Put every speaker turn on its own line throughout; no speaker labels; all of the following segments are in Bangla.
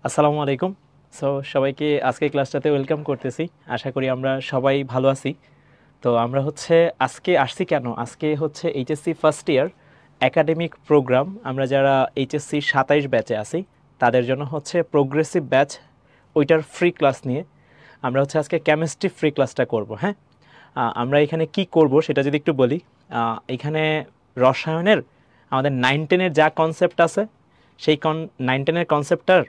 আসসালামু আলাইকুম। সবাইকে আজকে ক্লাসটাতে ওয়েলকাম করতেছি। আশা করি আমরা সবাই ভালো আছি। তো আমরা আজকে আসছি কেন, আজকে HSC first year academic program, আমরা যারা এইচএসসি 27 ব্যাচে আছি তাদের জন্য প্রোগ্রেসিভ ব্যাচ, ওইটার ফ্রি ক্লাস নিয়ে আমরা আজকে কেমিস্ট্রি ফ্রি ক্লাসটা করব। হ্যাঁ, আমরা এখানে কি করব সেটা যদি একটু বলি। এখানে রসায়নের আমাদের 9-10-এর যা কনসেপ্ট আছে সেই 9-10-এর কনসেপ্টটার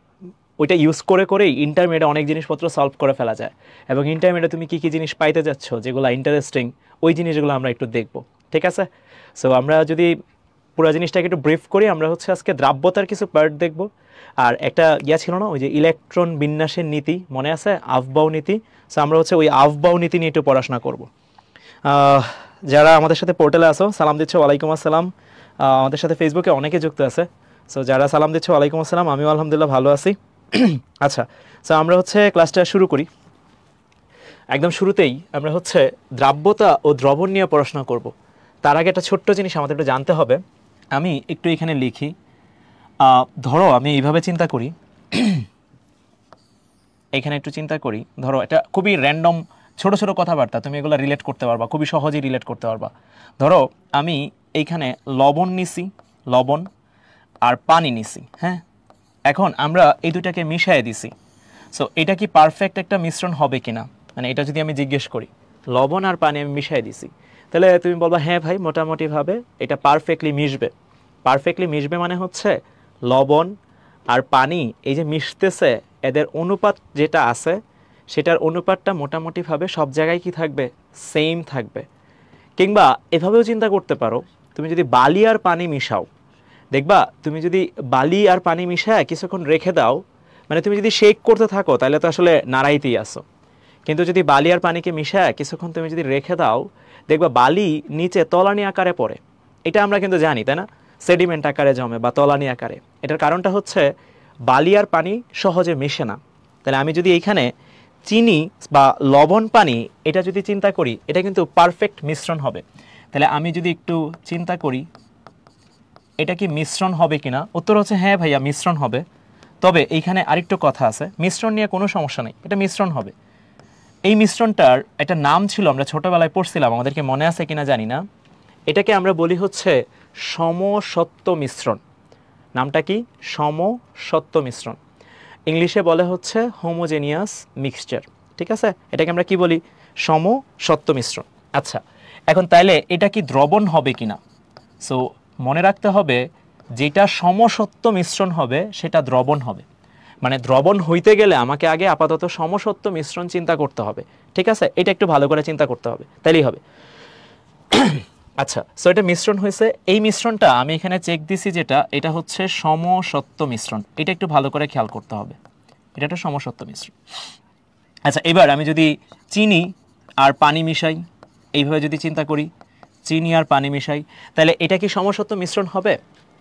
ওইটা ইউজ করে করেই ইন্টারমিডিয়েটে অনেক জিনিসপত্র সলভ করে ফেলা যায়। এবং ইন্টারমিডিয়েটে তুমি কী কী জিনিস পাইতে যাচ্ছ যেগুলো ইন্টারেস্টিং, ওই জিনিসগুলো আমরা একটু দেখব। ঠিক আছে? সো আমরা যদি পুরো জিনিসটাকে একটু ব্রিফ করি, আমরা আজকে দ্রাব্যতার কিছু পার্ট দেখব। আর একটা ছিল না, ওই যে ইলেকট্রন বিন্যাসের নীতি, মনে আছে? আফবাউ নীতি। সো আমরা ওই আফবাউ নীতি নিয়ে একটু পড়াশোনা করব। যারা আমাদের সাথে পোর্টালে আসো, সালাম দিচ্ছ, ওয়ালাইকুম আসসালাম। আমাদের সাথে ফেসবুকে অনেকে যুক্ত আছে। সো যারা সালাম দিচ্ছ, ওয়ালাইকুম আসসালাম। আমিও আলহামদুলিল্লাহ ভালো আছি। আচ্ছা, সো আমরা ক্লাসটা শুরু করি। একদম শুরুতেই আমরা দ্রাব্যতা ও দ্রবণ নিয়ে পড়াশোনা করব। তার আগে একটা ছোট্ট জিনিস আমাদের একটু জানতে হবে। আমি একটু এখানে লিখি। ধরো আমি এইভাবে চিন্তা করি, এখানে একটু চিন্তা করি। ধরো এটা খুবই র্যান্ডম ছোট ছোট কথাবার্তা, তুমি এগুলো রিলেট করতে পারবা, খুবই সহজেই রিলেট করতে পারবা। ধরো আমি এইখানে লবণ নিছি, লবণ আর পানি নিছি। হ্যাঁ, এখন আমরা এই দুটাকে মিশিয়ে দিছি। সো এটা কি পারফেক্ট একটা মিশ্রণ হবে কিনা, মানে এটা যদি আমি জিজ্ঞেস করি, লবণ আর পানি আমি মিশিয়ে দিছি, তাহলে তুমি বলবা হ্যাঁ ভাই মোটামুটিভাবে এটা পারফেক্টলি মিশবে। পারফেক্টলি মিশবে মানে লবণ আর পানি এই যে মিশতেছে, এদের অনুপাত যেটা আছে সেটার অনুপাতটা মোটামুটিভাবে সব জায়গায় কি থাকবে, সেম থাকবে। কিংবা এভাবেও চিন্তা করতে পারো, তুমি যদি বালি আর পানি মিশাও, দেখবা তুমি যদি বালি আর পানি মিশায় কিছুক্ষণ রেখে দাও, মানে তুমি যদি শেক করতে থাকো তাহলে তো আসলে নাড়াইতেই আসো। কিন্তু যদি বালি আর পানিকে মিশায় কিছুক্ষণ তুমি যদি রেখে দাও, দেখবা বালি নিচে তলানি আকারে পড়ে। এটা আমরা কিন্তু জানি, তাই না? সেডিমেন্ট আকারে জমে বা তলানি আকারে। এটার কারণটা বালি আর পানি সহজে মেশে না। তাহলে আমি যদি এইখানে চিনি বা লবণ পানি এটা যদি চিন্তা করি, এটা কিন্তু পারফেক্ট মিশ্রণ হবে। তাহলে আমি যদি একটু চিন্তা করি এটা কি মিশ্রণ হবে কিনা, উত্তর হ্যাঁ ভাইয়া মিশ্রণ হবে। তবে এইখানে আরেকটু কথা আছে, মিশ্রণ নিয়ে কোনো সমস্যা নেই, এটা মিশ্রণ হবে। এই মিশ্রণটার একটা নাম ছিল, আমরা ছোটবেলায় পড়ছিলাম, আমাদেরকে মনে আছে কিনা জানি না। এটাকে আমরা বলি সমসত্ব মিশ্রণ। নামটা কি? সমসত্ব মিশ্রণ। ইংলিশে বলে হোমোজেনিয়াস মিক্সচার। ঠিক আছে, এটাকে আমরা কি বলি? সমসত্ব মিশ্রণ। আচ্ছা, এখন তাইলে এটা কি দ্রবণ হবে কিনা? সো মনে রাখতে হবে, যেটা সমসত্ব মিশ্রণ হবে সেটা দ্রবণ হবে। মানে দ্রবণ হইতে গেলে আমাকে আগে আপাতত সমসত্ব মিশ্রণ চিন্তা করতে হবে। ঠিক আছে, এটা একটু ভালো করে চিন্তা করতে হবে, তাইলেই হবে। আচ্ছা, সো এটা মিশ্রণ হয়েছে। এই মিশ্রণটা আমি এখানে চেক দিছি, যেটা এটা সমসত্ব মিশ্রণ। এটা একটু ভালো করে খেয়াল করতে হবে, এটা একটা সমসত্ব মিশ্রণ। আচ্ছা, এবার আমি যদি চিনি আর পানি মিশাই, এইভাবে যদি চিন্তা করি, চিনি আর পানি মিশাই, তাহলে এটা কি সমসত্ব মিশ্রণ হবে?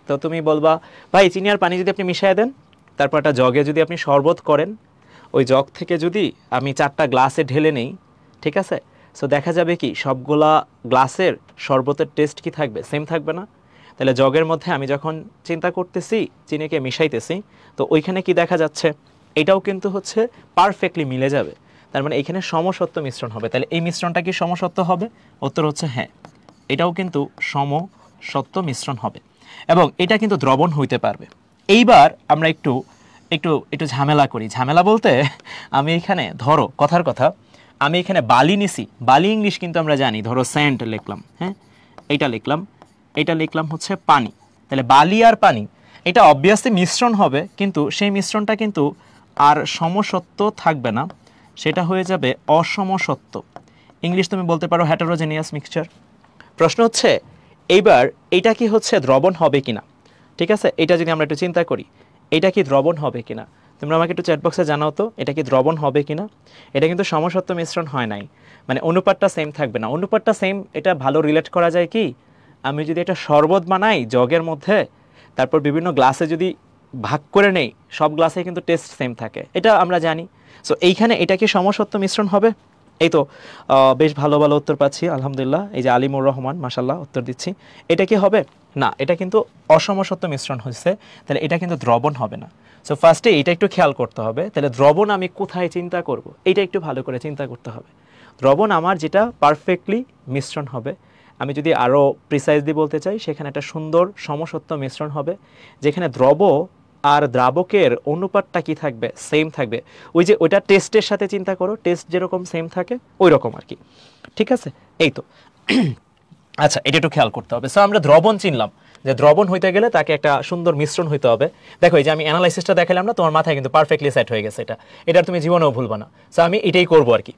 তো তুমি বলবা ভাই চিনি আর পানি যদি আপনি মিশিয়ে দেন, তারপর একটা জগে যদি আপনি শরবত করেন, ওই জগ থেকে যদি আমি 4টা গ্লাসে ঢেলে নেই, ঠিক আছে, সো দেখা যাবে কি সবগুলা গ্লাসের শরবতের টেস্ট কি থাকবে? সেম থাকবে না? তাহলে জগের মধ্যে আমি যখন চিন্তা করতেছি চিনিকে মিশাইতেছি, তো ওইখানে কি দেখা যাচ্ছে? এটাও কিন্তু পারফেক্টলি মিলে যাবে। তার মানে এখানে সমসত্ব মিশ্রণ হবে। তাহলে এই মিশ্রণটা কি সমসত্ব হবে? উত্তর হ্যাঁ, এটাও কিন্তু সমসত্ব মিশ্রণ হবে এবং এটা কিন্তু দ্রবণ হইতে পারবে। এইবার আমরা একটু একটু একটু ঝামেলা করি। ঝামেলা বলতে আমি এখানে ধরো কথার কথা, আমি এখানে বালি নিছি। বালি ইংলিশ কিন্তু আমরা জানি, ধরো স্যান্ড লিখলাম। হ্যাঁ, এটা লিখলাম, এটা লিখলাম পানি। তাহলে বালি আর পানি এটা অবভিয়াসলি মিশ্রণ হবে, কিন্তু সেই মিশ্রণটা কিন্তু আর সমসত্ব থাকবে না, সেটা হয়ে যাবে অসমসত্ব। ইংলিশ তুমি বলতে পারো হেটারোজেনিয়াস মিক্সচার। প্রশ্ন এইবার এটা কি দ্রবণ হবে কিনা? ঠিক আছে, এটা যদি আমরা একটু চিন্তা করি, এটা কি দ্রবণ হবে কিনা, তোমরা আমাকে একটু চ্যাট বক্সে জানাও তো, এটা কি দ্রবণ হবে কিনা। এটা কিন্তু সমসত্ব মিশ্রণ হয় নাই, মানে অনুপাতটা সেম থাকবে না। অনুপাতটা সেম, এটা ভালো রিলেট করা যায় কি, আমি যদি একটা শরবত বানাই জগের মধ্যে, তারপর বিভিন্ন গ্লাসে যদি ভাগ করে নেই, সব গ্লাসে কিন্তু টেস্ট সেম থাকে, এটা আমরা জানি। সো এইখানে এটা কি সমসত্ব মিশ্রণ হবে? এই তো বেশ ভালো ভালো উত্তর পাচ্ছি আলহামদুলিল্লাহ। এই যে আলিমুর রহমান, মাশাল্লাহ, উত্তর দিচ্ছি। এটা কি হবে? না, এটা কিন্তু অসমসত্ব মিশ্রণ হচ্ছে, তাহলে এটা কিন্তু দ্রবণ হবে না। সো ফার্স্টে এটা একটু খেয়াল করতে হবে, তাহলে দ্রবণ আমি কোথায় চিন্তা করব, এইটা একটু ভালো করে চিন্তা করতে হবে। দ্রবণ আমার যেটা পারফেক্টলি মিশ্রণ হবে, আমি যদি আরও প্রিসাইজলি বলতে চাই, সেখানে একটা সুন্দর সমসত্ব মিশ্রণ হবে, যেখানে দ্রব আর দ্রাবকের অনুপাতটা কি থাকবে, সেম থাকবে। ওই যে ওইটা টেস্টের সাথে চিন্তা করো, টেস্ট যেরকম সেম থাকে ওই রকম আর কি, ঠিক আছে? এই তো আচ্ছা, এটা একটু খেয়াল করতে হবে। সো আমরা দ্রবণ চিনলাম, যে দ্রবণ হইতে গেলে তাকে একটা সুন্দর মিশ্রণ হইতে হবে। দেখো এই যে আমি অ্যানালাইসিসটা দেখালাম না, তোমার মাথায় কিন্তু পারফেক্টলি সেট হয়ে গেছে, এটা তুমি জীবনেও ভুলবা না। সো আমি এটাই করবো আর কি।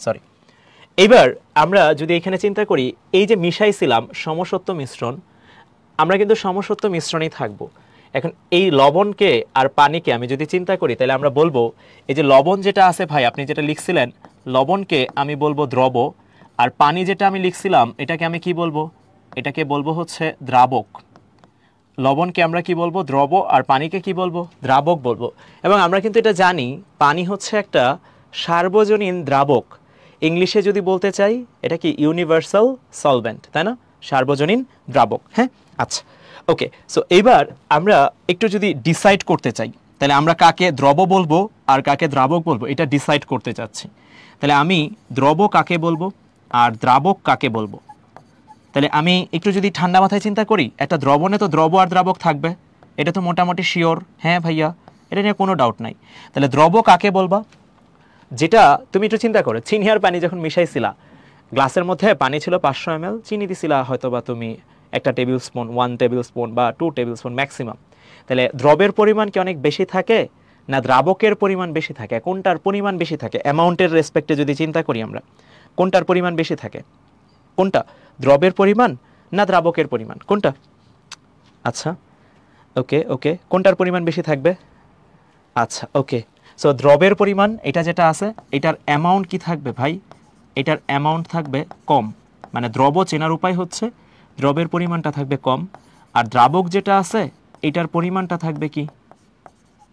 সরি, এবার আমরা যদি এখানে চিন্তা করি, এই যে মিশাইছিলাম সমসত্ব মিশ্রণ, আমরা কিন্তু সমসত্ব মিশ্রণেই থাকবো। এখন এই লবণকে আর পানিকে আমি যদি চিন্তা করি, তাহলে আমরা বলবো এই যে লবণ যেটা আছে ভাই, আপনি যেটা লিখছিলেন, লবণকে আমি বলবো দ্রব, আর পানি যেটা আমি লিখছিলাম এটাকে আমি কি বলবো, এটাকে বলবো হচ্ছে দ্রাবক। লবণকে আমরা কি বলবো, দ্রব, আর পানিকে কি বলবো, দ্রাবক বলবো। এবং আমরা কিন্তু এটা জানি, পানি হচ্ছে একটা সার্বজনীন দ্রাবক। ইংলিশে যদি বলতে চাই, এটা কি ইউনিভার্সাল সলভেন্ট, তাই না? সার্বজনীন দ্রাবক। হ্যাঁ, আচ্ছা, ওকে। সো এইবার আমরা একটু যদি ডিসাইড করতে চাই, তাহলে আমরা কাকে দ্রব বলবো আর কাকে দ্রাবক বলবো, এটা ডিসাইড করতে চাচ্ছি। তাহলে আমি দ্রব কাকে বলবো আর দ্রাবক কাকে বলবো, তাহলে আমি একটু যদি ঠান্ডা মাথায় চিন্তা করি, একটা দ্রবণে তো দ্রব আর দ্রাবক থাকবে, এটা তো মোটামুটি শিওর। হ্যাঁ ভাইয়া, এটা নিয়ে কোনো ডাউট নাই। তাহলে দ্রব কাকে বলবা, যেটা তুমি একটু চিন্তা করো, চিনি আর পানি যখন মিশাইছিলা, গ্লাসের মধ্যে পানি ছিল 500 ml, চিনি দিছিলা হয়তো বা তুমি 1 টেবিল স্পুন, 1 টেবিল স্পুন বা 2 টেবিল স্পুন ম্যাক্সিমাম। তাহলে দ্রবের পরিমাণ কি অনেক বেশি থাকে না দ্রাবকের পরিমাণ বেশি থাকে? কোনটার পরিমাণ বেশি থাকে অ্যামাউন্টের রেসপেক্টে যদি চিন্তা করি আমরা, কোনটার পরিমাণ বেশি থাকে? কোনটা, দ্রবের পরিমাণ না দ্রাবকের পরিমাণ, কোনটা? আচ্ছা, ওকে ওকে, কোনটার পরিমাণ বেশি থাকবে? আচ্ছা, ওকে। সো দ্রবের পরিমাণ এটা যেটা আছে, এটার অ্যামাউন্ট কি থাকবে ভাই? এটার অ্যামাউন্ট থাকবে কম। মানে দ্রব চেনার উপায় হচ্ছে দ্রবের পরিমাণটা থাকবে কম, আর দ্রাবক যেটা আছে এটার পরিমাণটা থাকবে কি,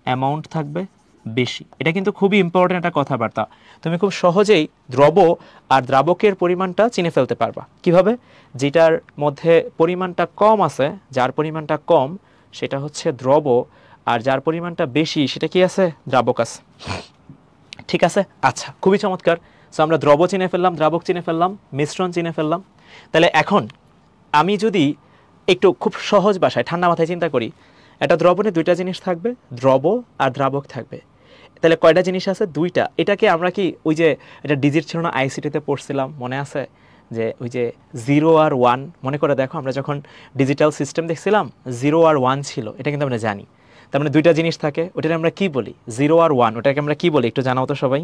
অ্যামাউন্ট থাকবে বেশি। এটা কিন্তু খুবই ইম্পর্টেন্ট একটা কথাবার্তা। তুমি খুব সহজেই দ্রব আর দ্রাবকের পরিমাণটা চিনে ফেলতে পারবা। কিভাবে? যেটার মধ্যে পরিমাণটা কম আছে, যার পরিমাণটা কম সেটা হচ্ছে দ্রব, আর যার পরিমাণটা বেশি সেটা কি আছে, দ্রাবক আছে। ঠিক আছে, আচ্ছা, খুবই চমৎকার। সো আমরা দ্রব চিনে ফেললাম, দ্রাবক চিনে ফেললাম, মিশ্রণ চিনে ফেললাম। তাহলে এখন আমি যদি একটু খুব সহজ ভাষায় ঠান্ডা মাথায় চিন্তা করি, একটা দ্রবণে দুইটা জিনিস থাকবে, দ্রব আর দ্রাবক থাকবে। তাহলে কয়টা জিনিস আছে? দুইটা। এটাকে আমরা কি ওই যে এটা ডিজিট ছিল না, আইসিটিতে পড়ছিলাম, মনে আছে? যে ওই যে 0 আর 1, মনে করে দেখো, আমরা যখন ডিজিটাল সিস্টেম দেখছিলাম 0 আর 1 ছিল, এটা কিন্তু আমরা জানি। তার মানে দুইটা জিনিস থাকে, ওটাকে আমরা কি বলি, 0 আর 1, ওটাকে আমরা কি বলি একটু জানাও তো সবাই,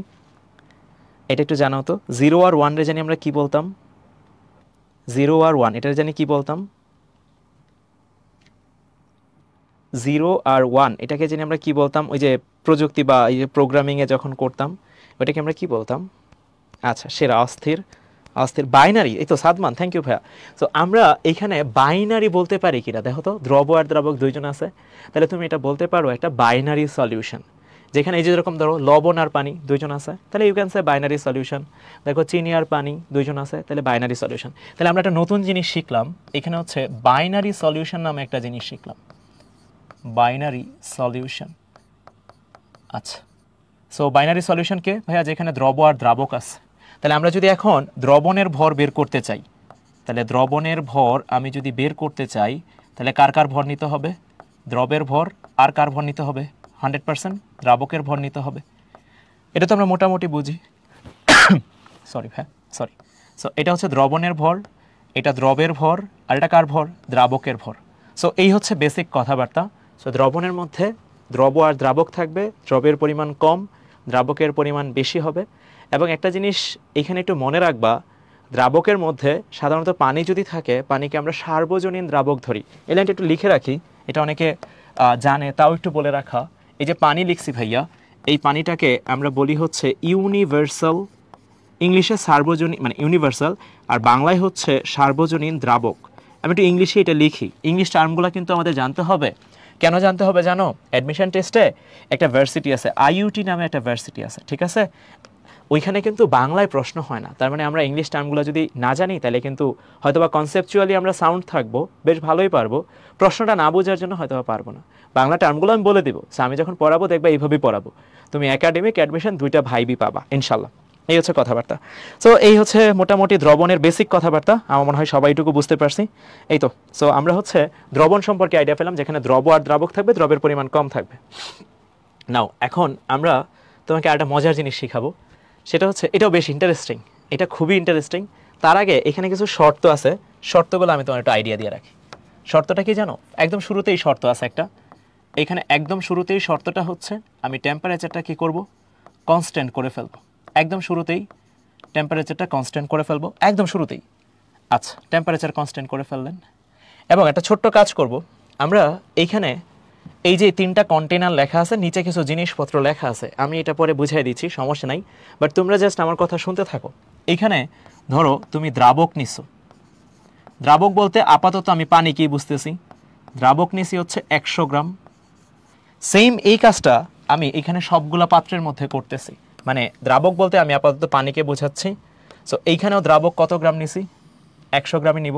এটা একটু জানাও তো। 0 আর 1 রে জানি আমরা কি বলতাম, 0 আর 1 এটা জানি কি বলতাম, 0 আর 1 এটাকে জানি আমরা কি বলতাম, ওই যে প্রযুক্তি বা এই যে প্রোগ্রামিংয়ে যখন করতাম ওইটাকে আমরা কি বলতাম? আচ্ছা, সেরা, অস্থির, অস্থির, বাইনারি। এই তো সাদমান, থ্যাংক ইউ ভাইয়া। সো আমরা এখানে বাইনারি বলতে পারি কিনা দেখো তো, দ্রব আর দ্রাবক দুইজন আছে, তাহলে তুমি এটা বলতে পারো একটা বাইনারি সলিউশন। যেখানে এই যে যেরকম ধরো লবণ আর পানি দুইজন আছে, তাহলে you can say binary solution. দেখো চিনি আর পানি দুইজন আছে, তাহলে বাইনারি সলিউশন। তাহলে আমরা একটা নতুন জিনিস শিখলাম, এখানে হচ্ছে বাইনারি সলিউশন নামে একটা জিনিস শিখলাম, বাইনারি সলিউশন। আচ্ছা, সো বাইনারি সলিউশনকে ভাইয়া যেখানে দ্রব আর দ্রাবক আছে। তাহলে আমরা যদি এখন দ্রবণের ভর বের করতে চাই, তাহলে দ্রবণের ভর আমি যদি বের করতে চাই, তাহলে কার কার ভর নিতে হবে? দ্রবের ভর, আর কার ভর নিতে হবে? 100% দ্রাবকের ভর নিতে হবে। এটা তো আমরা মোটামুটি বুঝি। সরি ভাই, সরি। সো এটা হচ্ছে দ্রবণের ভর, এটা দ্রবের ভর, আর এটা কার ভর? দ্রাবকের ভর। সো এই হচ্ছে বেসিক কথাবার্তা। সো দ্রবণের মধ্যে দ্রব আর দ্রাবক থাকবে, দ্রবের পরিমাণ কম, দ্রাবকের পরিমাণ বেশি হবে। এবং একটা জিনিস এখানে একটু মনে রাখবা, দ্রাবকের মধ্যে সাধারণত পানি যদি থাকে, পানিকে আমরা সার্বজনীন দ্রাবক ধরি। এই লাইনটা একটু লিখে রাখি, এটা অনেকে জানে, তাও একটু বলে রাখা। এই যে পানি লিখছি ভাইয়া, এই পানিটাকে আমরা বলি হচ্ছে ইউনিভার্সাল, ইংলিশে সার্বজনীন মানে ইউনিভার্সাল, আর বাংলায় হচ্ছে সার্বজনীন দ্রাবক। আমি একটু ইংলিশে এটা লিখি, ইংলিশ টার্মগুলো কিন্তু আমাদের জানতে হবে। কেন জানতে হবে জানো? অ্যাডমিশন টেস্টে একটা ভার্সিটি আছে, আইইউটি নামে একটা ভার্সিটি আছে, ঠিক আছে? ওইখানে কিন্তু বাংলায় প্রশ্ন হয় না। তার মানে আমরা ইংলিশ টার্মগুলো যদি না জানি তাহলে কিন্তু হয়তোবা কনসেপচুয়ালি আমরা সাউন্ড থাকবো, বেশ ভালোই পারবো, প্রশ্নটা না বোঝার জন্য হয়তোবা পারবো না। বাংলা টার্মগুলো আমি বলে দিব, সো আমি যখন পড়াবো দেখবা এইভাবেই পড়াবো, তুমি একাডেমিক অ্যাডমিশন দুইটা ভাইবই পাবা ইনশাল্লাহ। এই হচ্ছে কথাবার্তা। সো এই হচ্ছে মোটামুটি দ্রবণের বেসিক কথাবার্তা, আমার মনে হয় সবাইটুকু বুঝতে পারছি। এই তো, সো আমরা হচ্ছে দ্রবণ সম্পর্কে আইডিয়া পেলাম, যেখানে দ্রব আর দ্রাবক থাকবে, দ্রবের পরিমাণ কম থাকবে। নাও এখন আমরা তোমাকে একটা মজার জিনিস শিখাবো, সেটা হচ্ছে, এটাও বেশ ইন্টারেস্টিং, এটা খুবই ইন্টারেস্টিং। তার আগে এখানে কিছু শর্ত আছে, শর্তগুলো আমি তোমার একটা আইডিয়া দিয়ে রাখি। শর্তটা কি জানো? একদম শুরুতেই শর্ত আছে একটা, এখানে একদম শুরুতেই শর্তটা হচ্ছে আমি টেম্পারেচারটা কি করব, কনস্ট্যান্ট করে ফেলবো। একদম শুরুতেই টেম্পারেচারটা কনস্ট্যান্ট করে ফেলবো, একদম শুরুতেই। আচ্ছা, টেম্পারেচার কনস্ট্যান্ট করে ফেললেন, এবং একটা ছোট্ট কাজ করব আমরা। এইখানে এই যে 3টা কন্টেনার লেখা আছে, নিচে কিছু জিনিসপত্র লেখা আছে, আমি এটা পরে বুঝাই দিচ্ছি, সমস্যা নাই, বাট তোমরা জাস্ট আমার কথা শুনতে থাকো। এইখানে ধরো তুমি দ্রাবক নিছো, দ্রাবক বলতে আপাতত আমি পানি কি বুঝতেছি, দ্রাবক নিছি হচ্ছে 100 গ্রাম। সেম এই কাজটা আমি এখানে সবগুলা পাত্রের মধ্যে করতেছি, মানে দ্রাবক বলতে আমি আপাতত পানিকে বোঝাচ্ছি। সো এইখানেও দ্রাবক কত গ্রাম নিছি, 100 গ্রামই নিব।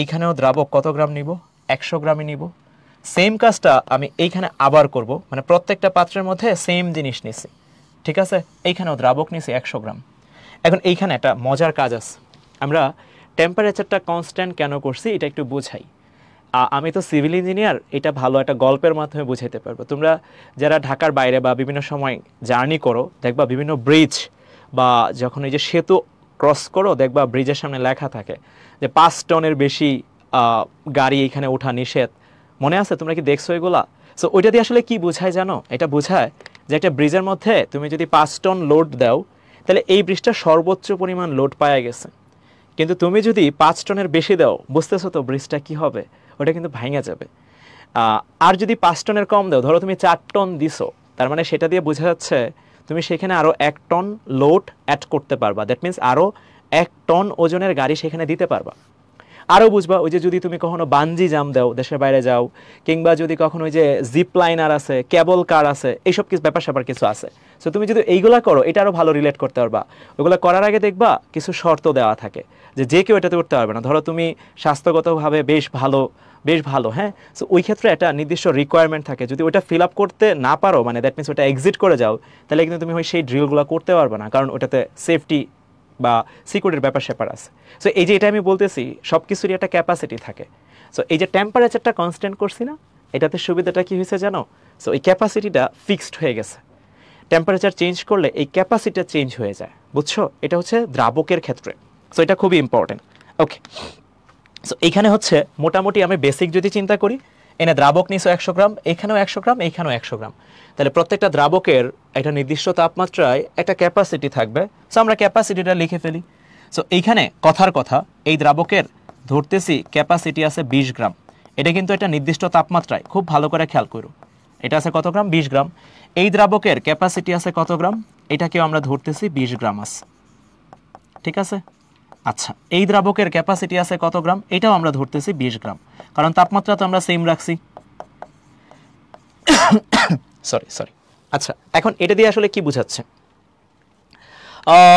এইখানেও দ্রাবক কত গ্রাম নিব, 100 গ্রামই নিব। সেম কাজটা আমি এইখানে আবার করব, মানে প্রত্যেকটা পাত্রের মধ্যে সেম জিনিস নিছি, ঠিক আছে? এইখানেও দ্রাবক নিছি 100 গ্রাম। এখন এইখানে একটা মজার কাজ আছে, আমরা টেম্পারেচারটা কনস্ট্যান্ট কেন করছি এটা একটু বোঝাই। আমি তো সিভিল ইঞ্জিনিয়ার, এটা ভালো একটা গল্পের মাধ্যমে বুঝাইতে পারবো। তোমরা যারা ঢাকার বাইরে বা বিভিন্ন সময় জার্নি করো, দেখবা বিভিন্ন ব্রিজ বা যখন এই যে সেতু ক্রস করো, দেখবা ব্রিজের সামনে লেখা থাকে যে 5 টনের বেশি গাড়ি এখানে ওঠা নিষেধ। মনে আছে? তোমরা কি দেখছো এগুলা? সো ওইটা দিয়ে আসলে কি বোঝায় জানো? এটা বোঝায় যে একটা ব্রিজের মধ্যে তুমি যদি 5 টন লোড দাও, তাহলে এই ব্রিজটা সর্বোচ্চ পরিমাণ লোড পাওয়া গেছে। কিন্তু তুমি যদি 5 টনের বেশি দাও, বুঝতেছো তো ব্রিজটা কি হবে? ওটা কিন্তু ভাঙা যাবে। আর যদি 5 টনের কম দাও, ধরো তুমি 4 টন দিছো, তার মানে সেটা দিয়ে বোঝা যাচ্ছে তুমি সেখানে আরও 1 টন লোড অ্যাড করতে পারবা। দ্যাট মিনস আরও 1 টন ওজনের গাড়ি সেখানে দিতে পারবা। আরও বুঝবা, ওই যে যদি তুমি কখনো বানজি জাম দাও, দেশের বাইরে যাও, কিংবা যদি কখনো ওই যে জিপ লাইনার আছে, কেবল কার আছে, এইসব কিছু ব্যাপার স্যাপার কিছু আছে। সো তুমি যদি এইগুলা করো, এটা আরও ভালো রিলেট করতে পারবা। ওইগুলো করার আগে দেখবা কিছু শর্ত দেওয়া থাকে, যে কেউ এটাতে উঠতে পারবে না। ধরো তুমি স্বাস্থ্যগতভাবে বেশ ভালো, হ্যাঁ, সো ওই ক্ষেত্রে একটা নির্দিষ্ট রিকোয়ারমেন্ট থাকে। যদি ওটা ফিল আপ করতে না পারো, মানে দ্যাট মিনস ওটা এক্সিট করে যাও, তাহলে কিন্তু তুমি সেই ড্রিলগুলো করতে পারবে না, কারণ ওটাতে সেফটি বা সিকিউরিটির ব্যাপার স্যাপার আছে। সো এই যে এটা আমি বলতেছি, সব কিছুরই একটা ক্যাপাসিটি থাকে। সো এই যে টেম্পারেচারটা কনস্ট্যান্ট করছি না, এটাতে সুবিধাটা কি হয়েছে জানো? সো এই ক্যাপাসিটিটা ফিক্সড হয়ে গেছে। টেম্পারেচার চেঞ্জ করলে এই ক্যাপাসিটিটা চেঞ্জ হয়ে যায়, বুঝছো? এটা হচ্ছে দ্রাবকের ক্ষেত্রে। সো এটা খুবই ইম্পর্টেন্ট। ওকে, সো এইখানে হচ্ছে মোটামুটি আমি বেসিক যদি চিন্তা করি, এনে দ্রাবক নিছো 100 গ্রাম, এখানেও 100 গ্রাম, এইখানেও 100 গ্রাম, তাহলে প্রত্যেকটা দ্রাবকের একটা নির্দিষ্ট তাপমাত্রায় একটা ক্যাপাসিটি থাকবে। সো আমরা ক্যাপাসিটিটা লিখে ফেলি। সো এইখানে কথার কথা, এই দ্রাবকের ধরতেছি ক্যাপাসিটি আছে 20 গ্রাম। এটা কিন্তু একটা নির্দিষ্ট তাপমাত্রায়, খুব ভালো করে খেয়াল করো, এটা আছে কত গ্রাম? 20 গ্রাম। এই দ্রাবকের ক্যাপাসিটি আছে কত গ্রাম? এটাকেও আমরা ধরতেছি 20 গ্রাম আছে, ঠিক আছে? আচ্ছা, এই দ্রাবকের ক্যাপাসিটি আছে কত গ্রাম? এটাও আমরা ধরতেছি 20 গ্রাম, কারণ তাপমাত্রা তো আমরা সেম রাখছি। সরি। আচ্ছা, এখন এটা দিয়ে আসলে কি বোঝাচ্ছে?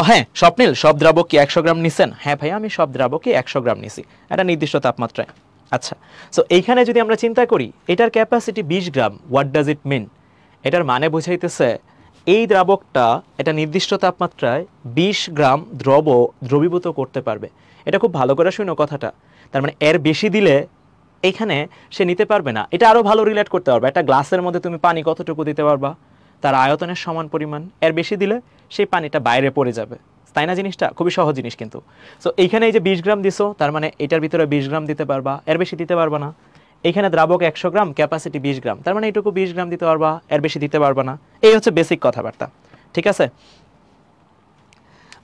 হ্যাঁ স্বপ্নিল, সব দ্রাবক কি 100 গ্রাম নিছেন? হ্যাঁ ভাইয়া, আমি সব দ্রাবকই 100 গ্রাম নিছি, একটা নির্দিষ্ট তাপমাত্রায়। আচ্ছা, সো এইখানে যদি আমরা চিন্তা করি এটার capacity 20 gram, what does it mean? এটার মানে বোঝাইতেছে এই দ্রাবকটা এটা নির্দিষ্ট তাপমাত্রায় 20 গ্রাম দ্রবীভূত করতে পারবে। এটা খুব ভালো করে শুনো কথাটা। তার মানে এর বেশি দিলে এখানে সে নিতে পারবে না। এটা আরও ভালো রিলেট করতে পারবে, একটা গ্লাসের মধ্যে তুমি পানি কতটুকু দিতে পারবা? তার আয়তনের সমান পরিমাণ। এর বেশি দিলে সেই পানিটা বাইরে পড়ে যাবে, তাই না? জিনিসটা খুবই সহজ জিনিস কিন্তু। সো এইখানে এই যে 20 গ্রাম দিছো, তার মানে এটার ভিতরে 20 গ্রাম দিতে পারবা, এর বেশি দিতে পারবা না। এইখানে দ্রাবক 100 গ্রাম, ক্যাপাসিটি 20 গ্রাম, তার মানে এটুকু 20 গ্রাম দিতে পারবা, এর বেশি দিতে পারবা না। এই হচ্ছে বেসিক কথাবার্তা, ঠিক আছে?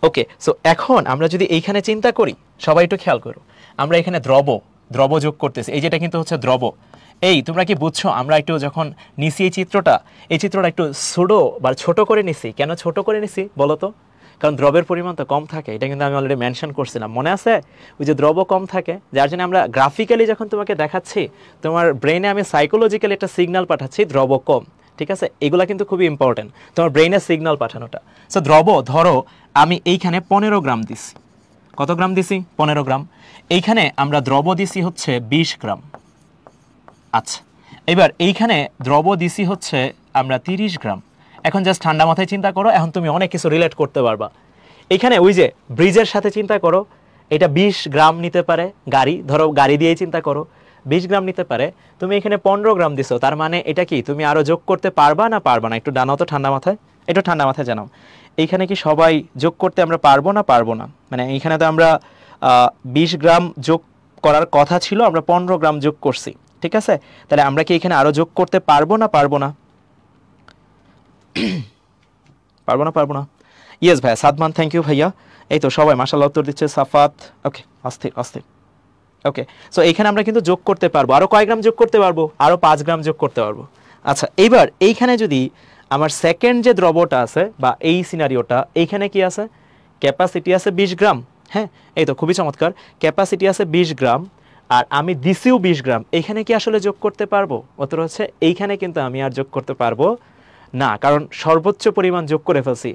ওকে, সো এখন আমরা যদি এইখানে চিন্তা করি, সবাই একটু খেয়াল করো, আমরা এখানে দ্রব যোগ করতেছি। এই যেটা কিন্তু হচ্ছে দ্রব। এই তোমরা কি বুঝছো? আমরা একটু যখন নিছি এই চিত্রটা একটু ছোট করে নিছি। কেন ছোট করে নিছি বলো তো? কারণ দ্রবের পরিমাণ তো কম থাকে, এটা কিন্তু আমি অলরেডি মেনশন করছিলাম, মনে আছে? ওই যে দ্রব কম থাকে, যার জন্য আমরা গ্রাফিক্যালি যখন তোমাকে দেখাচ্ছি, তোমার ব্রেনে আমি সাইকোলজিক্যালি একটা সিগন্যাল পাঠাচ্ছি দ্রব কম, ঠিক আছে, এগুলা কিন্তু খুবই ইম্পর্টেন্ট তোমার ব্রেইনের সিগন্যাল পাঠানোটা। সো দ্রব ধরো আমি এইখানে 15 গ্রাম দিছি, কত গ্রাম দিছি? 15 গ্রাম। এইখানে আমরা দ্রব দিছি হচ্ছে 20 গ্রাম। আচ্ছা, এবার এইখানে দ্রব দিছি হচ্ছে আমরা 30 গ্রাম। এখন জাস্ট ঠান্ডা মাথায় চিন্তা করো, এখন তুমি অনেক কিছু রিলেট করতে পারবা। এইখানে ওই যে ব্রিজের সাথে চিন্তা করো, এটা 20 গ্রাম নিতে পারে গাড়ি, ধরো গাড়ি দিয়েই চিন্তা করো 20 গ্রাম নিতে পারে, তুমি এখানে 15 গ্রাম দিছো, তার মানে এটা কি তুমি আরও যোগ করতে পারবা না পারবা না? একটু জানাও তো ঠান্ডা মাথায়, একটু ঠান্ডা মাথায় জানাও। এইখানে কি সবাই যোগ করতে আমরা পারবো না পারবো না? মানে এইখানে তো আমরা 20 গ্রাম যোগ করার কথা ছিল, আমরা 15 গ্রাম যোগ করছি, ঠিক আছে? তাহলে আমরা কি এখানে আরও যোগ করতে পারবো না পারবো না? পারবো না পারবো না? ইয়েস ভাইয়া, সাদমান থ্যাংক ইউ ভাইয়া। এই তো সবাই মাশাআল্লাহ উত্তর দিচ্ছে, সাফাত ওকে, অস্থির অস্থির। ওকে, সো এইখানে আমরা কিন্তু যোগ করতে পারবো, আরও কয় গ্রাম যোগ করতে পারবো? আরও 5 গ্রাম যোগ করতে পারবো। আচ্ছা, এইবার এইখানে যদি আমার সেকেন্ড যে দ্রবটা আছে বা এই সিনারিওটা, এইখানে কি আছে? ক্যাপাসিটি আছে 20 গ্রাম। হ্যাঁ, এই তো খুবই চমৎকার, ক্যাপাসিটি আছে 20 গ্রাম আর আমি দিছিও 20 গ্রাম। এইখানে কি আসলে যোগ করতে পারবো? উত্তর হচ্ছে এইখানে কিন্তু আমি আর যোগ করতে পারবো না, কারণ সর্বোচ্চ পরিমাণ যোগ করে ফেলছি।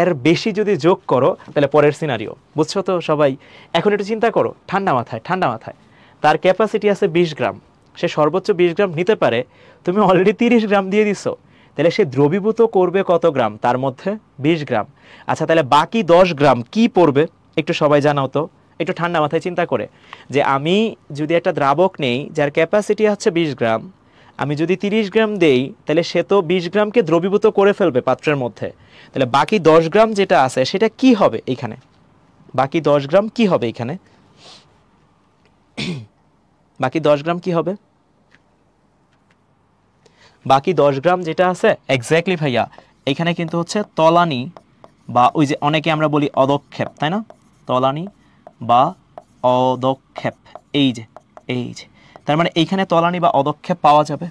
এর বেশি যদি যোগ করো তাহলে পরের সিনারিও, বুঝছো তো সবাই? এখন একটু চিন্তা করো ঠান্ডা মাথায়, ঠান্ডা মাথায়। তার ক্যাপাসিটি আছে 20 গ্রাম, সে সর্বোচ্চ 20 গ্রাম নিতে পারে, তুমি অলরেডি 30 গ্রাম দিয়ে দিছো, তাহলে সে দ্রবীভূত করবে কত গ্রাম? তার মধ্যে 20 গ্রাম। আচ্ছা, তাহলে বাকি 10 গ্রাম কি পড়বে? একটু সবাই জানাও তো, একটু ঠান্ডা মাথায় চিন্তা করে, যে আমি যদি একটা দ্রাবক নেই যার ক্যাপাসিটি হচ্ছে 20 গ্রাম, আমি যদি 30 গ্রাম দেই তাহলে সে তো 20 গ্রামকে দ্রবীভূত করে ফেলবে পাত্রের মধ্যে, তাহলে বাকি 10 গ্রাম যেটা আছে সেটা কি হবে এইখানে? বাকি 10 গ্রাম কি হবে এইখানে? বাকি 10 গ্রাম কি হবে? বাকি 10 গ্রাম যেটা আছে, এক্স্যাক্টলি ভাইয়া, এখানে কিন্তু হচ্ছে তলানি বা ওই যে অনেকে আমরা বলি অদক্ষেপ, তাই না? তলানি বা অদক্ষেপ, এই যে তার মানে এইখানে তলানি বা অদক্ষেপ পাওয়া যাবে।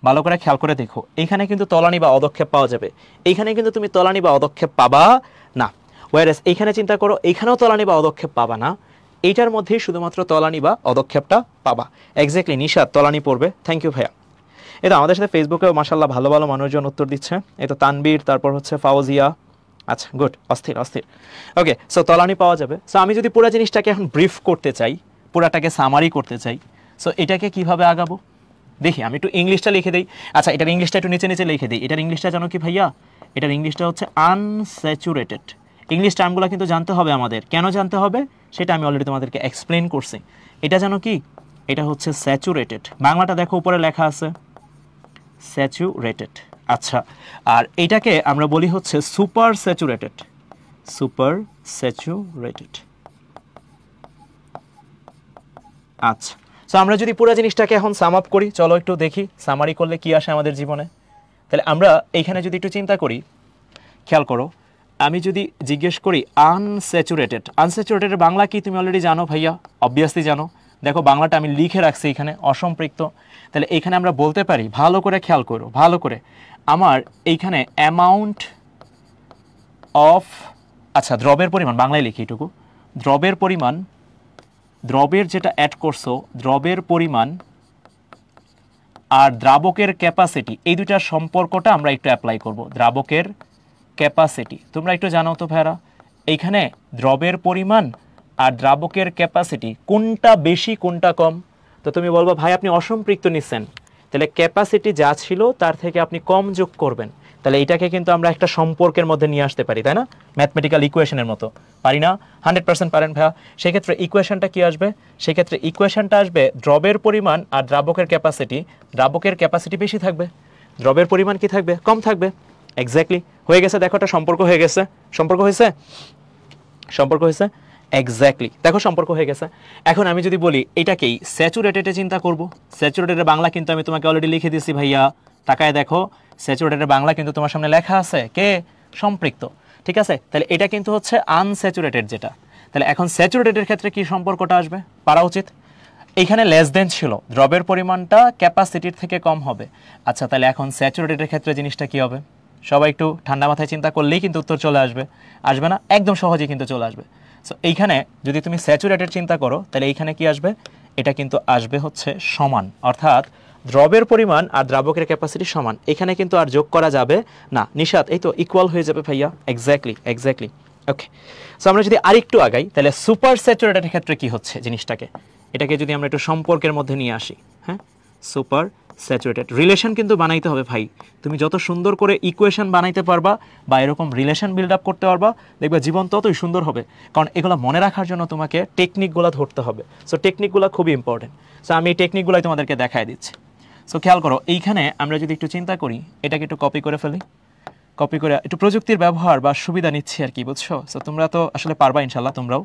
ভালো করে খেয়াল করে দেখো, এইখানে কিন্তু তলানি বা অদক্ষেপ পাওয়া যাবে, এইখানে কিন্তু তুমি তলানি বা অদক্ষেপ পাবা না। ওয়ারেস এইখানে চিন্তা করো, এইখানেও তলানি বা অদক্ষেপ পাবা না, এইটার মধ্যেই শুধুমাত্র তলানি বা অদক্ষেপটা পাবা। এক্স্যাক্টলি নিশাদ, তলানি পড়বে। থ্যাংক ইউ ভাইয়া। এই তো আমাদের সাথে ফেসবুকেও মাশাআল্লাহ ভালো ভালো মানুষজন উত্তর দিচ্ছে। এই তো তানবীর, তারপর হচ্ছে ফাউজিয়া। আচ্ছা, গুড, অস্থির অস্থির। ওকে, সো তলানি পাওয়া যাবে। সো আমি যদি পুরো জিনিসটাকে এখন ব্রিফ করতে চাই, পুরাটাকে সামারি করতে চাই, সো এটাকে কিভাবে আগাবো দেখি। আমি একটু ইংলিশটা লিখে দিই। আচ্ছা, এটার ইংলিশটা একটু নিচে নিচে লিখে দিই। এটার ইংলিশটা জানো কি ভাইয়া? এটার ইংলিশটা হচ্ছে আনস্যাচুরেটেড। ইংলিশ টার্মগুলো কিন্তু জানতে হবে আমাদের। কেন জানতে হবে সেটা আমি অলরেডি তোমাদেরকে এক্সপ্লেন করছি। এটা জানো কি? এটা হচ্ছে স্যাচুরেটেড। বাংলাটা দেখো উপরে লেখা আছে স্যাচুরেটেড। আচ্ছা, আর এইটাকে আমরা বলি হচ্ছে সুপার স্যাচুরেটেড। Super saturated. আচ্ছা, সো আমরা যদি পুরো জিনিসটাকে এখন সাম আপ করি, চলো একটু দেখি সামারি করলে কি আসে আমাদের জীবনে। তাহলে আমরা এইখানে যদি একটু চিন্তা করি, খেয়াল করো, আমি যদি জিজ্ঞেস করি আনস্যাচুরেটেড, আনস্যাচুরেটেডের বাংলা কি তুমি অলরেডি জানো ভাইয়া? অবভিয়াসলি জানো। দেখো বাংলাটা আমি লিখে রাখছি এখানে, অসম্পৃক্ত। তাহলে এইখানে আমরা বলতে পারি, ভালো করে খেয়াল করো, ভালো করে, আমার এইখানে অ্যামাউন্ট অফ, আচ্ছা দ্রবের পরিমাণ, বাংলায় লিখি এটুকু, দ্রবের পরিমাণ, দ্রবের যেটা অ্যাড করছো, দ্রবের পরিমাণ আর দ্রাবকের ক্যাপাসিটি, এই দুইটার সম্পর্কটা আমরা একটু অ্যাপ্লাই করব। দ্রাবকের ক্যাপাসিটি তোমরা একটু জানো তো ভাইরা, এইখানে দ্রবের পরিমাণ আর দ্রাবকের ক্যাপাসিটি কোনটা বেশি কোনটা কম? তো তুমি বলবো ভাই আপনি অসম্পৃক্ত নিচ্ছেন, তাহলে ক্যাপাসিটি যা ছিল তার থেকে আপনি কম যোগ করবেন। তাহলে এটাকে কিন্তু আমরা একটা সম্পর্কের মধ্যে নিয়ে আসতে পারি, তাই না? ম্যাথমেটিক্যাল ইকুয়েশনের মতো পারি না? 100% পারেন ভাইয়া। সেক্ষেত্রে ইকুয়েশনটা কি আসবে? সেক্ষেত্রে ইকুয়েশনটা আসবে দ্রবের পরিমাণ আর দ্রাবকের ক্যাপাসিটি, দ্রাবকের ক্যাপাসিটি বেশি থাকবে, দ্রবের পরিমাণ কি থাকবে? কম থাকবে। এক্স্যাক্টলি হয়ে গেছে, দেখো একটা সম্পর্ক হয়ে গেছে, সম্পর্ক হয়েছে, সম্পর্ক হয়েছে, এক্স্যাক্টলি দেখো সম্পর্ক হয়ে গেছে। এখন আমি যদি বলি এটাকেই স্যাচুরেটেডে চিন্তা করব, স্যাচুরেটেডের বাংলা কিন্তু আমি তোমাকে অলরেডি লিখে দিয়েছি ভাইয়া, তাকায় দেখো স্যাচুরেটেডের বাংলা কিন্তু তোমার সামনে লেখা আছে, কে? সম্পৃক্ত। ঠিক আছে, তাহলে এটা কিন্তু হচ্ছে আনস্যাচুরেটেড যেটা। তাহলে এখন স্যাচুরেটেডের ক্ষেত্রে কি সম্পর্কটা আসবে? পারা উচিত। এইখানে লেস দেন ছিল, দ্রবের পরিমাণটা ক্যাপাসিটির থেকে কম হবে। আচ্ছা, তাহলে এখন স্যাচুরেটেডের ক্ষেত্রে জিনিসটা কি হবে? সবাই একটু ঠান্ডা মাথায় চিন্তা করলেই কিন্তু উত্তর চলে আসবে, আসবে না? একদম সহজেই কিন্তু চলে আসবে। সো এইখানে যদি তুমি স্যাচুরেটেড চিন্তা করো তাহলে এইখানে কি আসবে? এটা কিন্তু আসবে হচ্ছে সমান, অর্থাৎ দ্রবের পরিমাণ আর দ্রাবকের ক্যাপাসিটি সমান, এখানে কিন্তু আর যোগ করা যাবে না। নিশাত এই তো ইকুয়াল হয়ে যাবে ভাইয়া, এক্স্যাক্টলি। ওকে, সো আমরা যদি আরেকটু আগাই তাহলে সুপার স্যাচুরেটেড ক্ষেত্রে কি হচ্ছে জিনিসটাকে, এটাকে যদি আমরা একটু সম্পর্কের মধ্যে নিয়ে আসি, হ্যাঁ, সুপার স্যাচুরেটেড রিলেশন কিন্তু বানাইতে হবে ভাই। তুমি যত সুন্দর করে ইকুয়েশন বানাইতে পারবা বা এরকম রিলেশন বিল্ড আপ করতে পারবা, দেখবে জীবন ততই সুন্দর হবে। কারণ এগুলো মনে রাখার জন্য তোমাকে টেকনিকগুলো ধরতে হবে। সো টেকনিকগুলো খুবই ইম্পর্টেন্ট। সো আমি এই টেকনিকগুলোই তোমাদেরকে দেখাই দিচ্ছি। সো খেয়াল করো, এইখানে আমরা যদি একটু চিন্তা করি, এটাকে একটু কপি করে ফেলি, কপি করে একটু প্রযুক্তির ব্যবহার বা সুবিধা নিচ্ছি আর কি, বুঝছো? সো তোমরা তো আসলে পারবা ইনশাল্লাহ, তোমরাও।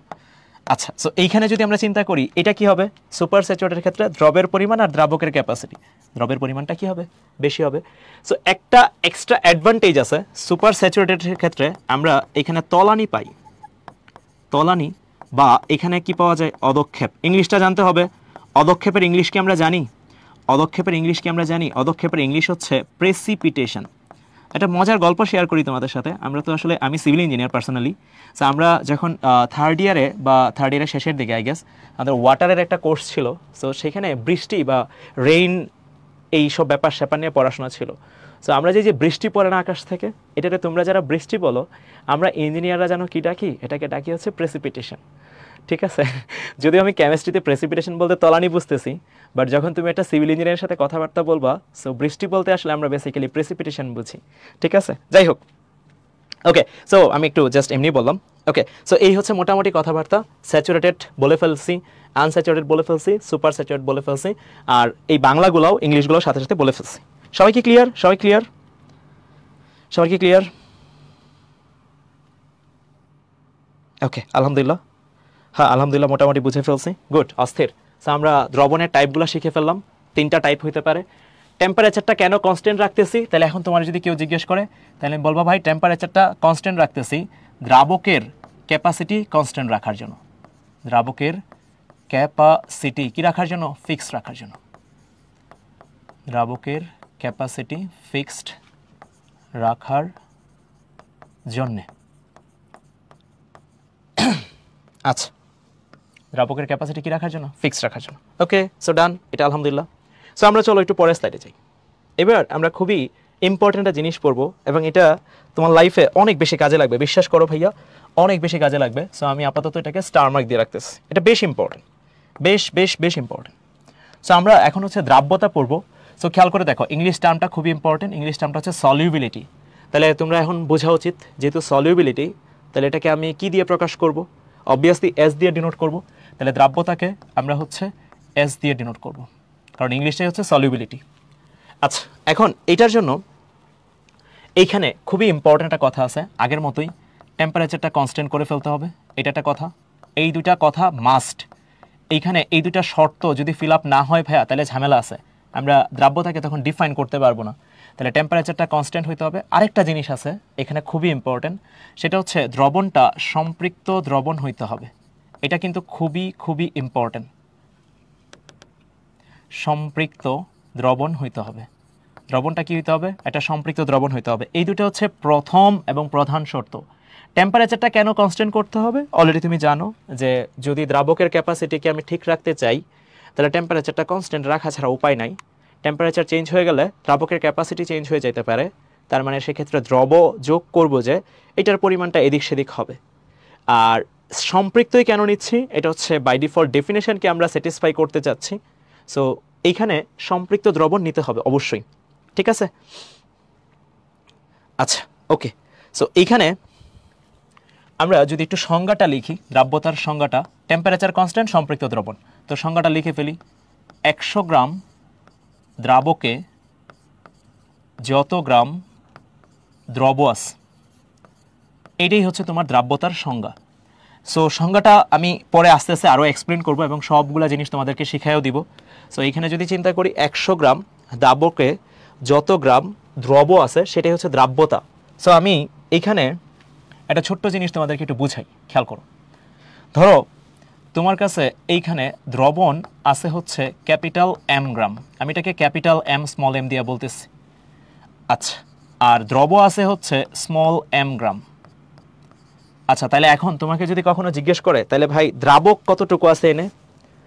আচ্ছা, সো এইখানে যদি আমরা চিন্তা করি, এটা কি হবে সুপার স্যাচুরেটেড ক্ষেত্রে? দ্রবের পরিমাণ আর দ্রাবকের ক্যাপাসিটি, দ্রবের পরিমাণটা কি হবে? বেশি হবে। সো একটা এক্সট্রা অ্যাডভান্টেজ আছে সুপার স্যাচুরেটেডের ক্ষেত্রে, আমরা এখানে তলানি পাই, তলানি, বা এখানে কি পাওয়া যায়? অদক্ষেপ। ইংলিশটা জানতে হবে। অদক্ষেপের ইংলিশ কি আমরা জানি? অদক্ষেপের ইংলিশ কি আমরা জানি? অদক্ষেপের ইংলিশ হচ্ছে প্রেসিপিটেশন। একটা মজার গল্প শেয়ার করি তোমাদের সাথে। আমরা তো আসলে, আমি সিভিল ইঞ্জিনিয়ার পার্সোনালি। সো আমরা যখন থার্ড ইয়ারের শেষের দিকে আই গেস আমাদের ওয়াটারের একটা কোর্স ছিল। সো সেখানে বৃষ্টি বা রেইন এই সব ব্যাপার স্যাপার নিয়ে পড়াশোনা ছিল। সো আমরা যে বৃষ্টি পড়ে না আকাশ থেকে, এটাতে তোমরা যারা বৃষ্টি বলো, আমরা ইঞ্জিনিয়াররা যেন কি ডাকি? এটাকে ডাকি হচ্ছে প্রেসিপিটেশন। ঠিক আছে, যদিও আমি কেমিস্ট্রিতে প্রেসিপিটেশন বলতে তলানি বুঝতেছি, বাট যখন তুমি একটা সিভিল ইঞ্জিনিয়ারের সাথে কথাবার্তা বলবা, সো বৃষ্টি বলতে আসলে আমরা বেসিক্যালি প্রেসিপিটেশন বুঝি। ঠিক আছে, যাই হোক। ওকে, সো আমি একটু জাস্ট এমনি বললাম। ওকে, সো এই হচ্ছে মোটামুটি কথাবার্তা। স্যাচুরেটেড বলে ফেলছি, আনস্যাচুরেটেড বলে ফেলছি, সুপার স্যাচুরেটেড বলে ফেলছি, আর এই বাংলাগুলোও ইংলিশগুলোও সাথে সাথে বলে ফেলছি। সবাই কি ক্লিয়ার? সবাই ক্লিয়ার? সবাই কি ক্লিয়ার? ওকে, আলহামদুলিল্লাহ। হ্যাঁ, আলহামদুলিল্লাহ, মোটামুটি বুঝে ফেলছি। গুড, অস্থির। সো আমরা দ্রবণের টাইপগুলো শিখে ফেললাম। 3টা টাইপ হইতে পারে। টেম্পারেচারটা কেন কনস্ট্যান্ট রাখতেছি? তাহলে এখন তোমার যদি কেউ জিজ্ঞেস করে, তাহলে বলবা ভাই টেম্পারেচারটা কনস্ট্যান্ট রাখতেছি দ্রাবকের ক্যাপাসিটি কনস্ট্যান্ট রাখার জন্য। দ্রাবকের ক্যাপাসিটি কি রাখার জন্য? ফিক্সড রাখার জন্য। দ্রাবকের ক্যাপাসিটি ফিক্সড রাখার জন্যে। আচ্ছা, দ্রাবকের ক্যাপাসিটি কি রাখার জন্য? ফিক্সড রাখার জন্য। ওকে, সো ডান, এটা আলহামদুলিল্লাহ। সো আমরা চলো একটু পরের স্লাইডে যাই। এবার আমরা খুবই ইম্পর্টেন্ট একটা জিনিস পড়বো, এবং এটা তোমার লাইফে অনেক বেশি কাজে লাগবে, বিশ্বাস করো ভাইয়া, অনেক বেশি কাজে লাগবে। সো আমি আপাতত এটাকে স্টার মার্ক দিয়ে রাখতেছি। এটা বেশ ইম্পর্টেন্ট, বেশ ইম্পর্টেন্ট। সো আমরা এখন হচ্ছে দ্রাব্যতা পড়বো। সো খেয়াল করে দেখো, ইংলিশ টার্মটা খুবই ইম্পর্টেন্ট। ইংলিশ টার্মটা হচ্ছে সলিউবিলিটি। তাহলে তোমরা এখন বোঝা উচিত, যেহেতু সলিউবিলিটি, তাহলে এটাকে আমি কি দিয়ে প্রকাশ করব? অবভিয়াসলি এস দিয়ে ডিনোট করব। তাহলে দ্রাব্যতাকে আমরা হচ্ছে এস দিয়ে ডিনোট করব, কারণ ইংলিশটাই হচ্ছে সলিউবিলিটি। আচ্ছা, এখন এইটার জন্য এইখানে খুবই ইম্পর্টেন্ট একটা কথা আছে, আগের মতোই টেম্পারেচারটা কনস্ট্যান্ট করে ফেলতে হবে। এটা একটা কথা। এই দুইটা কথা মাস্ট। এইখানে এই দুইটা শর্ত যদি ফিল আপ না হয় ভাইয়া, তাহলে ঝামেলা আছে, আমরা দ্রাব্যতাকে তখন ডিফাইন করতে পারবো না। তাহলে টেম্পারেচারটা কনস্ট্যান্ট হইতে হবে। আরেকটা জিনিস আছে এখানে খুবই ইম্পর্টেন্ট, সেটা হচ্ছে দ্রবণটা সম্পৃক্ত দ্রবণ হইতে হবে। এটা কিন্তু খুবই ইম্পর্টেন্ট। সম্পৃক্ত দ্রবণ হইতে হবে। দ্রবণটা কি হইতে হবে? একটা সম্পৃক্ত দ্রবণ হইতে হবে। এই দুটো হচ্ছে প্রথম এবং প্রধান শর্ত। টেম্পারেচারটা কেন কনস্ট্যান্ট করতে হবে? অলরেডি তুমি জানো যে যদি দ্রাবকের ক্যাপাসিটিকে আমি ঠিক রাখতে চাই, তাহলে টেম্পারেচারটা কনস্ট্যান্ট রাখা ছাড়া উপায় নাই। টেম্পারেচার চেঞ্জ হয়ে গেলে দ্রাবকের ক্যাপাসিটি চেঞ্জ হয়ে যেতে পারে। তার মানে সেক্ষেত্রে দ্রব যোগ করব যে এটার পরিমাণটা এদিক সেদিক হবে। আর সম্পৃক্তই কেন নিচ্ছি? এটা হচ্ছে বাই ডিফল্ট ডেফিনেশনকে আমরা স্যাটিসফাই করতে চাচ্ছি। সো এইখানে সম্পৃক্ত দ্রবণ নিতে হবে অবশ্যই। ঠিক আছে, আচ্ছা, ওকে। সো এইখানে আমরা যদি একটু সংজ্ঞাটা লিখি, দ্রাব্যতার সংজ্ঞাটা, টেম্পারেচার কনস্ট্যান্ট সম্পৃক্ত দ্রবণ, তো সংজ্ঞাটা লিখে ফেলি। 100 গ্রাম দ্রাবকে যত গ্রাম দ্রব আছে, এটাই হচ্ছে তোমার দ্রাব্যতার সংজ্ঞা। সো সংজ্ঞাটা আমি পরে আস্তে আস্তে আরও এক্সপ্লেন করব এবং সবগুলো জিনিস তোমাদেরকে শিখাইও দিব। সো এইখানে যদি চিন্তা করি 100 গ্রাম দ্রাবকে যত গ্রাম দ্রব আছে সেটাই হচ্ছে দ্রাব্যতা। সো আমি এইখানে একটা ছোট্ট জিনিস তোমাদেরকে একটু বুঝাই, খেয়াল করো। ধরো তোমার কাছে এইখানে দ্রবণ আছে হচ্ছে ক্যাপিটাল এম গ্রাম, আমি এটাকে ক্যাপিটাল এম স্মল এম দিয়ে বলতেছি। আচ্ছা, আর দ্রব আছে হচ্ছে স্মল এম গ্রাম। আচ্ছা, তাহলে এখন তোমাকে যদি কখনো জিজ্ঞেস করে তাহলে ভাই দ্রাবক কতটুকু আছে এনে,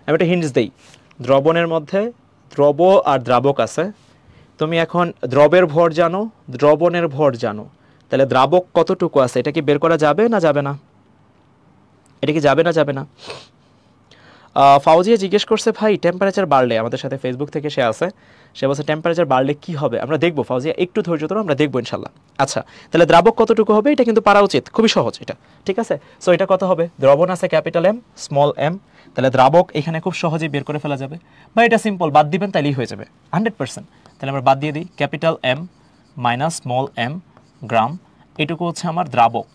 আমি একটা হিন্টস দেই। দ্রবণের মধ্যে দ্রব আর দ্রাবক আছে, তুমি এখন দ্রবের ভর জানো, দ্রবণের ভর জানো, তাহলে দ্রাবক কতটুকু আছে এটা কি বের করা যাবে না যাবে না? এটা কি যাবে না যাবে না? ফাউজিয়া জিজ্ঞেস করছে ভাই টেম্পারেচার বাড়লে, আমাদের সাথে ফেসবুক থেকে সে আছে, সে বলছে টেম্পারেচার বাড়লে কি হবে? আমরা দেখবো ফাউজিয়া, একটু ধৈর্য ধরো, আমরা দেখবো ইনশাল্লাহ। আচ্ছা, তাহলে দ্রাবক কতটুকু হবে এটা কিন্তু পারা উচিত, খুবই সহজ এটা, ঠিক আছে? সো এটা কত হবে? দ্রবণ আছে ক্যাপিটাল এম স্মল এম, তাহলে দ্রাবক এখানে খুব সহজেই বের করে ফেলা যাবে, বা এটা সিম্পল বাদ দিবেন তাইলেই হয়ে যাবে 100%। তাহলে আমরা বাদ দিয়ে দিই, capital M minus small M gram, এটুকু হচ্ছে আমার দ্রাবক।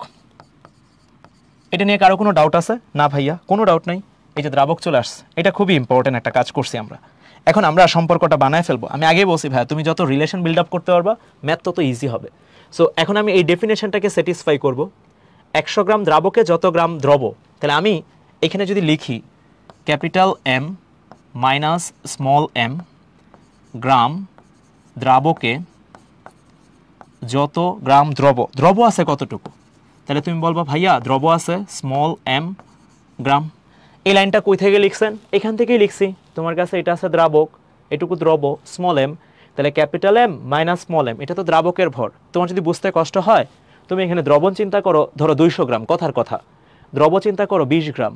এটা নিয়ে কারো কোনো ডাউট আছে? না ভাইয়া, কোনো ডাউট নাই। এই যে দ্রাবক চলে আসছে, এটা খুবই ইম্পর্টেন্ট একটা কাজ করছি আমরা। এখন আমরা সম্পর্কটা বানায় ফেলবো। আমি আগেই বলছি ভাইয়া, তুমি যত রিলেশন বিল্ড আপ করতে পারবা ম্যাথ তত ইজি হবে। সো এখন আমি এই ডেফিনেশনটাকে স্যাটিসফাই করব। 100 গ্রাম দ্রাবকে যত গ্রাম দ্রব, তাহলে আমি এখানে যদি লিখি capital M minus small M gram দ্রাবকে যত গ্রাম দ্রব, দ্রব আছে কতটুকু? তাহলে তুমি বলবা ভাইয়া দ্রব আছে স্মল এম গ্রাম। এই লাইনটা কই থেকে লিখছেন? এখান থেকেই লিখছি। তোমার কাছে এটা আছে দ্রাবক, এটুকু দ্রব স্মল এম, তাহলে capital M minus small M, এটা তো দ্রাবকের ভর। তোমার যদি বুঝতে কষ্ট হয় তুমি এখানে দ্রবণ চিন্তা করো, ধরো 200 গ্রাম, কথার কথা, দ্রব চিন্তা করো 20 গ্রাম,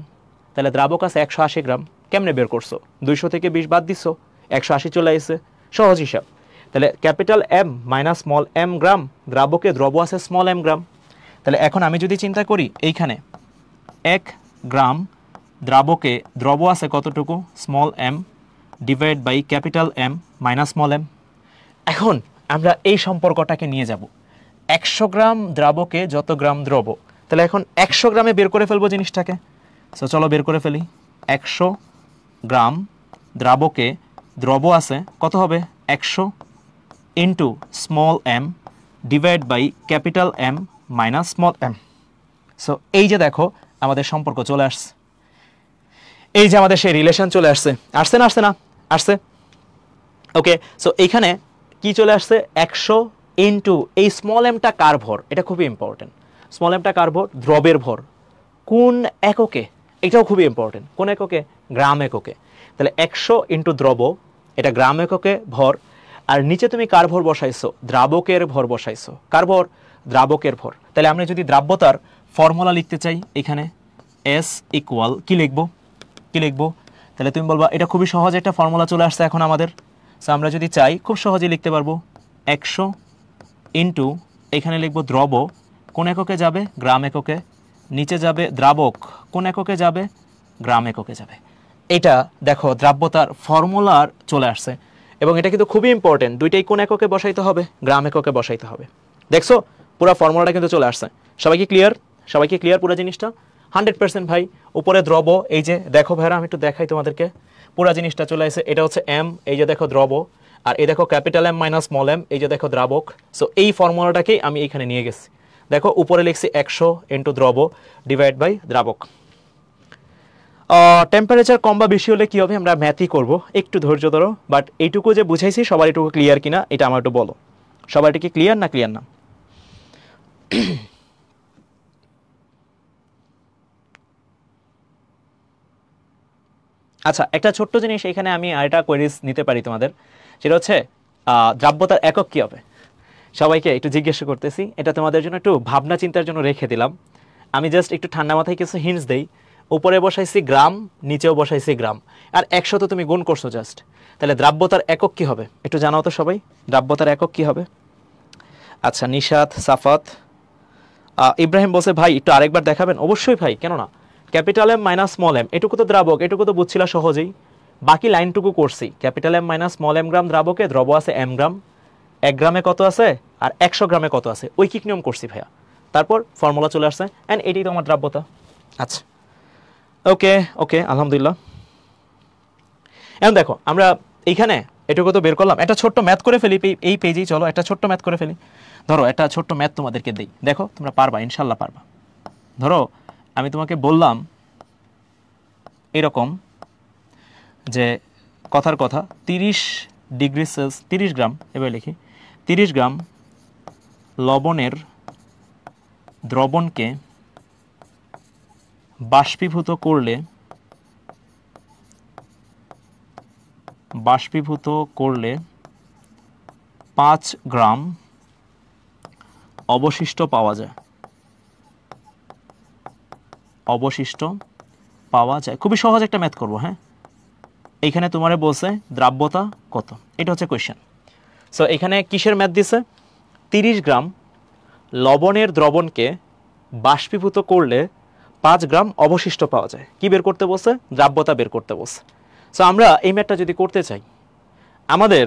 তাহলে দ্রাবক আছে 180 গ্রাম। কেমনে বের করছো? 200 থেকে 20 বাদ দিছো, 180 চলে আসছে, সহজ হিসাব। তাহলে capital M minus small M gram, দ্রাবকে দ্রব আছে স্মল এম গ্রাম। তাহলে এখন আমি যদি চিন্তা করি এইখানে 1 গ্রাম দ্রাবকে দ্রব আছে কতটুকু? Small M divide by capital M minus small M. এখন আমরা এই সম্পর্কটাকে নিয়ে যাব, 100 গ্রাম দ্রাবকে যত গ্রাম দ্রব, তাহলে এখন 100 গ্রামে বের করে ফেলবো জিনিসটাকে। সো চলো বের করে ফেলি। 100 গ্রাম দ্রাবকে দ্রব আছে কত হবে? 100 into small M divide by capital M minus small M. So এই যে দেখো আমাদের সম্পর্ক চলে আসছে, এই যে আমাদের সেই রিলেশন চলে আসছে, আসছে না আসছে না? আসছে। ওকে, সো এইখানে কি চলে আসছে? 100 ইন্টু এই স্মল এমটা কার ভর, এটা খুবই ইম্পর্টেন্ট। স্মল এমটা কার ভর? দ্রবের ভর। কোন এককে? এটাও খুবই ইম্পর্টেন্ট। কোন এককে? গ্রাম এককে। তাহলে 100 ইন্টু দ্রব, এটা গ্রাম এককে ভর, আর নিচে তুমি কার ভর বসাইছো? দ্রাবকের ভর বসাইছো। কার ভর? দ্রাবকের ভর। তাহলে আমরা যদি দ্রাব্যতার ফর্মুলা লিখতে চাই, এখানে এস ইকুয়াল কি লিখবো? কি লিখবো? তাহলে তুমি বলবা এটা খুবই সহজ একটা ফর্মুলা চলে আসছে এখন আমাদের। সো আমরা যদি চাই খুব সহজেই লিখতে পারবো, 100 ইন্টু এখানে লিখবো দ্রব, কোন এককে যাবে? গ্রাম এককে। নিচে যাবে দ্রাবক, কোন এককে যাবে? গ্রাম এককে যাবে। এটা দেখো দ্রাব্যতার ফর্মুলার চলে আসছে, এবং এটা কিন্তু খুবই ইম্পর্টেন্ট। দুইটাই কোন এককে বসাইতে হবে? গ্রাম এককে বসাইতে হবে। দেখছো পুরো ফর্মুলাটা কিন্তু চলে আসছে। সবাইকে ক্লিয়ার? সবাইকে ক্লিয়ার পুরো জিনিসটা? 100% ভাই। উপরে দ্রব, এই যে দেখো ভাইরা, আমি একটু দেখাই তোমাদেরকে, পুরো জিনিসটা চলে আসছে। এটা হচ্ছে এম, এই যে দেখো দ্রব, আর এই দেখো capital M minus small M, এই যে দেখো দ্রাবক। সো এই ফর্মুলাটাকেই আমি এখানে নিয়ে গেছি। দেখো উপরে লিখছি 100 ইন্টু দ্রব ডিভাইড বাই দ্রাবক। টেম্পারেচার কম বা বেশি হলে কি হবে? আমরা ম্যাথই করব, একটু ধৈর্য ধরো। বাট এইটুকু যে বুঝাইছি সবার এটুকু ক্লিয়ার কিনা এটা আমার একটু বলো। সবার কি ক্লিয়ার না ক্লিয়ার না? আচ্ছা, একটা ছোট্ট জিনিস এখানে আমি আরেকটা কোয়েরিজ নিতে পারি তোমাদের, সেটা হচ্ছে দ্রাব্যতার একক কী হবে? সবাইকে একটু জিজ্ঞাসা করতেছি, এটা তোমাদের জন্য একটু ভাবনা চিন্তার জন্য রেখে দিলাম। আমি জাস্ট একটু ঠান্ডা মাথায় কিছু হিন্টস দেই। উপরে বসাইছি গ্রাম, নিচেও বসাইছি গ্রাম, আর 100 তো তুমি গুণ করছো জাস্ট। তাহলে দ্রাব্যতার একক কী হবে একটু জানাও তো সবাই, দ্রাব্যতার একক কী হবে? আচ্ছা, নিশাত, সাফাত, ইব্রাহিম বলছে ভাই একটু আরেকবার দেখাবেন। অবশ্যই ভাই, কেন না। Capital M minus small M, এটুকু তো দ্রাবক, এটুকু তো বুঝছিল সহজেই। বাকি লাইনটুকু করছি, capital M minus small M gram দ্রাবকে দ্রব আছে এম গ্রাম, 1 গ্রামে কত আছে আর 100 গ্রামে কত আছে, ঐকিক নিয়ম করছি ভাইয়া। তারপর ফর্মুলা চলে আসছে, অ্যান্ড এটাই তো আমার দ্রাব্যতা। আচ্ছা, ওকে ওকে, আলহামদুলিল্লাহ। এখন দেখো আমরা এইখানে এটুকু তো বের করলাম, একটা ছোট্ট ম্যাথ করে ফেলি এই পেজেই। চলো একটা ছোট্ট ম্যাথ করে ফেলি। ধরো একটা ছোট্ট ম্যাথ তোমাদেরকে দিই, দেখো তোমরা পারবা, ইনশাল্লাহ পারবা। ধরো আমি তোমাকে বললাম এরকম যে কথার কথা 30 ডিগ্রি সেলসিয়াস 30 গ্রাম, এবার লিখি 30 গ্রাম লবণের দ্রবণকে বাষ্পীভূত করলে বাষ্পীভূত করলে 5 গ্রাম অবশিষ্ট পাওয়া যায়। অবশিষ্ট পাওয়া যায়, খুবই সহজ একটা ম্যাথ করব। হ্যাঁ, এইখানে তোমারে বলছে দ্রাব্যতা কত, এটা হচ্ছে কোয়েশ্চেন। সো এখানে কিসের ম্যাথ দিছে? 30 গ্রাম লবণের দ্রবণকে বাষ্পীভূত করলে 5 গ্রাম অবশিষ্ট পাওয়া যায়। কি বের করতে বলছে? দ্রাব্যতা বের করতে বলছে। সো আমরা এই ম্যাথটা যদি করতে চাই, আমাদের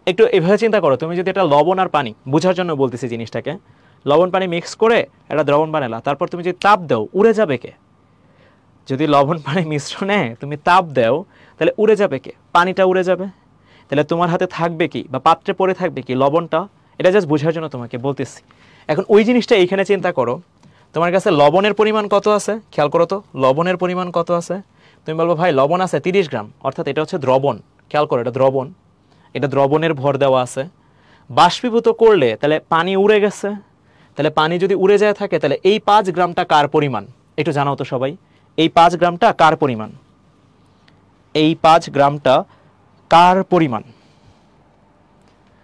একটু এভাবে চিন্তা করো, তুমি যদি এটা লবণ আর পানি, বোঝার জন্য বলতেছি জিনিসটাকে, লবণ পানি মিক্স করে একটা দ্রবণ বানালা, তারপর তুমি যদি তাপ দাও, উড়ে যাবে কে? যদি লবণ পানি মিশ্রণে তুমি তাপ দাও, তাহলে উড়ে যাবে কে? পানিটা উড়ে যাবে। তাহলে তোমার হাতে থাকবে কি, বা পাত্রে পড়ে থাকবে কি? লবণটা। এটা জাস্ট বোঝার জন্য তোমাকে বলতেছি। এখন ওই জিনিসটা এইখানে চিন্তা করো, তোমার কাছে লবণের পরিমাণ কত আছে, খেয়াল করো তো, লবণের পরিমাণ কত আছে। তুমি বলবো ভাই লবণ আছে 30 গ্রাম, অর্থাৎ এটা হচ্ছে দ্রবণ। খেয়াল করো, এটা দ্রবণ, এটা দ্রবণের ভর দেওয়া আছে। বাষ্পীভূত করলে তাহলে পানি উড়ে গেছে, তাহলে পানি যদি উড়ে যায় থাকে, তাহলে এই 5 গ্রামটা কার পরিমাণ একটু জানাও তো সবাই। এই 5 গ্রামটা কার পরিমাণ? এই 5 গ্রামটা কার পরিমাণ?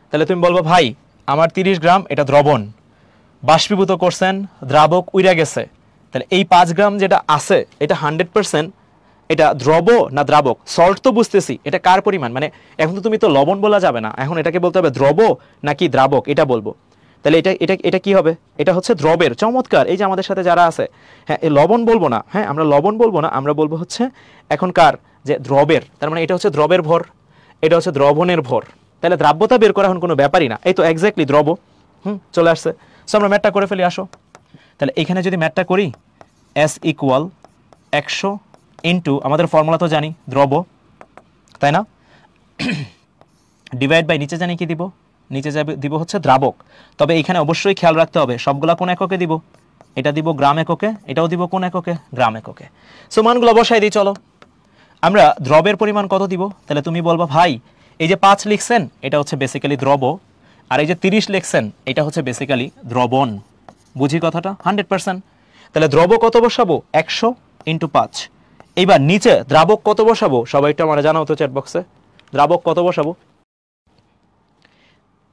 তাহলে তুমি বলবো ভাই আমার 30 গ্রাম এটা দ্রবণ, বাষ্পীভূত করছেন, দ্রাবক উইরা গেছে, তাহলে এই 5 গ্রাম যেটা আছে এটা 100% এটা দ্রব না দ্রাবক? সল্ট তো বুঝতেছি, এটা কার পরিমাণ? মানে এখন তো তুমি তো লবণ বলা যাবে না, এখন এটাকে বলতে হবে দ্রব নাকি দ্রাবক, এটা বলবো। তাহলে এটা এটা এটা কি হবে? এটা হচ্ছে দ্রবের। চমৎকার, এই যে আমাদের সাথে যারা আছে, হ্যাঁ এই লবণ বলবো না, হ্যাঁ আমরা লবণ বলবো না, আমরা বলবো হচ্ছে এখনকার যে দ্রবের, তার মানে এটা হচ্ছে দ্রবের ভর, এটা হচ্ছে দ্রবণের ভর। তাহলে দ্রাব্যতা বের করা এখন কোনো ব্যাপারই না, এই তো এক্স্যাক্টলি দ্রব। চলে আসছে। সো আমরা ম্যাথটা করে ফেলি, আসো। তাহলে এখানে যদি ম্যাথটা করি, S ইকুয়াল 100 ইন্টু, আমাদের ফর্মুলা তো জানি দ্রব, তাই না? ডিভাইড বাই নিচে জানি কি দিব, নিচে যাবে দিব হচ্ছে দ্রাবক। তবে এখানে অবশ্যই খেয়াল রাখতে হবে সবগুলা কোন এককে দিব, এটা দিব গ্রাম এককে, এটাও দিব কোন এককে, গ্রাম এককে। সো মানগুলো বসাই দিই, চলো। আমরা দ্রবের পরিমাণ কত দিব? তাহলে তুমি বলবা ভাই এই যে 5 লিখছেন এটা হচ্ছে বেসিক্যালি দ্রব, আর এই যে 30 লিখছেন এটা হচ্ছে বেসিক্যালি দ্রবণ। বুঝি কথাটা? 100%। তাহলে দ্রব কত বসাবো? 100 ইন্টু 5। এইবার নিচে দ্রাবক কত বসাবো? সবাই একটু আমরা জানাও তো চ্যাট বক্সে, দ্রাবক কত বসাবো?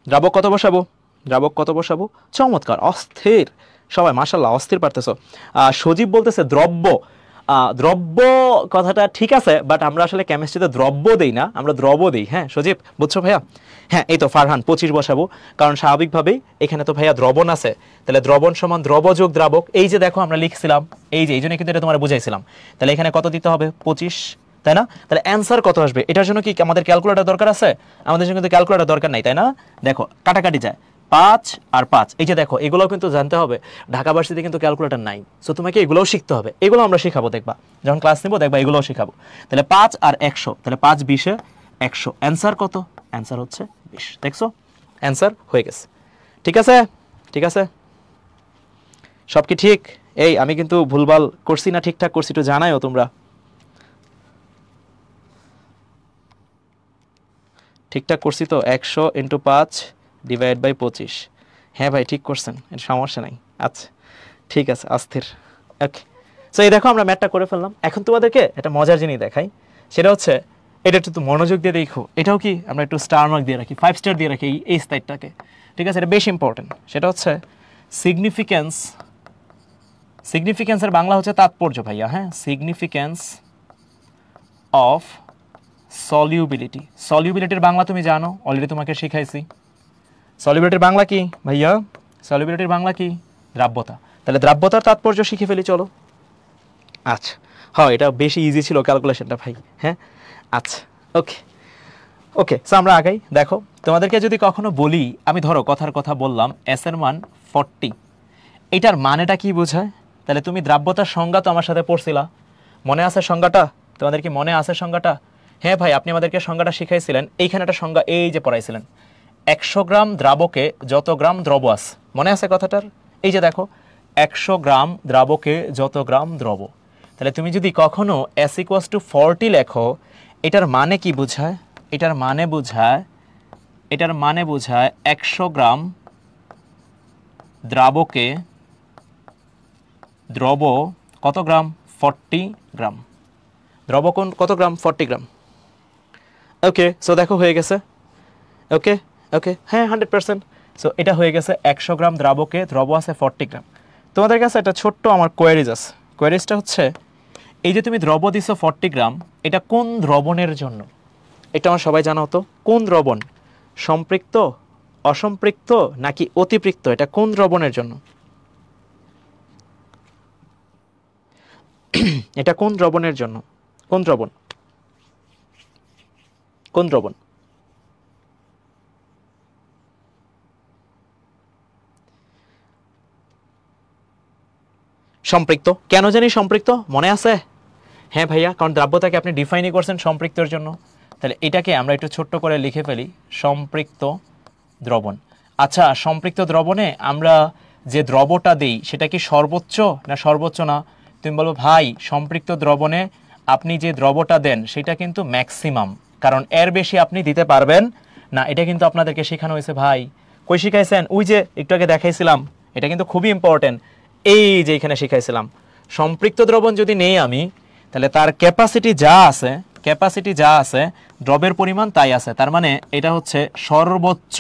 দ্রাবক কত বসাবো? দ্রাবক কত বসাবো? চমৎকার, অস্থির সবাই, মাশাআল্লাহ অস্থির পারতেছো। সজীব বলতেছে দ্রব্য। দ্রব্য কথাটা ঠিক আছে, বাট আমরা আসলে কেমিস্ট্রিতে দ্রব্য দেই না, আমরা দ্রব দেই। হ্যাঁ সজীব, বুঝছো ভাইয়া? হ্যাঁ এই তো ফারহান 25 বসাবো, কারণ স্বাভাবিকভাবেই এখানে তো ভাইয়া দ্রবণ আছে, তাহলে দ্রবণ সমান দ্রব যোগ দ্রাবক। এই যে দেখো আমরা লিখছিলাম, এই যে এই জন্য কিন্তু এটা তোমার বুঝাইছিলাম। তাহলে এখানে কত দিতে হবে? 25, তাই না? তাহলে অ্যান্সার কত আসবে? এটার জন্য কি আমাদের ক্যালকুলেটর দরকার আছে? আমাদের জন্য কিন্তু ক্যালকুলেটর দরকার নাই, তাই না? দেখো কাটাকাটি যায়, 5 আর 5, এই যে দেখো এগুলোও কিন্তু জানতে হবে। ঢাকা ভার্সিটিতে কিন্তু ক্যালকুলেটর নাই, সো তোমাকে এগুলোও শিখতে হবে, এগুলো আমরা শেখাবো, দেখবা যখন ক্লাস নেবো দেখবা এগুলোও শেখাবো। তাহলে 5 আর 100, তাহলে 5 20 100, অ্যান্সার কত? অ্যান্সার হচ্ছে 20। দেখছো অ্যান্সার হয়ে গেছে। ঠিক আছে, ঠিক আছে, সব কি ঠিক? এই আমি কিন্তু ভুলভাল করছি না ঠিকঠাক করছি একটু জানাইও তোমরা। ঠিকঠাক করছি তো? 100 ইন্টু 5 ডিভাইড বাই 25। হ্যাঁ ভাই ঠিক করছেন, এটা সমস্যা নাই। আচ্ছা ঠিক আছে, অস্থির। ওকে, সো এই দেখো আমরা ম্যাথটা করে ফেললাম। এখন তোমাদেরকে একটা মজার জিনিস দেখাই, সেটা হচ্ছে এটা একটু মনোযোগ দিয়ে দেখো। এটাও কি আমরা একটু স্টার মার্ক দিয়ে রাখি, 5 স্টার দিয়ে রাখি এই স্লাইডটাকে, ঠিক আছে? এটা বেশ ইম্পর্টেন্ট। সেটা হচ্ছে সিগনিফিক্যান্স। সিগনিফিক্যান্সের বাংলা হচ্ছে তাৎপর্য ভাইয়া। হ্যাঁ, সিগনিফিক্যান্স অফ সলিউবিলিটি। সলিউবিলিটির বাংলা তুমি জানো, অলরেডি তোমাকে শিখাইছি। সলিউবিলিটির বাংলা কি ভাইয়া? সলিউবিলিটির বাংলা কি? দ্রাব্যতা। তাহলে দ্রাব্যতার তাৎপর্য শিখে ফেলি, চলো। আচ্ছা হ্যাঁ, এটা বেশি ইজি ছিল ক্যালকুলেশনটা ভাই। হ্যাঁ আচ্ছা, ওকে ওকে, সো আমরা আগাই। দেখো তোমাদেরকে যদি কখনো বলি, আমি ধরো কথার কথা বললাম এস এর মান 40, এটার মানেটা কি বোঝায়? তাহলে তুমি দ্রাব্যতার সংজ্ঞা তো আমার সাথে পড়ছিলা, মনে আছে সংজ্ঞাটা? তোমাদের কি মনে আছে সংজ্ঞাটা? হ্যাঁ ভাই, আপনি আমাদেরকে সংজ্ঞাটা শিখাইছিলেন, এইখানে একটা সংজ্ঞা এই যে পড়াইছিলেন, 100 গ্রাম দ্রাবকে যত গ্রাম দ্রব আছে। মনে আছে কথাটার? এই যে দেখো 100 গ্রাম দ্রাবকে যত গ্রাম দ্রব। তাহলে তুমি যদি কখনো S = 40 লেখো, এটার মানে কি বোঝায়? এটার মানে বোঝায় 100 গ্রাম দ্রাবকে দ্রব কত গ্রাম? 40 গ্রাম। দ্রব কত গ্রাম? 40 গ্রাম। ওকে, সো দেখো হয়ে গেছে। ওকে ওকে, হ্যাঁ 100%। সো এটা হয়ে গেছে 100 গ্রাম দ্রাবকে দ্রব আছে 40 গ্রাম। তোমাদের কাছে একটা ছোট্ট আমার কোয়েরিজ আছে। কোয়েরিজটা হচ্ছে, এই যে তুমি দ্রব দিছো 40 গ্রাম, এটা কোন দ্রবণের জন্য? এটা আমার সবাই জানা হতো। কোন দ্রবণ? সম্পৃক্ত, অসম্পৃক্ত নাকি অতিপৃক্ত? এটা কোন দ্রবণের জন্য? এটা কোন দ্রবণের জন্য? কোন দ্রবণ? কোন দ্রবণ? সম্পৃক্ত। কেন জানি সম্পৃক্ত, মনে আছে? হ্যাঁ ভাইয়া, কারণ দ্রাব্যতাকে আপনি ডিফাইনই করছেন সম্পৃক্তর জন্য। তাহলে এটাকে আমরা একটু ছোট্ট করে লিখে ফেলি, সম্পৃক্ত দ্রবণ। আচ্ছা, সম্পৃক্ত দ্রবণে আমরা যে দ্রবটা দিই সেটা কি সর্বোচ্চ না সর্বোচ্চ না? তুমি বলবো ভাই সম্পৃক্ত দ্রবণে আপনি যে দ্রবটা দেন সেটা কিন্তু ম্যাক্সিমাম, কারণ এর বেশি আপনি দিতে পারবেন না। এটা কিন্তু আপনাদেরকে শেখানো হয়েছে ভাই। কই শিখাইছেন? ওই যে একটু আগে দেখাইছিলাম। এটা কিন্তু খুবই ইম্পর্টেন্ট। এই যে এখানে শিখাইছিলাম, সম্পৃক্ত দ্রবণ যদি নেই আমি, তাহলে তার ক্যাপাসিটি যা আছে দ্রবের পরিমাণ তাই আছে। তার মানে এটা হচ্ছে সর্বোচ্চ,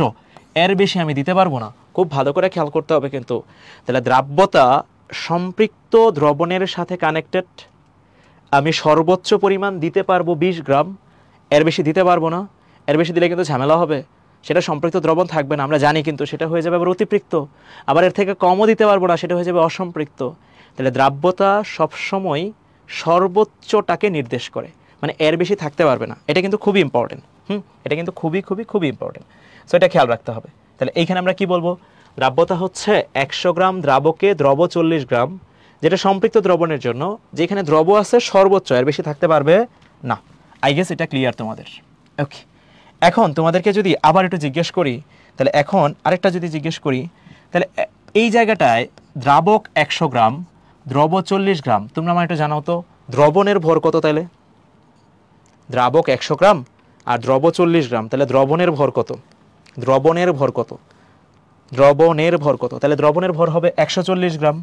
এর বেশি আমি দিতে পারবো না। খুব ভালো করে খেয়াল করতে হবে কিন্তু। তাহলে দ্রাব্যতা সম্পৃক্ত দ্রবণের সাথে কানেক্টেড। আমি সর্বোচ্চ পরিমাণ দিতে পারবো 20 গ্রাম, এর বেশি দিতে পারবো না। এর বেশি দিলে কিন্তু ঝামেলা হবে, সেটা সম্পৃক্ত দ্রবণ থাকবে না, আমরা জানি। কিন্তু সেটা হয়ে যাবে আবার অতিপৃক্ত। আবার এর থেকে কমও দিতে পারবো না, সেটা হয়ে যাবে অসম্পৃক্ত। তাহলে দ্রাব্যতা সবসময় সর্বোচ্চটাকে নির্দেশ করে, মানে এর বেশি থাকতে পারবে না। এটা কিন্তু খুবই ইম্পর্টেন্ট। এটা কিন্তু খুবই খুবই খুবই ইম্পর্টেন্ট। সো এটা খেয়াল রাখতে হবে। তাহলে এইখানে আমরা কি বলবো? দ্রাব্যতা হচ্ছে 100 গ্রাম দ্রাবকে দ্রব 40 গ্রাম, যেটা সম্পৃক্ত দ্রবণের জন্য, যেখানে দ্রব আছে সর্বোচ্চ, এর বেশি থাকতে পারবে না। আই গেস এটা ক্লিয়ার তোমাদের? ওকে, এখন তোমাদেরকে যদি আবার একটু জিজ্ঞেস করি, তাহলে এখন আরেকটা যদি জিজ্ঞেস করি, তাহলে এই জায়গাটায় দ্রাবক 100 গ্রাম, দ্রব 40 গ্রাম, তোমরা আমার একটু জানাও তো দ্রবণের ভর কত? তাহলে দ্রাবক 100 গ্রাম আর দ্রব 40 গ্রাম, তাহলে দ্রবণের ভর কত? দ্রবণের ভর কত? দ্রবণের ভর কত? তাহলে দ্রবণের ভর হবে 140 গ্রাম।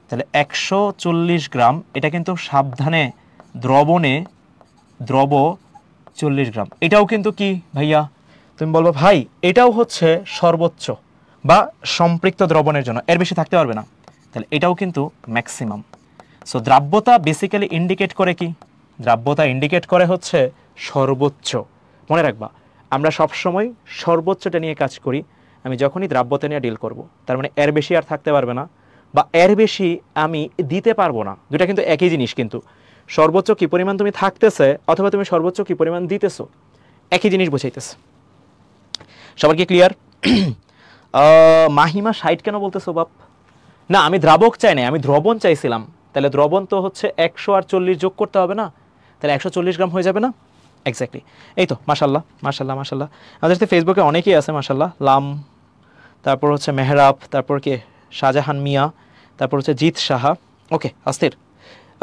তাহলে 140 গ্রাম, এটা কিন্তু সাবধানে দ্রবণে দ্রব 40 গ্রাম। এটাও কিন্তু কি ভাইয়া? তুমি বলবো ভাই এটাও হচ্ছে সর্বোচ্চ বা সম্পৃক্ত দ্রবণের জন্য, এর বেশি থাকতে পারবে না। তাহলে এটাও কিন্তু ম্যাক্সিমাম। সো দ্রাব্যতা বেসিক্যালি ইন্ডিকেট করে কি? দ্রাব্যতা ইন্ডিকেট করে হচ্ছে সর্বোচ্চ। মনে রাখবা, আমরা সবসময় সর্বোচ্চটা নিয়ে কাজ করি। আমি যখনই দ্রাব্যতা নিয়ে ডিল করব, তার মানে এর বেশি আর থাকতে পারবে না বা এর বেশি আমি দিতে পারবো না। দুটা কিন্তু একই জিনিস। কিন্তু সর্বোচ্চ কি পরিমাণ তুমি থাকতেছে অথবা তুমি সর্বোচ্চ কি পরিমাণ দিতেছো, একই জিনিস বোঝাইতেছে। সবার কি ক্লিয়ার? মাহিমা 60 কেন বলতেছো বাপ? না, আমি দ্রাবক চাই না, আমি দ্রবণ চাইছিলাম। তাহলে দ্রবণ তো হচ্ছে 100 আর 40 যোগ করতে হবে না? তাহলে 140 গ্রাম হয়ে যাবে না? এক্স্যাক্টলি। এই তো, মাশাল্লাহ মাশাল্লাহ মাশাল্লাহ। আমাদের সাথে ফেসবুকে অনেকেই আছে মাশাল্লাহ। লাম, তারপর হচ্ছে মেহরাব, তারপর কে শাহজাহান মিয়া, তারপর হচ্ছে জিৎ সাহা। ওকে, অস্থির।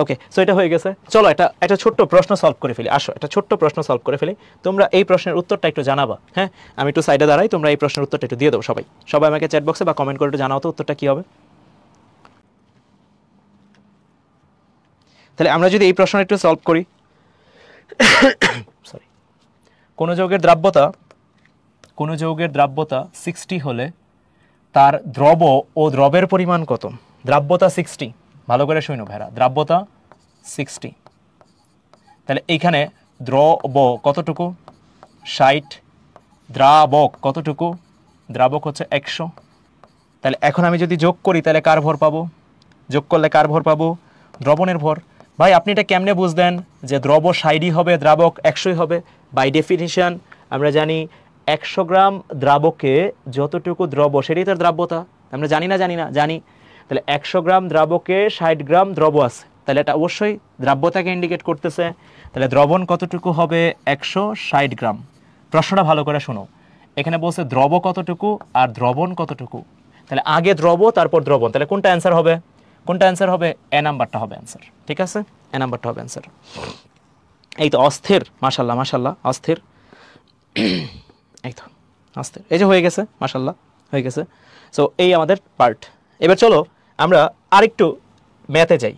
ওকে, সো এটা হয়ে গেছে। চলো একটা ছোট্ট প্রশ্ন সলভ করে ফেলি। আসো, একটা ছোট্ট প্রশ্ন সলভ করে ফেলি। তোমরা এই প্রশ্নের উত্তরটা একটু জানাবা। হ্যাঁ, আমি একটু সাইডে দাঁড়াই, তোমরা এই প্রশ্নের উত্তরটা একটু দিয়ে দাও। সবাই আমাকে চ্যাট বক্সে বা কমেন্ট করে একটু জানাও তো উত্তরটা কী হবে। তাহলে আমরা যদি এই প্রশ্নটা একটু সলভ করি, সরি, কোনো যৌগের দ্রাব্যতা 60 হলে তার দ্রব ও দ্রবের পরিমাণ কত? দ্রাব্যতা 60, ভালো করে শুনো ভাইরা, দ্রাব্যতা 60। তাহলে এইখানে দ্রব কতটুকু? 60। দ্রাবক কতটুকু? দ্রাবক হচ্ছে 100। তাহলে এখন আমি যদি যোগ করি তাহলে কার ভর পাবো? যোগ করলে কার ভর পাবো? দ্রবণের ভর। ভাই আপনি এটা কেমনে বুঝলেন যে দ্রব 60 হবে, দ্রাবক 100 হবে? বাই ডেফিনিশন আমরা জানি 100 গ্রাম দ্রাবকে যতটুকু দ্রব সেটাই তার দ্রাব্যতা। আমরা জানি না? জানি। তাহলে 100 গ্রাম দ্রাবকে 60 গ্রাম দ্রব আছে, তাহলে এটা অবশ্যই দ্রাব্যতাকে ইন্ডিকেট করতেছে। তাহলে দ্রবণ কতটুকু হবে? 160 গ্রাম। প্রশ্নটা ভালো করে শোনো, এখানে বলছে দ্রব কতটুকু আর দ্রবণ কতটুকু। তাহলে আগে দ্রব তারপর দ্রবণ, তাহলে কোনটা অ্যান্সার হবে? এ নাম্বারটা হবে অ্যান্সার। ঠিক আছে, এ নাম্বারটা হবে অ্যান্সার। এই তো অস্থির, মাশাল্লাহ মাশাল্লাহ, অস্থির। এই তো অস্থির, এই যে হয়ে গেছে, মাশাল্লাহ হয়ে গেছে। সো এই আমাদের পার্ট। এবার চলো আমরা আরেকটু ম্যাথে যাই।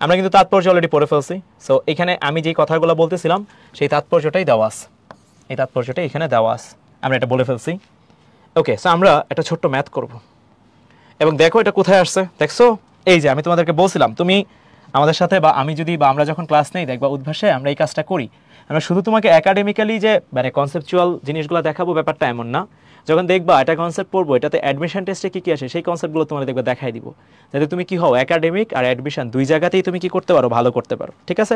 আমরা কিন্তু তাৎপর্য অলরেডি পড়ে ফেলছি। সো এখানে আমি যেই কথাগুলো বলতেছিলাম সেই তাৎপর্যটাই দেওয়া আছে। এই তাৎপর্যটা এখানে দেওয়া আছে, আমরা এটা বলে ফেলছি। ওকে, সো আমরা একটা ছোট্ট ম্যাথ করব এবং দেখো এটা কোথায় আসছে, দেখছো? এই যে আমি তোমাদেরকে বলছিলাম, তুমি আমাদের সাথে বা আমি যদি বা আমরা যখন ক্লাস নেই দেখবা উদ্ভাসে আমরা এই কাজটা করি। আমরা শুধু তোমাকে একাডেমিক্যালি যে মানে কনসেপচুয়াল জিনিসগুলো দেখাবো ব্যাপারটা এমন না। যখন দেখবা এটা কনসেপ্ট পড়বো, এটাতে অ্যাডমিশন টেস্টে কী কী আসে সেই কনসেপ্টগুলো তোমাদের দেখবা দেখাই দিব, যাতে তুমি কি হও একাডেমিক আর অ্যাডমিশন দুই জায়গাতেই তুমি কি করতে পারো, ভালো করতে পারো। ঠিক আছে?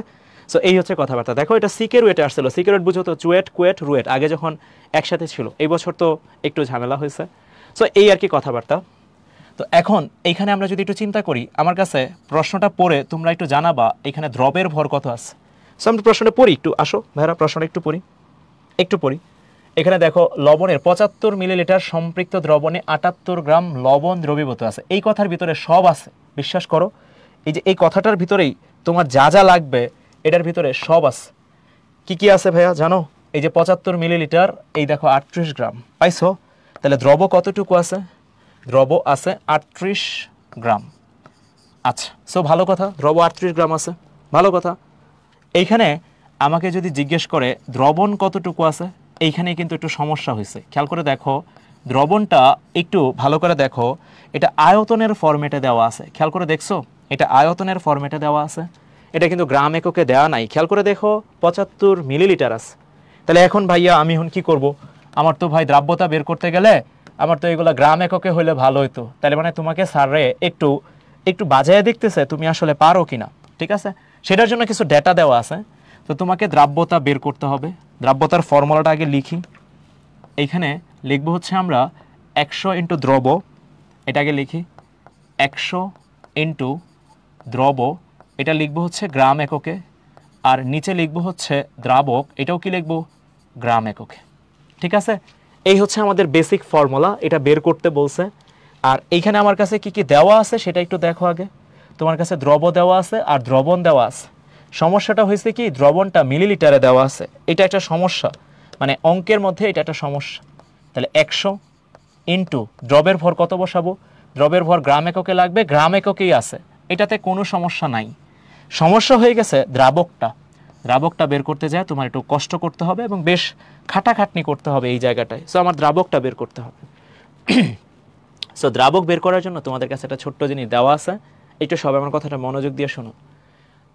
সো এই হচ্ছে কথাবার্তা। দেখো এটা সিকে রুয়েটে আসছিল, সিকে রুয়েট বুঝো তো, চুয়েট কুয়েট রুয়েট আগে যখন একসাথে ছিল, এই বছর তো একটু ঝামেলা হয়েছে। সো এই আর কি কথাবার্তা। তো এখন এইখানে আমরা যদি একটু চিন্তা করি, আমার কাছে প্রশ্নটা পড়ে তোমরা একটু জানাবা এখানে দ্রবের ভর কত আছে। সো আমরা প্রশ্নটা পড়ি, একটু আসো ভাইরা প্রশ্নটা একটু পড়ি। এখানে দেখো লবণের 75 মিলিলিটার সম্পৃক্ত দ্রবণে 78 গ্রাম লবণ দ্রবীভূত আছে। এই কথার ভিতরে সব আছে, বিশ্বাস করো। এই যে এই কথাটার ভিতরেই তোমার যা যা লাগবে এটার ভিতরে সব আছে। কি কি আছে ভাইয়া জানো? এই যে 75 মিলিলিটার, এই দেখো 38 গ্রাম পাইছো। তাহলে দ্রব কতটুকু আছে? দ্রব আছে 38 গ্রাম। আচ্ছা, সো ভালো কথা, দ্রব 38 গ্রাম আছে, ভালো কথা। এইখানে আমাকে যদি জিজ্ঞেস করে দ্রবণ কতটুকু আছে, এইখানে কিন্তু একটু সমস্যা হয়েছে। খেয়াল করে দেখো, দ্রবণটা একটু ভালো করে দেখো, এটা আয়তনের ফরম্যাটে দেওয়া আছে। খেয়াল করে দেখছো, এটা আয়তনের ফরম্যাটে দেওয়া আছে, এটা কিন্তু গ্রাম এককে দেওয়া নাই। খেয়াল করে দেখো 75 মিলিলিটার আছে। তাহলে এখন ভাইয়া আমি এখন কি করব? আমার তো ভাই দ্রাব্যতা বের করতে গেলে আমার তো এগুলো গ্রাম এককে হইলে ভালো হইতো। তাহলে মানে তোমাকে স্যারে একটু বাজায় দেখতেছে তুমি আসলে পারো কিনা। ঠিক আছে? সেটার জন্য কিছু ডেটা দেওয়া আছে। তো তোমাকে দ্রাব্যতা বের করতে হবে। দ্রাব্যতার ফর্মুলাটা আগে লিখি। এইখানে লিখবো হচ্ছে আমরা 100 ইন্টু দ্রব, এটাকে লিখি 100 ইন্টু দ্রব, এটা লিখবো হচ্ছে গ্রাম এককে, আর নিচে লিখবো হচ্ছে দ্রাবক, এটাও কি লিখবো? গ্রাম এককে। ঠিক আছে? এই হচ্ছে আমাদের বেসিক ফর্মুলা, এটা বের করতে বলছে। আর এইখানে আমার কাছে কি কি দেওয়া আছে সেটা একটু দেখো আগে। তোমার কাছে দ্রব দেওয়া আছে আর দ্রবণ দেওয়া আছে। সমস্যাটা হয়েছে কি, দ্রবণটা মিলিলিটারে দেওয়া আছে, এটা একটা সমস্যা, মানে অঙ্কের মধ্যে এটা একটা সমস্যা। তাহলে 100 ইন্টু দ্রবের ভর কত বসাবো? দ্রবের ভর গ্রাম এককে লাগবে, গ্রাম এককেই আছে, এটাতে কোনো সমস্যা নাই। সমস্যা হয়ে গেছে দ্রাবকটা বের করতে যায় তোমার একটু কষ্ট করতে হবে এবং বেশ খাটাখাটনি করতে হবে এই জায়গাটায়। সো আমার দ্রাবকটা বের করতে হবে। সো দ্রাবক বের করার জন্য তোমাদের কাছে একটা ছোট্ট জিনিস দেওয়া আছে, একটু সবাই আমার কথাটা মনোযোগ দিয়ে শোনো।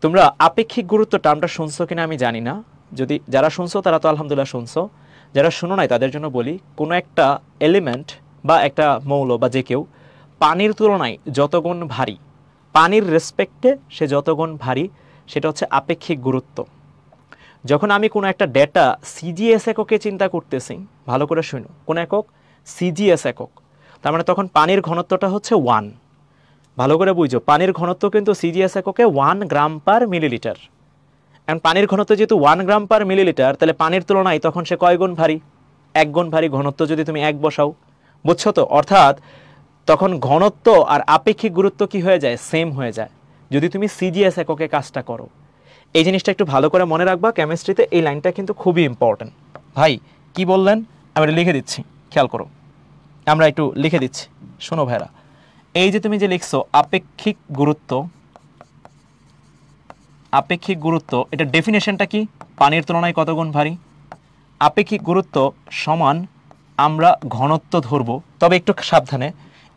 তোমরা আপেক্ষিক গুরুত্ব টার্মটা শুনছো কিনা আমি জানি না, যদি যারা শুনছো তারা তো আলহামদুলিল্লাহ শুনছো, যারা শুনো নাই তাদের জন্য বলি, কোনো একটা এলিমেন্ট বা একটা মৌল বা যে কেউ পানির তুলনায় যত গুণ ভারী, পানির রেসপেক্টে সে যত গুণ ভারী, সেটা হচ্ছে আপেক্ষিক গুরুত্ব। যখন আমি কোনো একটা ডেটা সিজিএস এককে চিন্তা করতেছি, ভালো করে শুনো, কোন একক? সিজিএস একক। তার মানে তখন পানির ঘনত্বটা হচ্ছে 1। ভালো করে বুঝো, পানির ঘনত্ব কিন্তু সিজিএস এককে 1 গ্রাম পার মিলিলিটার। এখন পানির ঘনত্ব যেহেতু 1 গ্রাম পার মিলিলিটার, তাহলে পানির তুলনায় তখন সে কয় গুণ ভারী? 1 গুণ ভারী। ঘনত্ব যদি তুমি 1 বসাও, বুঝছো তো? অর্থাৎ তখন ঘনত্ব আর আপেক্ষিক গুরুত্ব কি হয়ে যায়? সেম হয়ে যায়, যদি তুমি সিজিএস এককে কাজটা করো। এই জিনিসটা একটু ভালো করে মনে রাখবা, কেমিস্ট্রিতে এই লাইনটা কিন্তু খুবই ইম্পর্টেন্ট। ভাই কি বললেন? আমি এটা লিখে দিচ্ছি, খেয়াল করো, আমরা একটু লিখে দিচ্ছি, শোনো ভাইরা। এই যে তুমি যে লিখছো আপেক্ষিক গুরুত্ব, এটা ডেফিনেশনটা কি? পানির তুলনায় কত গুণ ভারী। আপেক্ষিক গুরুত্ব সমান আমরা ঘনত্ব ধরবো, তবে একটু সাবধানে,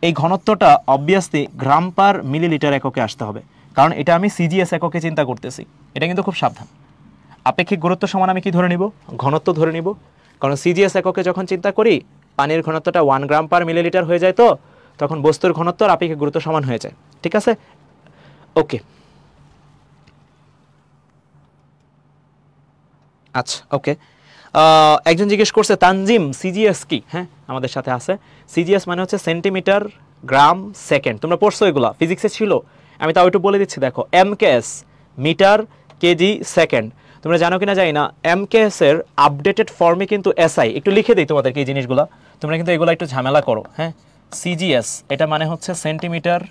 এই ঘনত্বটা অবভিয়াসলি গ্রাম পার মিলিলিটার এককে আসতে হবে, কারণ এটা আমি সিজিএস এককে চিন্তা করতেছি। এটা কিন্তু খুব সাবধান। আপেক্ষিক গুরুত্ব সমান আমি কি ধরে নিব? ঘনত্ব ধরে নিব, কারণ সিজিএস এককে যখন চিন্তা করি পানির ঘনত্বটা 1 গ্রাম পার মিলিলিটার হয়ে যায়, তো তখন বস্তুর ঘনত্ব আর আপেক্ষিক গুরুত্ব সমান হয়ে যায়। ঠিক আছে? ওকে, আচ্ছা, ওকে। একজন জিজ্ঞেস করছে তানজিম সিজিএস কি? হ্যাঁ, আমাদের সাথে আছে। সিজিএস মানে হচ্ছে সেন্টিমিটার গ্রাম সেকেন্ড। তোমরা পড়ছো এগুলা, ফিজিক্সে ছিল, আমি তাও একটু বলে দিচ্ছি। দেখো এমকেএস মিটার কেজি সেকেন্ড। তোমরা জানো কিনা জানি না, এমকেএস এর আপডেটেড ফর্মে কিন্তু এসআই। একটু লিখে দিই তোমাদেরকে এই জিনিসগুলো, তোমরা কিন্তু এগুলো একটু ঝামেলা করো। হ্যাঁ, সিজিএস এটা মানে হচ্ছে সেন্টিমিটার,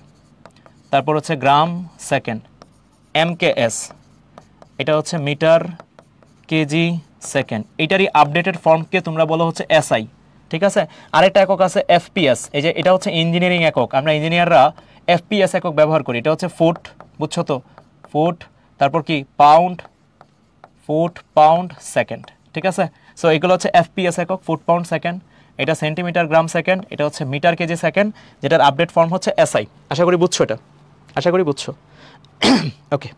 তারপর হচ্ছে গ্রাম সেকেন্ড। এমকেএস এটা হচ্ছে মিটার কেজি সেকেন্ড। এটারই আপডেটেড ফর্মকে তোমরা বলো হচ্ছে এসআই। ঠিক আছে? আরেকটা একক আছে এফপিএস, এই যে এটা হচ্ছে ইঞ্জিনিয়ারিং একক, আমরা ইঞ্জিনিয়াররা এফপিএস একক ব্যবহার করি। এটা হচ্ছে ফুট, বুঝছো তো? ফুট, তারপর কি পাউন্ড, ফুট পাউন্ড সেকেন্ড। ঠিক আছে? সো এগুলো হচ্ছে এফপিএস একক, ফুট পাউন্ড সেকেন্ড, এটা সেন্টিমিটার গ্রাম সেকেন্ড, এটা হচ্ছে মিটার কেজি সেকেন্ড, যেটার আপডেট ফর্ম হচ্ছে এসআই। আশা করি বুঝছো এটা, আশা করি বুঝছো। ওকে,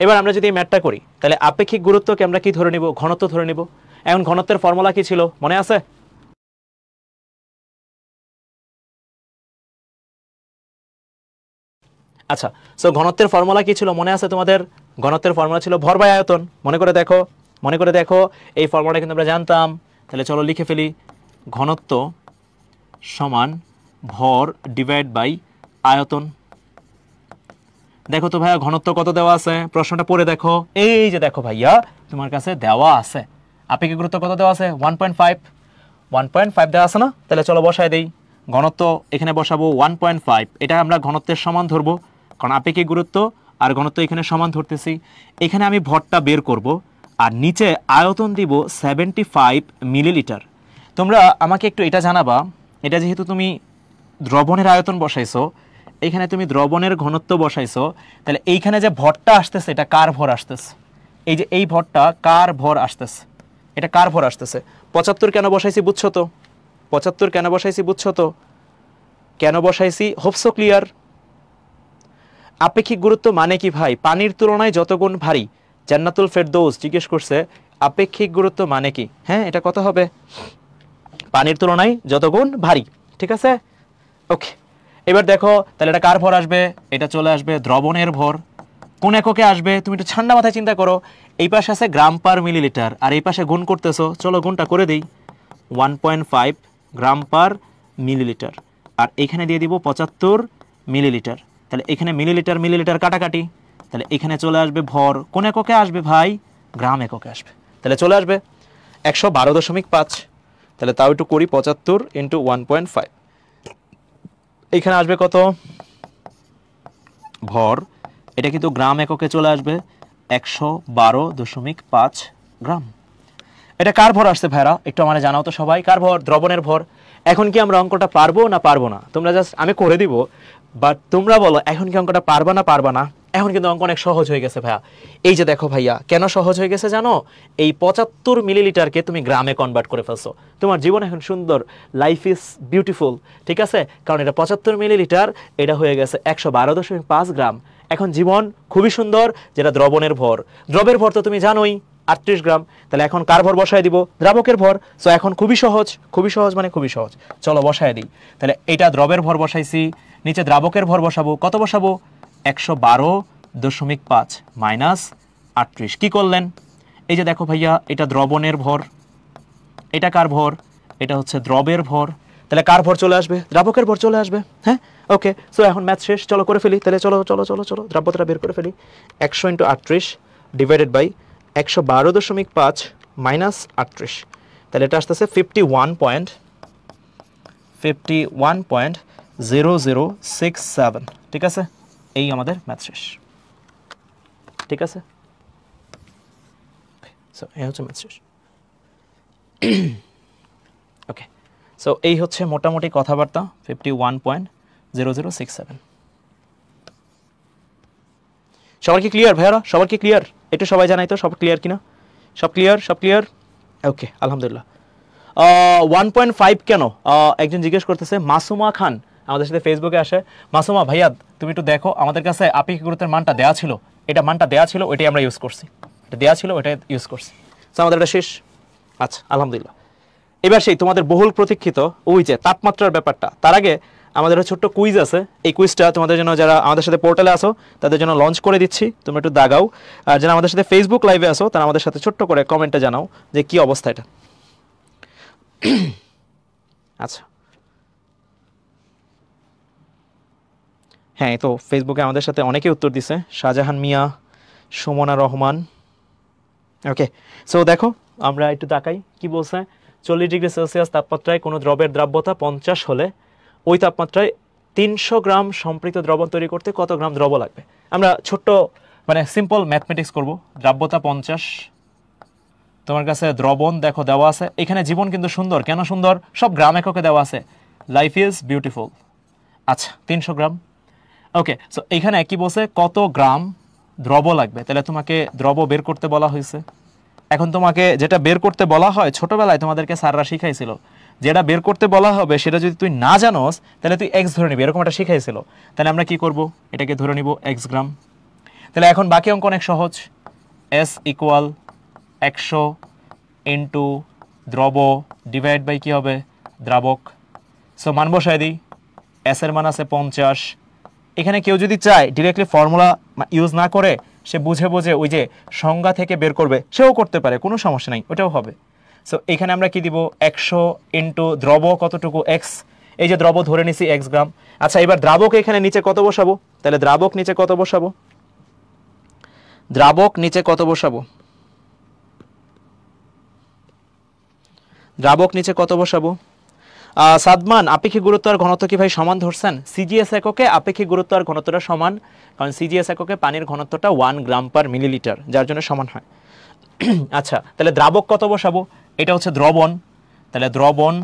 এবার আমরা যদি এই ম্যাথটা করি তাহলে আপেক্ষিক গুরুত্বকে আমরা কি ধরে নিব? ঘনত্ব ধরে নিব। এখন ঘনত্বের ফর্মুলা কি ছিল মনে আছে? আচ্ছা, সো ঘনত্বের ফর্মুলা কি ছিল মনে আছে তোমাদের? ঘনত্বের ফর্মুলা ছিল ভর বাই আয়তন। মনে করে দেখো, মনে করে দেখো, এই ফর্মুলাটা কিন্তু আমরা জানতাম। তাহলে চলো লিখে ফেলি, ঘনত্ব সমান ভর ডিভাইড বাই আয়তন। দেখো তো ভাইয়া ঘনত্ব কত দেওয়া আছে, প্রশ্নটা পড়ে দেখো। এই যে দেখো ভাইয়া তোমার কাছে দেওয়া আছে আপেক্ষিক গুরুত্ব কত দেওয়া আছে? 1.5, 1.5 দেওয়া আছে না? তাহলে চলো বসায় দেই। ঘনত্ব এখানে বসাবো 1.5, এটা আমরা ঘনত্বের সমান ধরবো, কারণ আপেক্ষিক গুরুত্ব আর ঘনত্ব এখানে সমান ধরতেছি। এখানে আমি ভরটা বের করব, আর নিচে আয়তন দিব 75 মিলিলিটার। তোমরা আমাকে একটু এটা জানাবা, এটা যেহেতু তুমি দ্রবণের আয়তন বসাইছো, এইখানে তুমি দ্রবণের ঘনত্ব বসাইছো, তাহলে এইখানে যে ভরটা আসতেছে এটা কার ভর আসতেছে? এই যে এই ভরটা কার ভর আসতেছে? এটা কার ভর আসতেছে? 75 কেন বসাইছি বুঝছো তো? 75 কেন বসাইছি বুঝছো তো? কেন বসাইছি হোপসো ক্লিয়ার? আপেক্ষিক গুরুত্ব মানে কি ভাই? পানির তুলনায় যত গুণ ভারী। জান্নাতুল ফেরদৌস জিজ্ঞেস করছে আপেক্ষিক গুরুত্ব মানে কি? হ্যাঁ, এটা কত হবে? পানির তুলনায় যত গুণ ভারী, ঠিক আছে? ওকে, এবার দেখো তাহলে এটা কার ভর আসবে? এটা চলে আসবে দ্রবণের ভর। কোন এককে আসবে? তুমি একটু ঠান্ডা মাথায় চিন্তা করো। এই পাশে আছে গ্রাম পার মিলিলিটার, আর এই পাশে গুণ করতেছো, চলো গুণটা করে দিই। 1.5 গ্রাম পার মিলিলিটার, আর এখানে দিয়ে দিব 75 মিলিলিটার। তাহলে এখানে মিলিলিটার মিলিলিটার কাটাকাটি, তাহলে এখানে চলে আসবে ভর। কোন এককে আসবে ভাই? গ্রাম এককে আসবে। তাহলে চলে আসবে 112.5। তাহলে তাও একটু করি, 75 ইন্টু 1.5, এইখানে আসবে কত? ভর এটা কিন্তু গ্রাম এককে চলে আসবে 112.5 গ্রাম। এটা কার ভর আসছে ভাইরা? একটু আমার জানাও তো সবাই, কার ভর? দ্রবণের ভর। এখন কি আমরা অঙ্কটা পারবো না পারবো না? তোমরা জাস্ট, আমি করে দিব, বাট তোমরা বলো এখন কি অঙ্কটা পারবা না পারবা না? এখন কিন্তু অঙ্ক অনেক সহজ হয়ে গেছে ভাইয়া। এই যে দেখো ভাইয়া, কেন সহজ হয়ে গেছে জানো? এই 75 মিলিলিটারকে তুমি গ্রামে কনভার্ট করে ফেলছো। তোমার জীবন এখন সুন্দর, লাইফ ইজ বিউটিফুল, ঠিক আছে? কারণ এটা 75 মিলিলিটার, এটা হয়ে গেছে 112.5 গ্রাম। এখন জীবন খুবই সুন্দর, যেটা দ্রবণের ভর। দ্রবের ভর তো তুমি জানোই 38 গ্রাম। তাহলে এখন কার ভর বসায় দিব? দ্রাবকের ভর। সো এখন খুবই সহজ, খুবই সহজ মানে খুবই সহজ। চলো বসায় দিই। তাহলে এটা দ্রবের ভর বসাইছি, নিচে দ্রাবকের ভর বসাবো। কত বসাবো? 112.5 মাইনাস 38। কি করলেন? এই যে দেখো ভাইয়া, এটা দ্রবণের ভর, এটা কার ভর? এটা হচ্ছে দ্রবের ভর। তাহলে কার ভর চলে আসবে? দ্রাবকের ভর চলে আসবে। হ্যাঁ, ওকে। সো এখন ম্যাথ শেষ, চলো করে ফেলি। তাহলে চলো চলো চলো চলো দ্রাব্যতাটা বের করে ফেলি। 100 ইন্টু 38 ডিভাইডেড বাই 112.5 মাইনাস 38, তাহলে এটা আসতেছে 51.0067। ঠিক আছে, এই আমাদের ম্যাথ শেষ। ঠিক আছে, সো এই হচ্ছে ম্যাথ শেষ। ওকে, সো এই হচ্ছে মোটামুটি কথাবার্তা। 51.0067। সবার কি ক্লিয়ার ভাইয়ারা? সবার কি ক্লিয়ার? একটু সবাই জানাই তো সব ক্লিয়ার কিনা? সব ক্লিয়ার, সব ক্লিয়ার? ওকে, আলহামদুলিল্লাহ। 1.5 কেন একজন জিজ্ঞেস করতেছে, মাসুমা খান আমাদের সাথে ফেসবুকে আসে। মাসুমা ভাইয়া তুমি একটু দেখো, আমাদের কাছে আপেক্ষিক গুরুত্বের মানটা দেওয়া ছিল, এটা মানটা দেওয়া ছিল, ওইটাই আমরা ইউজ করছি। এটা দেওয়া ছিল, ওইটাই ইউজ করছি। তো আমাদের এটা শেষ। আচ্ছা, আলহামদুলিল্লাহ। এবার সেই তোমাদের বহুল প্রতীক্ষিত ওই যে তাপমাত্রার ব্যাপারটা, তার আগে আমাদের ছোট্ট কুইজ আছে। এই কুইজটা তোমাদের জন্য, যারা আমাদের সাথে পোর্টালে আসো তাদের জন্য লঞ্চ করে দিচ্ছি, তোমরা একটু দাগাও। আর যারা আমাদের সাথে ফেসবুক লাইভে আসো তারা আমাদের সাথে ছোট্ট করে কমেন্টে জানাও যে কি অবস্থা এটা। আচ্ছা, হ্যাঁ, তো ফেসবুকে আমাদের সাথে অনেকেই উত্তর দিছে। শাহজাহান মিয়া, সুমনা রহমান। ওকে, সো দেখো আমরা একটু তাকাই কি বলছে। 40 ডিগ্রি সেলসিয়াস তাপমাত্রায় কোনো দ্রবের দ্রাব্যতা 50 হলে ওই তাপমাত্রায় 300 গ্রাম সম্পৃক্ত দ্রবণ তৈরি করতে কত গ্রাম দ্রব লাগবে? আমরা ছোট্ট মানে সিম্পল ম্যাথমেটিক্স করব। দ্রাব্যতা 50, তোমার কাছে দ্রবণ দেখো দেওয়া আছে। এখানে জীবন কিন্তু সুন্দর, কেন সুন্দর? সব গ্রাম এককে দেওয়া আছে, লাইফ ইজ বিউটিফুল। আচ্ছা, 300 গ্রাম। ওকে, সো এখানে কি বলছে? কত গ্রাম দ্রব লাগবে? তাহলে তোমাকে দ্রব বের করতে বলা হয়েছে। এখন তোমাকে যেটা বের করতে বলা হয়, ছোটবেলায় তোমাদেরকে স্যাররা শিখাইছিল, যেটা বের করতে বলা হবে সেটা যদি তুই না জানোস তাহলে তুই এক্স ধরে নিবি, এরকম একটা শিখাইছিল। তাহলে আমরা কি করব, এটাকে ধরে নিব এক্স গ্রাম। তাহলে এখন বাকি অঙ্ক অনেক সহজ, এস ইকুয়াল 100 ইন্টু দ্রব ডিভাইড বাই কী হবে, দ্রাবক। সো মান বসায় দিই, এস এর মান আছে 50। এখানে কেউ যদি চায় ডিরেক্টলি ফর্মুলা ইউজ না করে সে বুঝে বুঝে ওই যে সংজ্ঞা থেকে বের করবে, সেও করতে পারে, কোনো সমস্যা নাই, ওটাও হবে। সো এখানে আমরা কি দিব, 100 ইন্টু দ্রব কতটুকু, এক্স, এই যে দ্রব ধরে নিছি এক্স গ্রাম। আচ্ছা এবার দ্রাবক এখানে নিচে কত বসাবো, তাহলে দ্রাবক নিচে কত বসাবো, দ্রাবক নিচে কত বসাবো, দ্রাবক নিচে কত বসাবো? সাদমান, আপেক্ষিক গুরুত্ব আর ঘনত্ব কি ভাই সমান ধরছেন? সিজিএস এককে আপেক্ষিক গুরুত্ব আর ঘনত্বটা সমান, কারণ সিজিএস এককে পানির ঘনত্বটা 1 গ্রাম পার মিলিলিটার, যার জন্য সমান হয়। আচ্ছা তাহলে দ্রাবক কত বসাবো, এটা হচ্ছে দ্রবণ, তাহলে দ্রবণ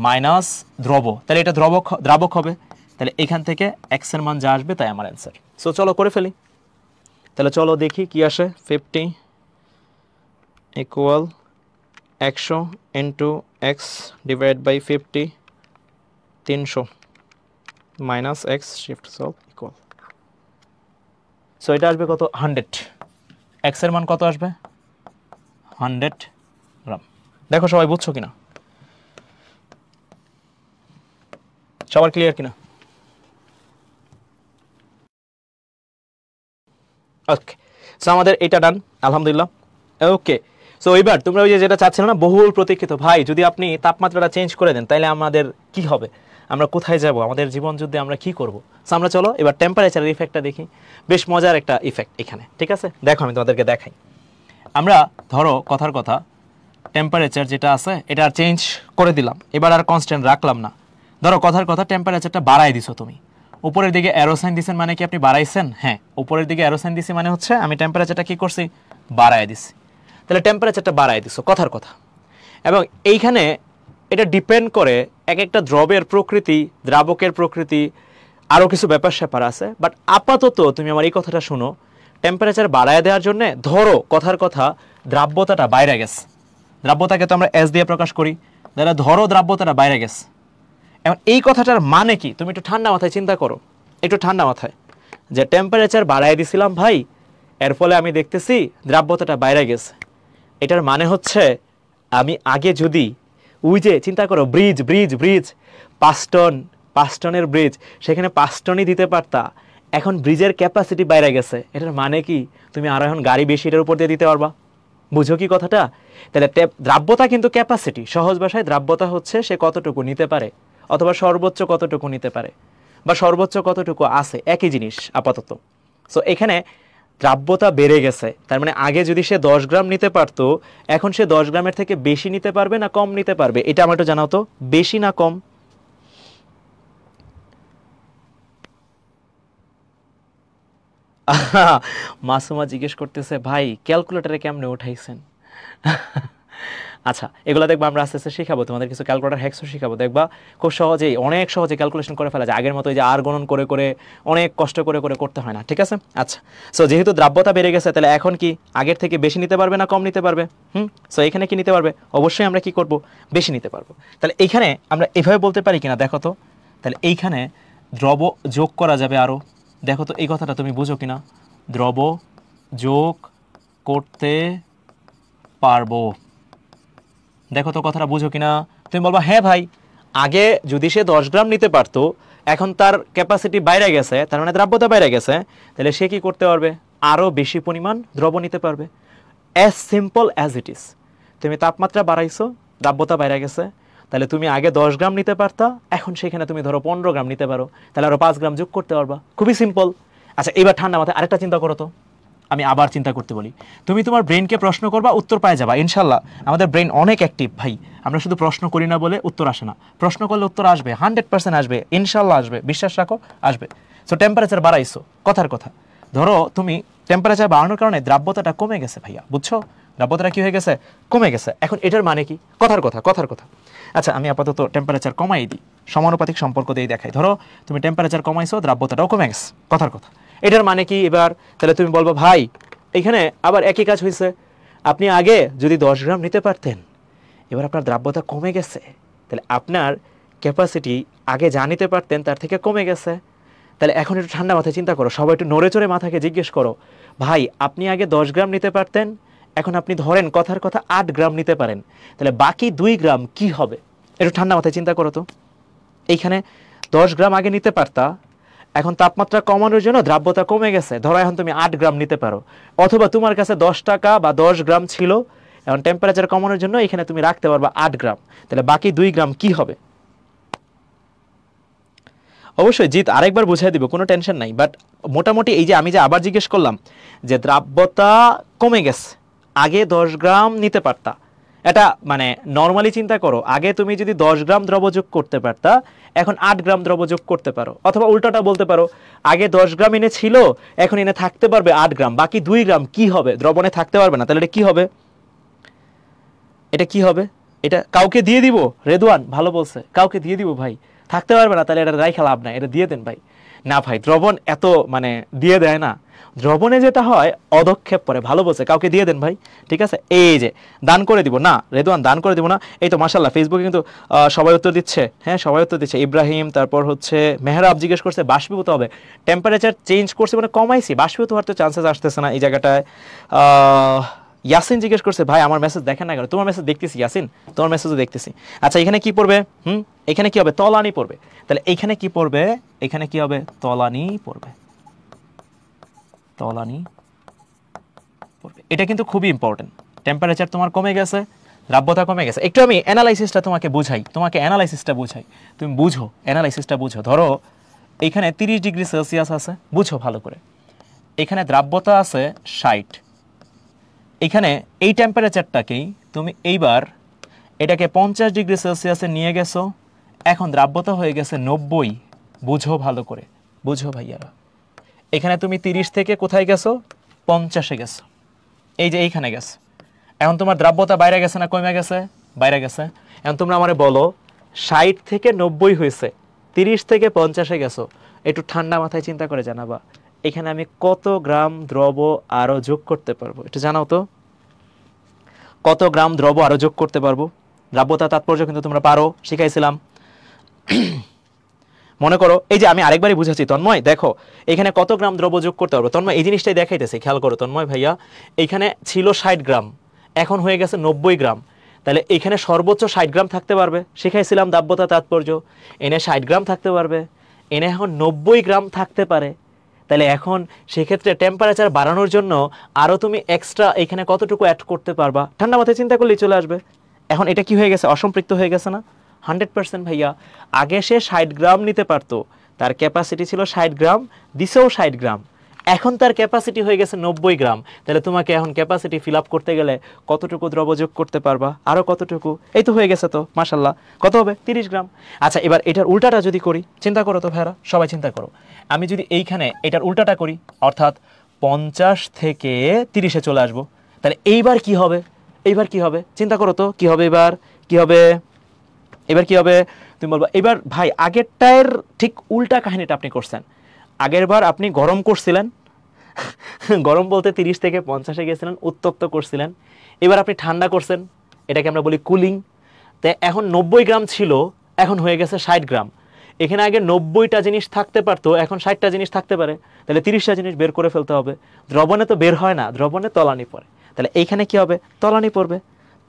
মাইনাস দ্রব, তাহলে এটা দ্রাবক হবে। তাহলে এখান থেকে এক্স এর মান যা আসবে তাই আমার অ্যান্সার। সো চলো করে ফেলি, তাহলে চলো দেখি কি আসে। 50 equal 100 into x divide by 50, 300 minus x, shift solve equal. So এটা আসবে কত, 100। এক্স এর মান কত আসবে, 100 গ্রাম। দেখো সবাই বুঝছো কিনা, সবার ক্লিয়ার কিনা? ওকে, সো আমাদের এটা ডান, আলহামদুলিল্লাহ। ওকে, সো এবার তোমরা ওই যে যেটা চাচ্ছিলে না, বহুল প্রতীক্ষিত, ভাই যদি আপনি তাপমাত্রাটা চেঞ্জ করে দেন তাহলে আমাদের কি হবে, আমরা কোথায় যাব, আমাদের জীবন যুদ্ধে আমরা কি করব। সো আমরা চলো এবার টেম্পারেচারের ইফেক্টটা দেখি, বেশ মজার একটা ইফেক্ট এখানে, ঠিক আছে? দেখো আমি তোমাদেরকে দেখাই। আমরা ধরো কথার কথা টেম্পারেচার যেটা আছে এটা আর চেঞ্জ করে দিলাম, এবার আর কনস্ট্যান্ট রাখলাম না। ধরো কথার কথা টেম্পারেচারটা বাড়াই দিছো তুমি, উপরের দিকে অ্যারো সাইন দিছেন, মানে কি আপনি বাড়াইছেন? হ্যাঁ, উপরের দিকে অ্যারো সাইন দিছি মানে হচ্ছে আমি টেম্পারেচারটা কি করছি, বাড়াই দিছি। তাহলে টেম্পারেচারটা বাড়াই দিছো, কথার কথা। এবং এইখানে এটা ডিপেন্ড করে এক একটা দ্রবের প্রকৃতি, দ্রাবকের প্রকৃতি, আরও কিছু ব্যাপার স্যাপার আছে। বাট আপাতত তুমি আমার এই কথাটা শুনো, টেম্পারেচার বাড়ায় দেওয়ার জন্য ধরো কথার কথা দ্রাব্যতাটা বাইরে গেছে, দ্রাব্যতাকে তো আমরা এস দিয়ে প্রকাশ করি, তাহলে ধরো দ্রাব্যতাটা বাইরে গেছে। এখন এই কথাটার মানে কি, তুমি একটু ঠান্ডা মাথায় চিন্তা করো, একটু ঠান্ডা মাথায়, যে টেম্পারেচার বাড়ায় দিছিলাম ভাই, এর ফলে আমি দেখতেছি দ্রাব্যতাটা বাইরে গেছে। এটার মানে হচ্ছে আমি আগে যদি ওই যে চিন্তা করো ব্রিজ 5 টনের ব্রিজ, সেখানে 5 টনই দিতে পারতা, এখন ব্রিজের ক্যাপাসিটি বাইরে গেছে, এটার মানে কি তুমি আরো এখন গাড়ি বেশি এটার উপর দিয়ে দিতে পারবা। বুঝো কি কথাটা? তাহলে দ্রাব্যতা কিন্তু ক্যাপাসিটি, সহজ ভাষায় দ্রাব্যতা হচ্ছে সে কতটুকু নিতে পারে, অথবা সর্বোচ্চ কতটুকু নিতে পারে, বা সর্বোচ্চ কতটুকু আছে, একই জিনিস আপাতত। সো এখানে দ্রাব্যতা বেড়ে গেছে, তার মানে আগে যদি সে 10 গ্রাম নিতে পারতো, এখন সে 10 গ্রামের থেকে বেশি নিতে পারবে না কম নিতে পারবে, এটা আমার একটু জানাও তো, বেশি না কম? মাসুমা জিজ্ঞেস করতেছে ভাই ক্যালকুলেটারে কেমনে উঠাইছেন। আচ্ছা এগুলো দেখবা আমরা আস্তে আস্তে শিখাবো, তোমাদের কিছু ক্যালকুলেটার হ্যাক্সও শিখাবো, দেখবা খুব সহজেই, অনেক সহজে ক্যালকুলেশন করে ফেলা যায়, আগের মতো যে আর গণন করে করে অনেক কষ্ট করে করে করতে হয় না, ঠিক আছে? আচ্ছা, সো যেহেতু দ্রাব্যতা বেড়ে গেছে, তাহলে এখন কি আগের থেকে বেশি নিতে পারবে না কম নিতে পারবে? সো এখানে কি নিতে পারবে? অবশ্যই আমরা কি করব, বেশি নিতে পারবো। তাহলে এইখানে আমরা এভাবে বলতে পারি কিনা দেখো তো, তাহলে এইখানে দ্রব যোগ করা যাবে আরও, দেখো তো এই কথাটা তুমি বুঝো কিনা, দ্রব যোগ করতে পারবো, দেখো তো কথাটা বুঝো কিনা। তুমি বলবা হ্যাঁ ভাই, আগে যদি সে 10 গ্রাম নিতে পারতো, এখন তার ক্যাপাসিটি বাইরে গেছে, তার মানে দ্রাব্যতা বাইরে গেছে, তাহলে সে কি করতে পারবে, আরও বেশি পরিমাণ দ্রব নিতে পারবে। As simple as it is. তুমি তাপমাত্রা বাড়াইছো, দ্রাব্যতা বাইরে গেছে, তাহলে তুমি আগে 10 গ্রাম নিতে পারতা, এখন সেখানে তুমি ধরো 15 গ্রাম নিতে পারো, তাহলে আরও 5 গ্রাম যোগ করতে পারবা, খুবই সিম্পল। আচ্ছা এবার ঠান্ডা মাথায় আরেকটা চিন্তা করো তো, আমি আবার চিন্তা করতে বলি, তুমি তোমার ব্রেনকে প্রশ্ন করবা, উত্তর পাই যাবা ইনশাল্লাহ। আমাদের ব্রেন অনেক অ্যাক্টিভ ভাই, আমরা শুধু প্রশ্ন করি না বলে উত্তর আসে না, প্রশ্ন করলে উত্তর আসবে, 100% আসবে, ইনশাল্লাহ আসবে, বিশ্বাস রাখো আসবে। সো টেম্পারেচার বাড়াইছো, কথার কথা, ধরো তুমি টেম্পারেচার বাড়ানোর কারণে দ্রাব্যতাটা কমে গেছে ভাইয়া, বুঝছো? দ্রাব্যতাটা কি হয়ে গেছে, কমে গেছে। এখন এটার মানে কি, কথার কথা, কথার কথা। আচ্ছা আমি আপাতত টেম্পারেচার কমাই দিই, সমানুপাতিক সম্পর্ক দিয়ে দেখাই, ধরো তুমি টেম্পারেচার কমাইছো, দ্রাব্যতাটাও কমে গেছে, কথার কথা। এটার মানে কি এবার, তাহলে তুমি বলবো ভাই এখানে আবার একই কাজ হয়েছে, আপনি আগে যদি 10 গ্রাম নিতে পারতেন, এবার আপনার দ্রাব্যতা কমে গেছে, তাহলে আপনার ক্যাপাসিটি আগে যা নিতে পারতেন তার থেকে কমে গেছে। তাহলে এখন একটু ঠান্ডা মাথায় চিন্তা করো, সবাই একটু নড়ে চড়ে মাথাকে জিজ্ঞেস করো, ভাই আপনি আগে 10 গ্রাম নিতে পারতেন, এখন আপনি ধরেন কথার কথা 8 গ্রাম নিতে পারেন, তাহলে বাকি 2 গ্রাম কি হবে? একটু ঠান্ডা মাথায় চিন্তা করো তো। এইখানে 10 গ্রাম আগে নিতে পারতা, এখন তাপমাত্রা কমানোর জন্য দ্রাব্যতা কমে গেছে, ধরো এখন তুমি 8 গ্রাম নিতে পারো, অথবা তোমার কাছে 10 টাকা বা 10 গ্রাম ছিল, এখন টেম্পারেচার কমানোর জন্য এখানে তুমি রাখতে পারবা 8 গ্রাম, তাহলে বাকি 2 গ্রাম কি হবে? অবশ্যই জিত আরেকবার বুঝিয়ে দিব, কোনো টেনশন নাই, বাট মোটামুটি এই যে আমি যে আবার জিজ্ঞেস করলাম যে দ্রাব্যতা কমে গেছে, আগে 10 গ্রাম নিতে পারতা, এটা মানে নর্মালি চিন্তা করো, আগে তুমি যদি 10 গ্রাম দ্রব্য যোগ করতে পারতা, এখন 8 গ্রাম দ্রব্য যোগ করতে পারো, অথবা উল্টাটা বলতে পারো, আগে 10 গ্রাম এনে ছিল, এখন এনে থাকতে পারবে 8 গ্রাম, বাকি 2 গ্রাম কি হবে? দ্রবণে থাকতে পারবে না, তাহলে এটা কি হবে? এটা কি হবে? এটা কাউকে দিয়ে দিব? রেদওয়ান ভালো বলছে, কাউকে দিয়ে দিব ভাই, থাকতে পারবে না, তাহলে এটা রাইখা লাভ নাই, এটা দিয়ে দেন ভাই। না ভাই, দ্রবণ এত মানে দিয়ে দেয় না, দ্রবণে যেটা হয় অদক্ষেপ পরে, ভালো বলছে, কাউকে দিয়ে দেন ভাই। ঠিক আছে, এই যে দান করে দিব না রেদওয়ান, দান করে দিব না। এই তো মাশাআল্লাহ, ফেসবুকে কিন্তু সবাই উত্তর দিচ্ছে, হ্যাঁ সবাই উত্তর দিচ্ছে। ইব্রাহিম, তারপর হচ্ছে মেহরাব জিজ্ঞেস করছে বাষ্পীভূত হবে, টেম্পারেচার চেঞ্জ করছে মানে কমাইছি, বাষ্পীভূত হওয়ার তো চান্সেস আসতেছে না এই জায়গাটায়। ইয়াসিন জিজ্ঞেস করছে ভাই আমার মেসেজ দেখেন না কেন? তোমার মেসেজ দেখতেছি ইয়াসিন, তোমার মেসেজও দেখতেছি। আচ্ছা এখানে কি পড়বে? এখানে কি হবে? তলানি পড়বে। তাহলে এখানে কি পড়বে? এখানে কি হবে? তলানি পড়বে, তলানি পড়বে। এটা কিন্তু খুবই ইম্পর্টেন্ট। টেম্পারেচার তোমার কমে গেছে, দ্রাব্যতা কমে গেছে। একটু আমি অ্যানালাইসিসটা তোমাকে বুঝাই, তুমি বুঝো, অ্যানালাইসিসটা বুঝো। ধরো এখানে 30 ডিগ্রি সেলসিয়াস আছে, বুঝো ভালো করে, এখানে দ্রাব্যতা আছে 60, এখানে এই টেম্পারেচারটাকেই তুমি এইবার এটাকে 50 ডিগ্রি সেলসিয়াসে নিয়ে গেছো, এখন দ্রাব্যতা হয়ে গেছে 90। বুঝো ভালো করে, বুঝো ভাইয়ারা, এখানে তুমি 30 থেকে কোথায় গেছো? 50-এ গেছো, এই যে এইখানে গেছো। এখন তোমার দ্রাব্যতা বাইরে গেছে না কমে গেছে? বাইরে গেছে। এখন তোমরা আমারে বলো 60 থেকে 90 হয়েছে, 30 থেকে 50-এ গেছো, একটু ঠান্ডা মাথায় চিন্তা করে জানাবা এখানে আমি কত গ্রাম দ্রব আরো যোগ করতে পারবো? একটু জানাও তো, কত গ্রাম দ্রব আরো যোগ করতে পারবো? দ্রাব্যতা তাৎপর্য কিন্তু তোমরা পারো, শিখাইছিলাম। মনে করো এই যে আমি আরেকবারই বুঝাচ্ছি তন্ময়, দেখো এখানে কত গ্রাম দ্রব্য যোগ করতে পারবো? তন্ময় এই জিনিসটাই দেখাইতেছে, খেয়াল করো তন্ময় ভাইয়া, এইখানে ছিল 60 গ্রাম, এখন হয়ে গেছে 90 গ্রাম, তাহলে এখানে সর্বোচ্চ 60 গ্রাম থাকতে পারবে, শিখাইছিলাম দ্রাব্যতা তাৎপর্য, এনে 60 গ্রাম থাকতে পারবে, এনে এখন 90 গ্রাম থাকতে পারে। তাহলে এখন সেক্ষেত্রে টেম্পারেচার বাড়ানোর জন্য আরও তুমি এক্সট্রা এখানে কতটুকু অ্যাড করতে পারবা? ঠান্ডা মাথায় চিন্তা করলেই চলে আসবে। এখন এটা কি হয়ে গেছে? অসম্পৃক্ত হয়ে গেছে না? 100% ভাইয়া। আগে সে 60 গ্রাম নিতে পারতো, তার ক্যাপাসিটি ছিল 60 গ্রাম, দিছেও 60 গ্রাম, এখন তার ক্যাপাসিটি হয়ে গেছে 90 গ্রাম। তাহলে তোমাকে এখন ক্যাপাসিটি ফিল আপ করতে গেলে কতটুকু দ্রব্য যোগ করতে পারবা? আরও কতটুকু? এই তো হয়ে গেছে তো, মাশাল্লাহ। কত হবে? 30 গ্রাম। আচ্ছা এবার এটার উল্টাটা যদি করি, চিন্তা করো তো ভাইরা, সবাই চিন্তা করো, আমি যদি এইখানে এটার উল্টাটা করি, অর্থাৎ 50 থেকে 30-এ চলে আসবো, তাহলে এইবার কি হবে? এইবার কি হবে? চিন্তা করো তো, কি হবে এবার? কি হবে এবার? কি হবে তুমি বলবা? এবার ভাই আগেরটার ঠিক উল্টা কাহিনীটা আপনি করছেন। আগের বার আপনি গরম করছিলেন, গরম বলতে 30 থেকে 50-এ গেছিলেন, উত্তপ্ত করছিলেন। এবার আপনি ঠান্ডা করছেন, এটাকে আমরা বলি কুলিং। তাই এখন 90 গ্রাম ছিল, এখন হয়ে গেছে 60 গ্রাম। এখানে আগে 90টা জিনিস থাকতে পারতো, এখন 60টা জিনিস থাকতে পারে, তাহলে 30টা জিনিস বের করে ফেলতে হবে। দ্রবণে তো বের হয় না, দ্রবণে তলানি পড়ে, তাহলে এইখানে কি হবে? তলানি পড়বে।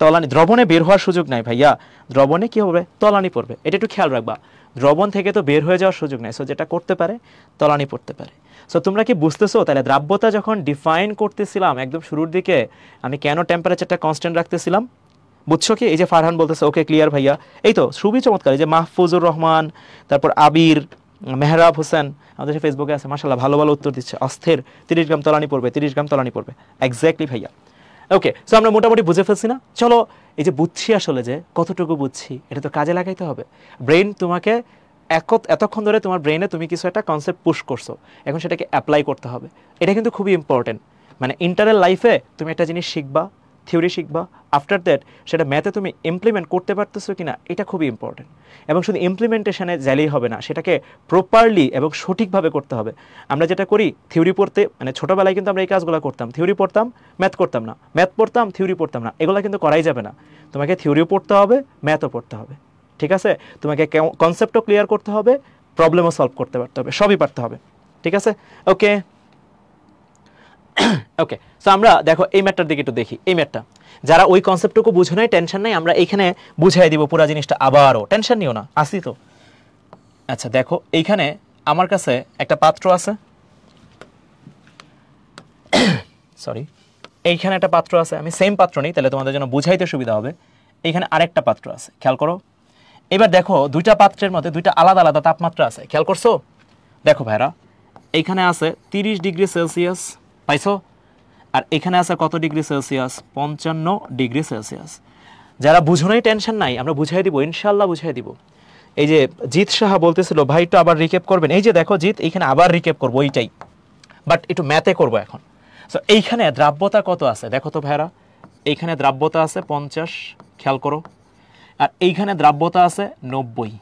তলানি, দ্রবণে বের হওয়ার সুযোগ নাই ভাইয়া, দ্রবণে কি হবে? তলানি পড়বে। এটা একটু খেয়াল রাখবা, দ্রবণ থেকে তো বের হয়ে যাওয়ার সুযোগ নাই, সো যেটা করতে পারে তলানি পড়তে পারে। সো তোমরা কি বুঝতেছো? তাহলে দ্রাব্যতা যখন ডিফাইন করতেছিলাম একদম শুরুর দিকে, আমি কেন টেম্পারেচারটা কনস্ট্যান্ট রাখতেছিলাম? বুঝছো কি? এই যে ফারহান বলতেছে ওকে ক্লিয়ার ভাইয়া, এই তো খুবই চমৎকার। এই যে মাহফুজুর রহমান, তারপর আবির, মেহরাব হোসেন আমাদের ফেসবুকে আছে, মাশাআল্লাহ ভালো ভালো উত্তর দিচ্ছে। অস্থির, 30 গ্রাম তলানি পড়বে, 30 গ্রাম তলানি পড়বে, এক্স্যাক্টলি ভাইয়া। ওকে, সো আমরা মোটামুটি বুঝে ফেলছি না? চলো এই যে বুঝছি আসলে যে কতটুকু বুঝছি, এটা তো কাজে লাগাইতে হবে। ব্রেন তোমাকে এতক্ষণ ধরে তোমার ব্রেনে তুমি কিছু একটা কনসেপ্ট পুশ করছো, এখন সেটাকে অ্যাপ্লাই করতে হবে। এটা কিন্তু খুবই ইম্পর্টেন্ট। মানে ইন্টারনাল লাইফে তুমি একটা জিনিস শিখবা, থিওরি শিখবা, আফটার দ্যাট সেটা ম্যাথে তুমি ইমপ্লিমেন্ট করতে পারতেছো কিনা এটা খুবই ইম্পর্টেন্ট। এবং শুধু ইমপ্লিমেন্টেশনে যাইলেই হবে না, সেটাকে প্রপারলি এবং সঠিকভাবে করতে হবে। আমরা যেটা করি থিওরি পড়তে, মানে ছোটোবেলায় কিন্তু আমরা এই কাজগুলো করতাম, থিওরি পড়তাম ম্যাথ করতাম না, ম্যাথ পড়তাম থিওরি পড়তাম না, এগুলো কিন্তু করাই যাবে না। তোমাকে থিওরিও পড়তে হবে, ম্যাথও পড়তে হবে, ঠিক আছে? তোমাকে কনসেপ্টও ক্লিয়ার করতে হবে, প্রবলেমও সলভ করতে পারতে হবে, সবই পারতে হবে, ঠিক আছে? ওকে ওকে, সো আমরা দেখো এই ম্যাটটার দিকে একটু দেখি। এই ম্যাটটা যারা ওই কনসেপ্টটুকু বুঝে নাই, টেনশন নাই, আমরা এইখানে বুঝাই দিব পুরো জিনিসটা আবারও, টেনশন নিও না, আসি তো। আচ্ছা দেখো, এইখানে আমার কাছে একটা পাত্র আছে, সরি, এইখানে একটা পাত্র আছে, আমি সেম পাত্র নেই, তাহলে তোমাদের জন্য বুঝাইতে সুবিধা হবে। এইখানে আরেকটা পাত্র আছে, খেয়াল করো। এবার দেখো দুইটা পাত্রের মধ্যে দুইটা আলাদা আলাদা তাপমাত্রা আছে, খেয়াল করছো? দেখো ভাইরা, এইখানে আছে 30 ডিগ্রি সেলসিয়াস, পাইছো? আর এখানে আছে কত ডিগ্রি সেলসিয়াস? 55 degree Celsius. যারা বুঝো নাই টেনশন নাই, আমরা বুঝাই দিব, ইনশাল্লাহ বুঝাই দিব। এই যে জিৎ সাহা বলতেছিল ভাই একটু আবার রিক্যাপ করবেন, এই যে দেখো জিৎ, এইখানে আবার রিক্যাপ করবো ওইটাই, বাট একটু ম্যাথে করবো এখন। সো এইখানে দ্রাব্যতা কত আছে দেখো তো ভাইরা, এইখানে দ্রাব্যতা আছে 50, খেয়াল করো, আর এইখানে দ্রাব্যতা আছে 90।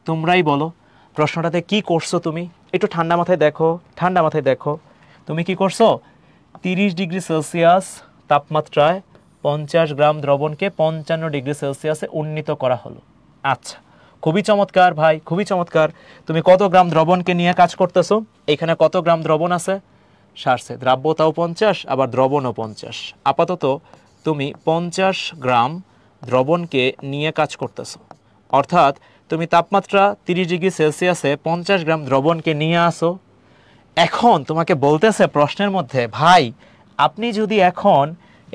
তোমরাই বলো প্রশ্নটাতে কি করছো তুমি? একটু ঠান্ডা মাথায় দেখো, ঠান্ডা মাথায় দেখো, তুমি কি করছো? 30 ডিগ্রি সেলসিয়াস তাপমাত্রায় 50 গ্রাম দ্রবণকে 55 ডিগ্রি সেলসিয়াসে উন্নীত করা হলো। আচ্ছা, খুবই চমৎকার ভাই, খুবই চমৎকার। তুমি কত গ্রাম দ্রবণকে নিয়ে কাজ করতেছো? এখানে কত গ্রাম দ্রবণ আছে? সারছে, দ্রাব্যতাও 50 আবার দ্রবণও 50। আপাতত তুমি 50 গ্রাম দ্রবণকে নিয়ে কাজ করতেছো, অর্থাৎ তুমি তাপমাত্রা 30 ডিগ্রি সেলসিয়াসে 50 গ্রাম দ্রবণকে নিয়ে আসো। এখন তোমাকে বলতেছে প্রশ্নের মধ্যে, ভাই আপনি যদি এখন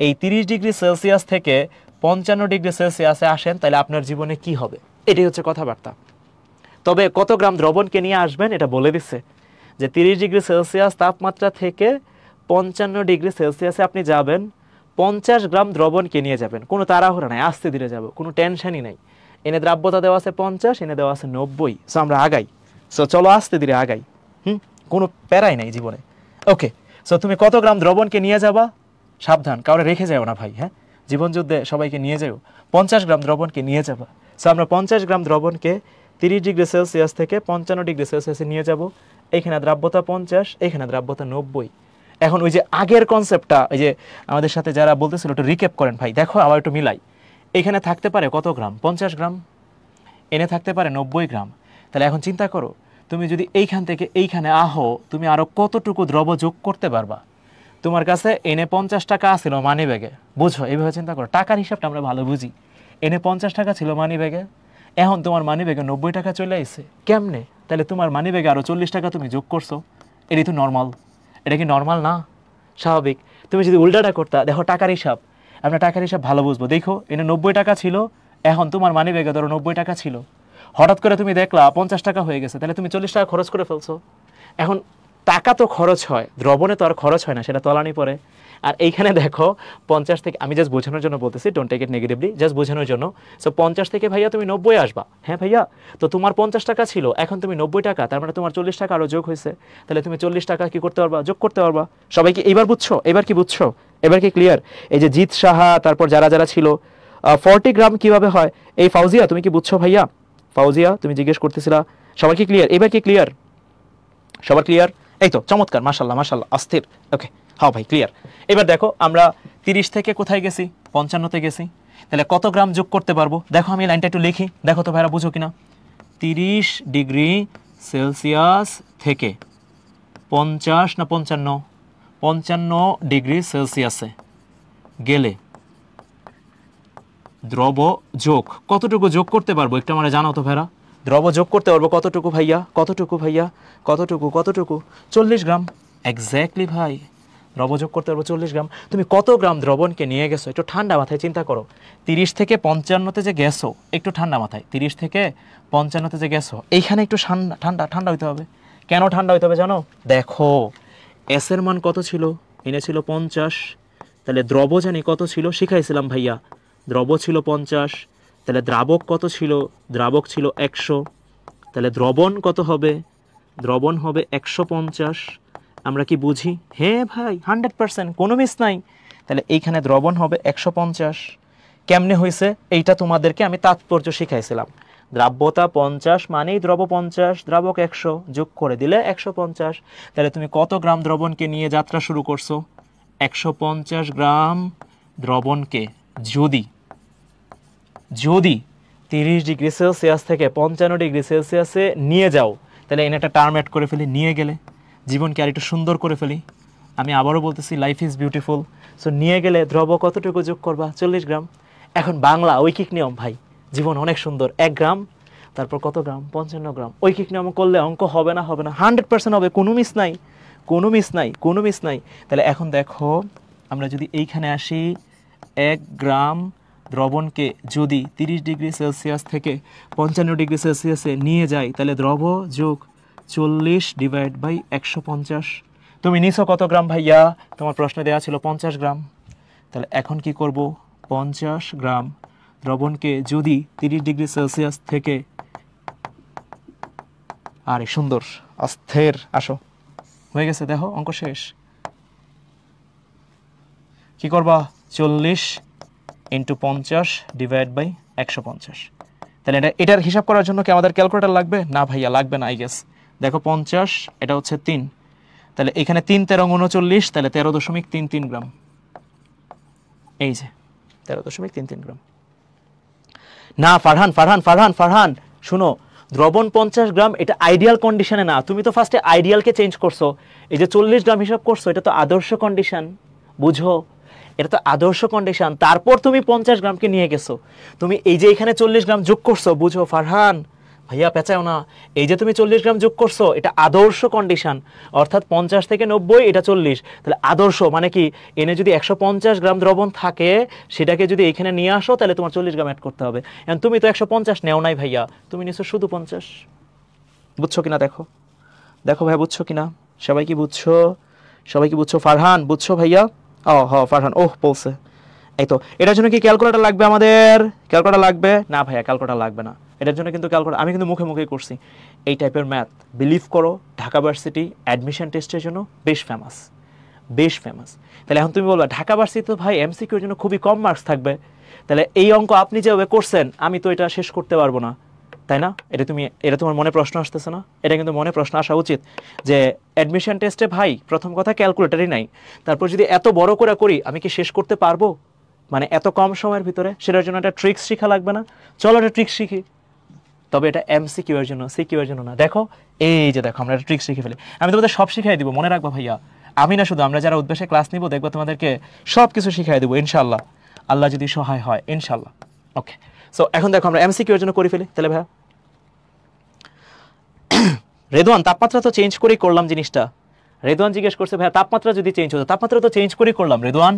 এই 30 ডিগ্রি সেলসিয়াস থেকে 55 ডিগ্রি সেলসিয়াসে আসেন তাহলে আপনার জীবনে কি হবে? এটাই হচ্ছে কথাবার্তা। তবে কত গ্রাম দ্রবণকে নিয়ে আসবেন এটা বলে দিচ্ছে, যে 30 ডিগ্রি সেলসিয়াস তাপমাত্রা থেকে 55 ডিগ্রি সেলসিয়াসে আপনি যাবেন, 50 গ্রাম দ্রবণকে নিয়ে যাবেন। কোনো তাড়াহুড়া নাই, আস্তে ধীরে যাবো, কোনো টেনশনই নাই। এনে দ্রাব্যতা দেওয়া আছে 50, এনে দেওয়া আছে 90। সো আমরা আগাই, সো চলো আস্তে ধীরে আগাই, কোনো প্যারাই নাই জীবনে। ওকে, সো তুমি কত গ্রাম দ্রবণকে নিয়ে যাবা? সাবধান, কাউরে রেখে যাও না ভাই, হ্যাঁ, জীবন যুদ্ধে সবাইকে নিয়ে যাও। 50 গ্রাম দ্রবণকে নিয়ে যাবা। সো আমরা 50 গ্রাম দ্রবণকে 30 ডিগ্রি সেলসিয়াস থেকে 55 ডিগ্রি সেলসিয়াসে নিয়ে যাব। এইখানে দ্রাব্যতা 50, এইখানে দ্রাব্যতা 90। এখন ওই যে আগের কনসেপ্টটা, ওই যে আমাদের সাথে যারা বলতেছিল একটু রিক্যাপ করেন ভাই, দেখো আবার একটু মিলাই। এখানে থাকতে পারে কত গ্রাম? 50 গ্রাম। এনে থাকতে পারে 90 গ্রাম। তাহলে এখন চিন্তা করো, তুমি যদি এইখান থেকে এইখানে আহো, তুমি আরো কতটুকু দ্রব যোগ করতে পারবা? তোমার কাছে এনে 50 টাকা ছিল মানি ব্যাগে, বুঝো, এইভাবে চিন্তা করো, টাকার হিসাবটা আমরা ভালো বুঝি। এনে 50 টাকা ছিল মানি ব্যাগে, এখন তোমার মানি ব্যাগে 90 টাকা চলে আসছে, কেমনে? তাহলে তোমার মানি ব্যাগে আরো 40 টাকা তুমি যোগ করছো, এটাই তো নর্মাল। এটা কি নর্মাল না? স্বাভাবিক। তুমি যদি উল্টাটা করতা, দেখো টাকার হিসাব, আমরা টাকার হিসাব ভালো বুঝবো। দেখো এনে 90 টাকা ছিল, এখন তোমার মানি ব্যাগে ধরো 90 টাকা ছিল, হঠাৎ করে তুমি দেখলা 50 টাকা হয়ে গেছে, তাহলে তুমি 40 টাকা খরচ করে ফেলছো। এখন টাকা তো খরচ হয়, দ্রবণে তো আর খরচ হয় না, সেটা তলানি পড়ে। আর এইখানে দেখো 50 থেকে, আমি জাস্ট বোঝানোর জন্য বলতেছি, don't take it negatively, just বোঝানোর জন্য। সো 50 থেকে ভাইয়া তুমি 90 আসবা, হ্যাঁ ভাইয়া, তো তোমার 50 টাকা ছিল, এখন তুমি 90 টাকা, তার মানে তোমার 40 টাকা আরও যোগ হয়েছে, তাহলে তুমি 40 টাকা কি করতে পারবা? যোগ করতে পারবা। সবাই কি এইবার বুঝছো? এবার কি বুঝছো? এবার কি ক্লিয়ার? এই যে জিৎ সাহা, তারপর যারা যারা ছিল, 40 গ্রাম কিভাবে হয়? এই ফাউজিয়া তুমি কি বুঝছো ভাইয়া? ফাউজিয়া তুমি জিজ্ঞেস করতেছিলা, সবার কি ক্লিয়ার? এবার কি ক্লিয়ার? সবার ক্লিয়ার? এই তো চমৎকার, মাশাল্লাহ মাশাল্লাহ, অস্থির। ওকে, হ্যাঁ ভাই ক্লিয়ার। এবার দেখো আমরা 30 থেকে কোথায় গেছি? 55তে গেছি। তাহলে কত গ্রাম যোগ করতে পারবো? দেখো আমি লাইনটা একটু লিখি, দেখো তো ভাইরা বুঝো কিনা। 30 ডিগ্রি সেলসিয়াস থেকে 50 না 55? 55 ডিগ্রি সেলসিয়াসে গেলে দ্রব যোগ কতটুকু যোগ করতে পারবো? একটু আমরা জানাও তো ভাইরা। দ্রব যোগ করতে পারবো কতটুকু ভাইয়া? কতটুকু ভাইয়া? কতটুকু? কতটুকু? 40 গ্রাম। এক্স্যাক্টলি ভাই, দ্রব যোগ করতে পারবো 40 গ্রাম। তুমি কত গ্রাম দ্রবণকে নিয়ে গেছো? একটু ঠান্ডা মাথায় চিন্তা করো। 30 থেকে 55তে যে গেছো, একটু ঠান্ডা মাথায়, 30 থেকে 55তে যে গেছো, এইখানে একটু ঠান্ডা ঠান্ডা ঠান্ডা হইতে হবে। কেন ঠান্ডা হইতে হবে জানো? দেখো এস এর মান কত ছিল? এনেছিল 50, তাহলে দ্রব জানি কত ছিল, শিখাইছিলাম ভাইয়া, দ্রব ছিল 50, তাহলে দ্রাবক কত ছিল? দ্রাবক ছিল 100, তাহলে দ্রবণ কত হবে? দ্রবণ হবে 150। আমরা কি বুঝি? হ্যাঁ ভাই 100%, কোনো মিস নাই। তাহলে এইখানে দ্রবণ হবে 150। কেমনে হয়েছে এইটা তোমাদেরকে আমি তাৎপর্য শিখাইছিলাম। দ্রাব্যতা 50 মানেই দ্রব 50, দ্রাবক 100, যোগ করে দিলে 150। তাহলে তুমি কত গ্রাম দ্রবণকে নিয়ে যাত্রা শুরু করছো? 150 গ্রাম দ্রবণকে যদি 30 ডিগ্রি সেলসিয়াস থেকে 55 ডিগ্রি সেলসিয়াসে নিয়ে যাও, তাহলে এনে একটা টার্ম অ্যাড করে ফেলি, নিয়ে গেলে জীবনকে আর একটু সুন্দর করে ফেলি। আমি আবারও বলতেছি, লাইফ ইজ বিউটিফুল। সো নিয়ে গেলে দ্রব কতটুকু যোগ করবা? 40 গ্রাম। এখন বাংলা ঐকিক নিয়ম ভাই, জীবন অনেক সুন্দর। 1 গ্রাম, তারপর কত গ্রাম? 55 গ্রাম। ঐকিক নিয়ম করলে অঙ্ক হবে না? হবে না, 100% হবে, কোনো মিস নাই, কোনো মিস নাই, কোনো মিস নাই। তাহলে এখন দেখো, আমরা যদি এইখানে আসি, 1 গ্রাম দ্রবণকে যদি 30 ডিগ্রি সেলসিয়াস থেকে 55 ডিগ্রি সেলসিয়াসে নিয়ে যাই, তাহলে দ্রব যোগ 40 ডিভাইড বাই 150। তুমি নিছো কত গ্রাম ভাইয়া? তোমার প্রশ্নে দেওয়া ছিল 50 গ্রাম। তাহলে এখন কি করব? 50 গ্রাম দ্রবণকে যদি 30 ডিগ্রি সেলসিয়াস থেকে, আরে সুন্দর, অস্থির, আসো, হয়ে গেছে, দেখো অঙ্ক শেষ। কি করবা? 40 ইন্টু 50 ডিভাইড বাই 150। তাহলে এটার হিসাব করার জন্য কি আমাদের ক্যালকুলেটর লাগবে? না ভাইয়া, লাগবে না, আই গেস। দেখো 50, এটা হচ্ছে 3, তাহলে এখানে 3 13 39, তাহলে 13.33 গ্রাম। এই যে 13.33 গ্রাম। না ফারহান, শুনো, দ্রবণ 50 গ্রাম, এটা আইডিয়াল কন্ডিশনে না। তুমি তো ফার্স্টে আইডিয়ালকে চেঞ্জ করছো, এই যে 40 গ্রাম হিসাব করছো, এটা তো আদর্শ কন্ডিশন, বুঝো, এটা তো আদর্শ কন্ডিশন। তারপর তুমি 50 গ্রামকে নিয়ে গেছো, তুমি এই যে এখানে 40 গ্রাম যোগ করছো, বুঝো ফারহান ভাইয়া, পেঁচাও না। এই যে তুমি 40 গ্রাম যোগ করছো, এটা আদর্শ কন্ডিশন, অর্থাৎ 50 থেকে 90, এটা 40। তাহলে আদর্শ মানে কি? এনে যদি 150 গ্রাম দ্রবণ থাকে, সেটাকে যদি এখানে নিয়ে আসো, তাহলে তোমার 40 গ্রাম অ্যাড করতে হবে। এখন তুমি তো 150 নেও নাই ভাইয়া, তুমি নিছো শুধু 50। বুঝছো কিনা দেখো, দেখো ভাইয়া, বুঝছো কিনা? সবাই কি বুঝছো? সবাই কি বুঝছো? ফারহান বুঝছো ভাইয়া? ও হ, ফারহান ওহ বলছে। এই তো, এটার জন্য কি ক্যালকুলেটর লাগবে আমাদের? ক্যালকুলেটর লাগবে না ভাইয়া, ক্যালকুলেটর লাগবে না। এটার জন্য কিন্তু ক্যালকুলেটর, আমি কিন্তু মুখে মুখে করছি। এই টাইপের ম্যাথ, বিলিভ করো, ঢাকা ভার্সিটি অ্যাডমিশন টেস্টের জন্য বেশ ফেমাস, বেশ ফেমাস। তাহলে এখন তুমি বলবা ঢাকা ভার্সিটি তো ভাই এমসিকিউর জন্য খুবই কম মার্কস থাকবে, তাহলে এই অঙ্ক আপনি যেভাবে করছেন আমি তো এটা শেষ করতে পারবো না, তাই না? এটা তোমার মনে প্রশ্ন আসতেছে না? এটা কিন্তু মনে প্রশ্ন আসা উচিত যে অ্যাডমিশন টেস্টে ভাই প্রথম কথা ক্যালকুলেটরই নাই, তারপর যদি এত বড় করে করি আমি কি শেষ করতে পারবো? মানে এত কম সময়ের ভিতরে? সেটার জন্য একটা ট্রিক্স শেখা লাগবে না? চলো একটা ট্রিক্স শিখি, তবে এটা এমসিকিউ এর জন্য, সিকিউ এর জন্য না। দেখো, এই যে দেখো, আমরা একটা ট্রিক্স শিখে ফেলি, আমি তোমাদের সব শিখাই দিব, মনে রাখবা ভাইয়া। আমি না শুধু, আমরা যারা উদ্দেশ্যে ক্লাস নিব, দেখবো তোমাদেরকে সব কিছু শিখাই দেবো ইনশাল্লাহ, আল্লাহ যদি সহায় হয়, ইনশাল্লাহ। ওকে, সো এখন দেখো আমরা এমসিকিউ এর জন্য করে ফেলি। তাহলে ভাইয়া, রেদওয়ান তাপমাত্রা তো চেঞ্জ করেই করলাম জিনিসটা। রেদওয়ান জিজ্ঞেস করছে ভাইয়া তাপমাত্রা যদি চেঞ্জ হতো, তাপমাত্রা তো চেঞ্জ করেই করলাম। রেদওয়ান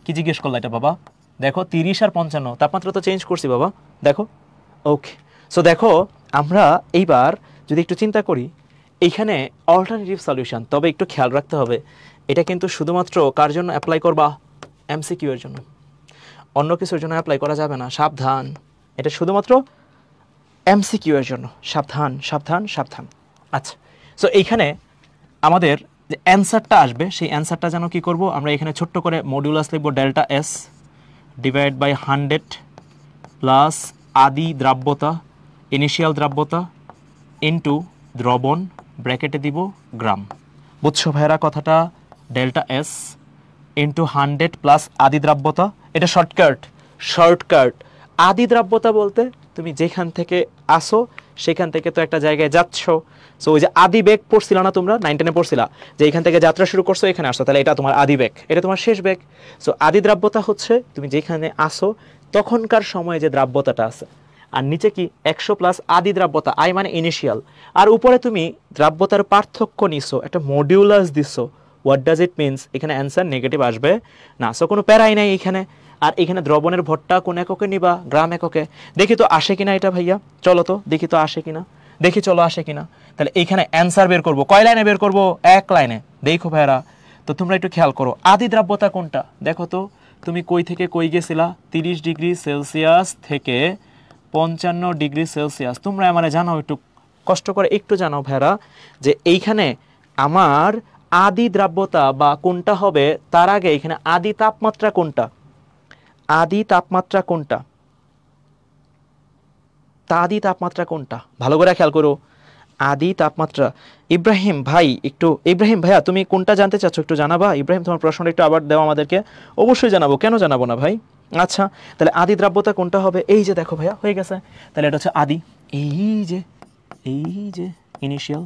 কি জিজ্ঞেস করলো এটা বাবা? দেখো 30 আর 55, তাপমাত্রা তো চেঞ্জ করছি বাবা, দেখো। ওকে, সো দেখো আমরা এইবার যদি একটু চিন্তা করি, এইখানে অল্টারনেটিভ সলিউশন, তবে একটু খেয়াল রাখতে হবে, এটা কিন্তু শুধুমাত্র কার জন্য অ্যাপ্লাই করবা? এমসিকিউ এর জন্য, অন্য কিছুর জন্য অ্যাপ্লাই করা যাবে না, সাবধান। এটা শুধুমাত্র এমসিকিউ এর জন্য, সাবধান সাবধান সাবধান। আচ্ছা, সো এইখানে আমাদের যে অ্যান্সারটা আসবে, সেই অ্যান্সারটা যেন কি করব আমরা, এখানে ছোট্ট করে মডিউলাস লিখব, delta s divide by 100 plus আদি দ্রাব্যতা, ইনিশিয়াল দ্রাব্যতা, ইন্টু দ্রবণ, ব্র্যাকেটে দিব গ্রাম। বুঝছো ভাইরা কথাটা? ডেল্টা এস ইন্টু 100 প্লাস আদি দ্রাব্যতা, এটা শর্টকাট। আদি দ্রাব্যতা বলতে তুমি যেখান থেকে আসো সেখান থেকে তো একটা জায়গায় যাচ্ছ, সো ওই যে আদি বেগ পড়ছিলা না তোমরা, 9-10 পড়ছিলা, যে এখান থেকে যাত্রা শুরু করছো এখানে আসছো, তাহলে এটা তোমার আদি বেগ, এটা তোমার শেষ বেগ। সো আদি দ্রাব্যতা হচ্ছে তুমি যেখানে আসো তখনকার সময়ে যে দ্রাব্যতাটা আছে, আর নিচে কি 100 প্লাস আদি দ্রাব্যতা, আই মানে ইনিশিয়াল, আর উপরে তুমি দ্রাব্যতার পার্থক্য নিছো, একটা মডিউলাস দিছো। What does it means? এখানে অ্যান্সার নেগেটিভ আসবে না, সো কোনো প্যারাই নাই এখানে। আর এখানে দ্রবণের ভরটা কোন এককে নিবা? গ্রাম এককে। দেখি তো আসে কিনা এটা ভাইয়া, চলো তো দেখি তো আসে কিনা, দেখি চলো আসে কিনা। তাহলে এইখানে অ্যান্সার বের করবো, কয় লাইনে বের করবো? 1 লাইনে। দেখো ভাইরা, তো তোমরা একটু খেয়াল করো, আদি দ্রাব্যতা কোনটা দেখো তো, তুমি কই থেকে কই গেছিলা? 30 ডিগ্রি সেলসিয়াস থেকে 55 ডিগ্রি সেলসিয়াস। তোমরা মানে জানো, একটু কষ্ট করে একটু জানো ভাইরা, যে এইখানে আমার আদি দ্রাব্যতা বা কোনটা হবে তার আগে এখানে আদি তাপমাত্রা কোনটা, আদি তাপমাত্রা কোনটা, আদি তাপমাত্রা কোনটা, ভালো করে খেয়াল করো। আদি তাপমাত্রা। ইব্রাহিম ভাই একটু, ইব্রাহিম ভাইয়া তুমি কোনটা জানতে চাচ্ছ একটু জানাবা? ইব্রাহিম তোমার প্রশ্নটা একটু আবার দাও আমাদেরকে। অবশ্যই জানাবো, কেন জানাবো না ভাই। আচ্ছা তাহলে আদি দ্রাব্যতা কোনটা হবে? এই যে দেখো ভাইয়া হয়ে গেছে, তাহলে এটা হচ্ছে আদি, এই যে ইনিশিয়াল।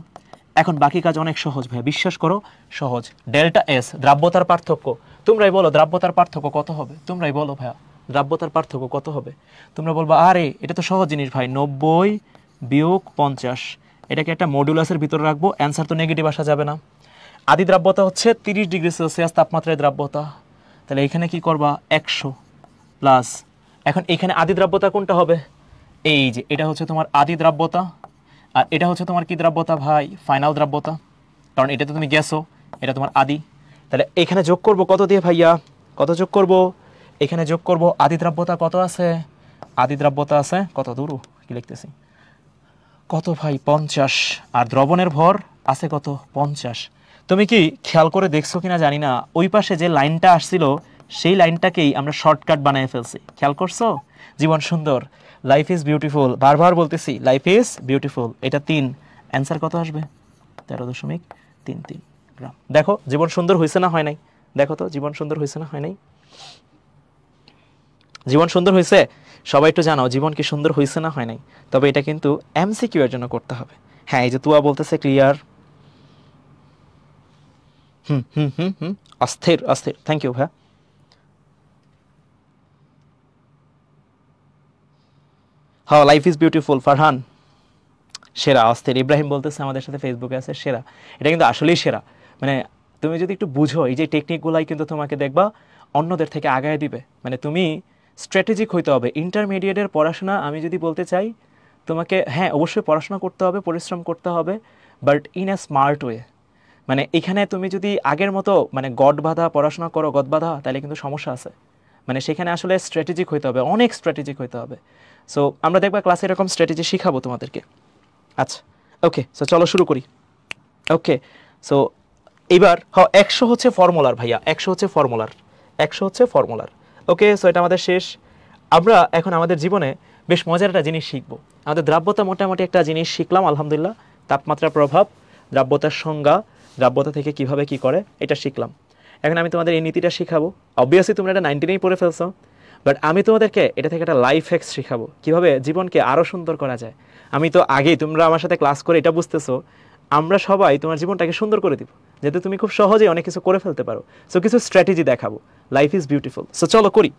এখন বাকি কাজ অনেক সহজ ভাইয়া, বিশ্বাস করো সহজ। ডেল্টা এস দ্রাব্যতার পার্থক্য, তোমরাই বলো দ্রাব্যতার পার্থক্য কত হবে, তোমরাই বলো ভাইয়া দ্রাব্যতার পার্থক্য কত হবে। তোমরা বলবা আরে এটা তো সহজ জিনিস ভাই, 90 বিয়োগ 50, এটাকে একটা মডুলাসের ভিতরে রাখবো, অ্যান্সার তো নেগেটিভ আসা যাবে না। আদি দ্রাব্যতা হচ্ছে 30 ডিগ্রি সেলসিয়াস তাপমাত্রায় দ্রাব্যতা, তাহলে এখানে কি করবা 100 প্লাস, এখন এখানে আদি দ্রাব্যতা কোনটা হবে? এই যে এটা হচ্ছে তোমার আদি দ্রাব্যতা, আর এটা হচ্ছে তোমার কি দ্রাব্যতা ভাই? ফাইনাল দ্রাব্যতা, কারণ এটা তো তুমি গেছো এটা তোমার আদি। তাহলে এখানে যোগ করব কত দিয়ে ভাইয়া, কত যোগ করব? এখানে যোগ করব আদি দ্রাব্যতা কত আছে, আদি দ্রাব্যতা আছে কত দূর কি লিখতেছি, কত ভাই 50, আর দ্রবণের ভর আছে কত 50। তুমি কি খেয়াল করে দেখছো কিনা জানি না, ওই পাশে যে লাইনটা আসছিল সেই লাইনটাকেই আমরা শর্টকাট বানিয়ে ফেলছি, খেয়াল করছো? জীবন সুন্দর, লাইফ ইজ বিউটিফুল, বারবার বলতেছি লাইফ ইজ বিউটিফুল, এটা 3, অ্যান্সার কত আসবে? 13.33 গ্রাম। দেখো জীবন সুন্দর হয়েছে না হয় নাই? দেখো তো জীবন সুন্দর হয়েছে না হয় নাই? জীবন সুন্দর হয়েছে? সবাই একটু জানাও জীবন কি সুন্দর হয়েছে না হয় নাই? তবে এটা কিন্তু এমসিকিউ এর জন্য করতে হবে। হ্যাঁ এই যে তুয়া বলতেছে ক্লিয়ার। অস্থির অস্থির, থ্যাংক ইউ ভাই। হ্যাঁ লাইফ ইজ বিউটিফুল, ফারহান সেরা, অস্থির। ইব্রাহিম বলতেছে আমাদের সাথে ফেসবুকে আছে সেরা, এটা কিন্তু আসলেই সেরা। মানে তুমি যদি একটু বুঝো এই যে টেকনিকগুলাই কিন্তু তোমাকে দেখবা অন্যদের থেকে আগায় দিবে। মানে তুমি স্ট্র্যাটেজিক হইতে হবে। ইন্টারমিডিয়েটের পড়াশোনা আমি যদি বলতে চাই তোমাকে, হ্যাঁ অবশ্যই পড়াশোনা করতে হবে, পরিশ্রম করতে হবে, but in a smart way. মানে এখানে তুমি যদি আগের মতো মানে গড বাঁধা পড়াশোনা করো, গদ বাঁধা, তাহলে কিন্তু সমস্যা আছে। মানে সেখানে আসলে স্ট্র্যাটেজিক হইতে হবে, অনেক স্ট্র্যাটেজিক হইতে হবে। সো আমরা দেখবা ক্লাসে এরকম স্ট্র্যাটেজি শিখাবো তোমাদেরকে। আচ্ছা ওকে, সো চলো শুরু করি। ওকে সো এবার 100 হচ্ছে ফর্মুলার ভাইয়া, 100 হচ্ছে ফর্মুলার, 100 হচ্ছে ফর্মুলার। ওকে সো এটা আমাদের শেষ। আমরা এখন আমাদের জীবনে বেশ মজার একটা জিনিস শিখবো। আমাদের দ্রাব্যতা মোটামুটি একটা জিনিস শিখলাম আলহামদুলিল্লাহ, তাপমাত্রার প্রভাব, দ্রাব্যতার সংজ্ঞা, দ্রাব্যতা থেকে কিভাবে কি করে এটা শিখলাম। এখন আমি তোমাদের এই নীতিটা শিখাবো। অবভিয়াসলি তোমরা এটা 19এই পড়ে ফেলছো, বাট আমি তোমাদেরকে এটা থেকে একটা লাইফ হ্যাক্স শিখাবো, কিভাবে জীবনকে আরও সুন্দর করা যায়। আমি তো আগেই, তোমরা আমার সাথে ক্লাস করে এটা বুঝতেছো, আমরা সবাই তোমার জীবনটাকে সুন্দর করে দিব, যাতে তুমি খুব সহজেই অনেক কিছু করে ফেলতে পারো। সো কিছু স্ট্র্যাটেজি দেখাবো, লাইফ ইজ বিউটিফুল। সো চলো করি।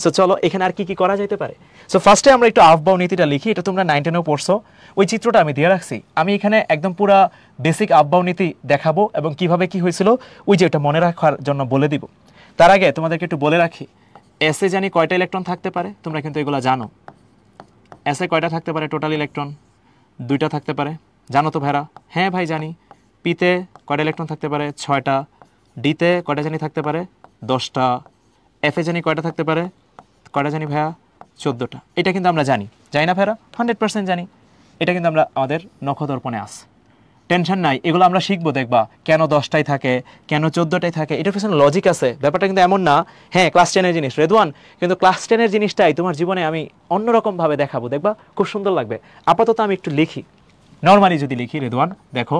সো চলো এখানে আর কি কি করা যেতে পারে। সো ফার্স্টে আমরা একটু আফবাউ নীতিটা লিখি, এটা তোমরা 19এও পড়ছো, ওই চিত্রটা আমি দিয়ে রাখছি। আমি এখানে একদম পুরা বেসিক আফবাউ নীতি দেখাবো এবং কিভাবে কি হয়েছিল ওই যে ওটা মনে রাখার জন্য বলে দিব। তার আগে তোমাদেরকে একটু বলে রাখি, এসে জানি কয়টা ইলেকট্রন থাকতে পারে, তোমরা কিন্তু এগুলো জানো। এসে কয়টা থাকতে পারে টোটাল ইলেকট্রন? 2টা থাকতে পারে, জানো তো ভেড়া? হ্যাঁ ভাই জানি। পিতে কয়টা ইলেকট্রন থাকতে পারে? 6টা। ডিতে কয়টা জানি থাকতে পারে? 10টা। এফে জানি কয়টা থাকতে পারে? কয়টা জানি ভাইয়া? 14টা। এটা কিন্তু আমরা জানি, জানি না ভেড়া? 100% জানি। এটা কিন্তু আমরা আমাদের নখদর্পণে আছে, টেনশন নাই, এগুলো আমরা শিখবো। দেখবা কেন 10টাই থাকে, কেন 14টাই থাকে, এটার পেছনে লজিক আছে। ব্যাপারটা কিন্তু এমন না হ্যাঁ ক্লাস 10-এর জিনিস রেদওয়ান, কিন্তু ক্লাস 10-এর জিনিসটাই তোমার জীবনে আমি অন্যরকমভাবে দেখাবো, দেখবা খুব সুন্দর লাগবে। আপাতত আমি একটু লিখি, নর্মালি যদি লিখি রেদওয়ান, দেখো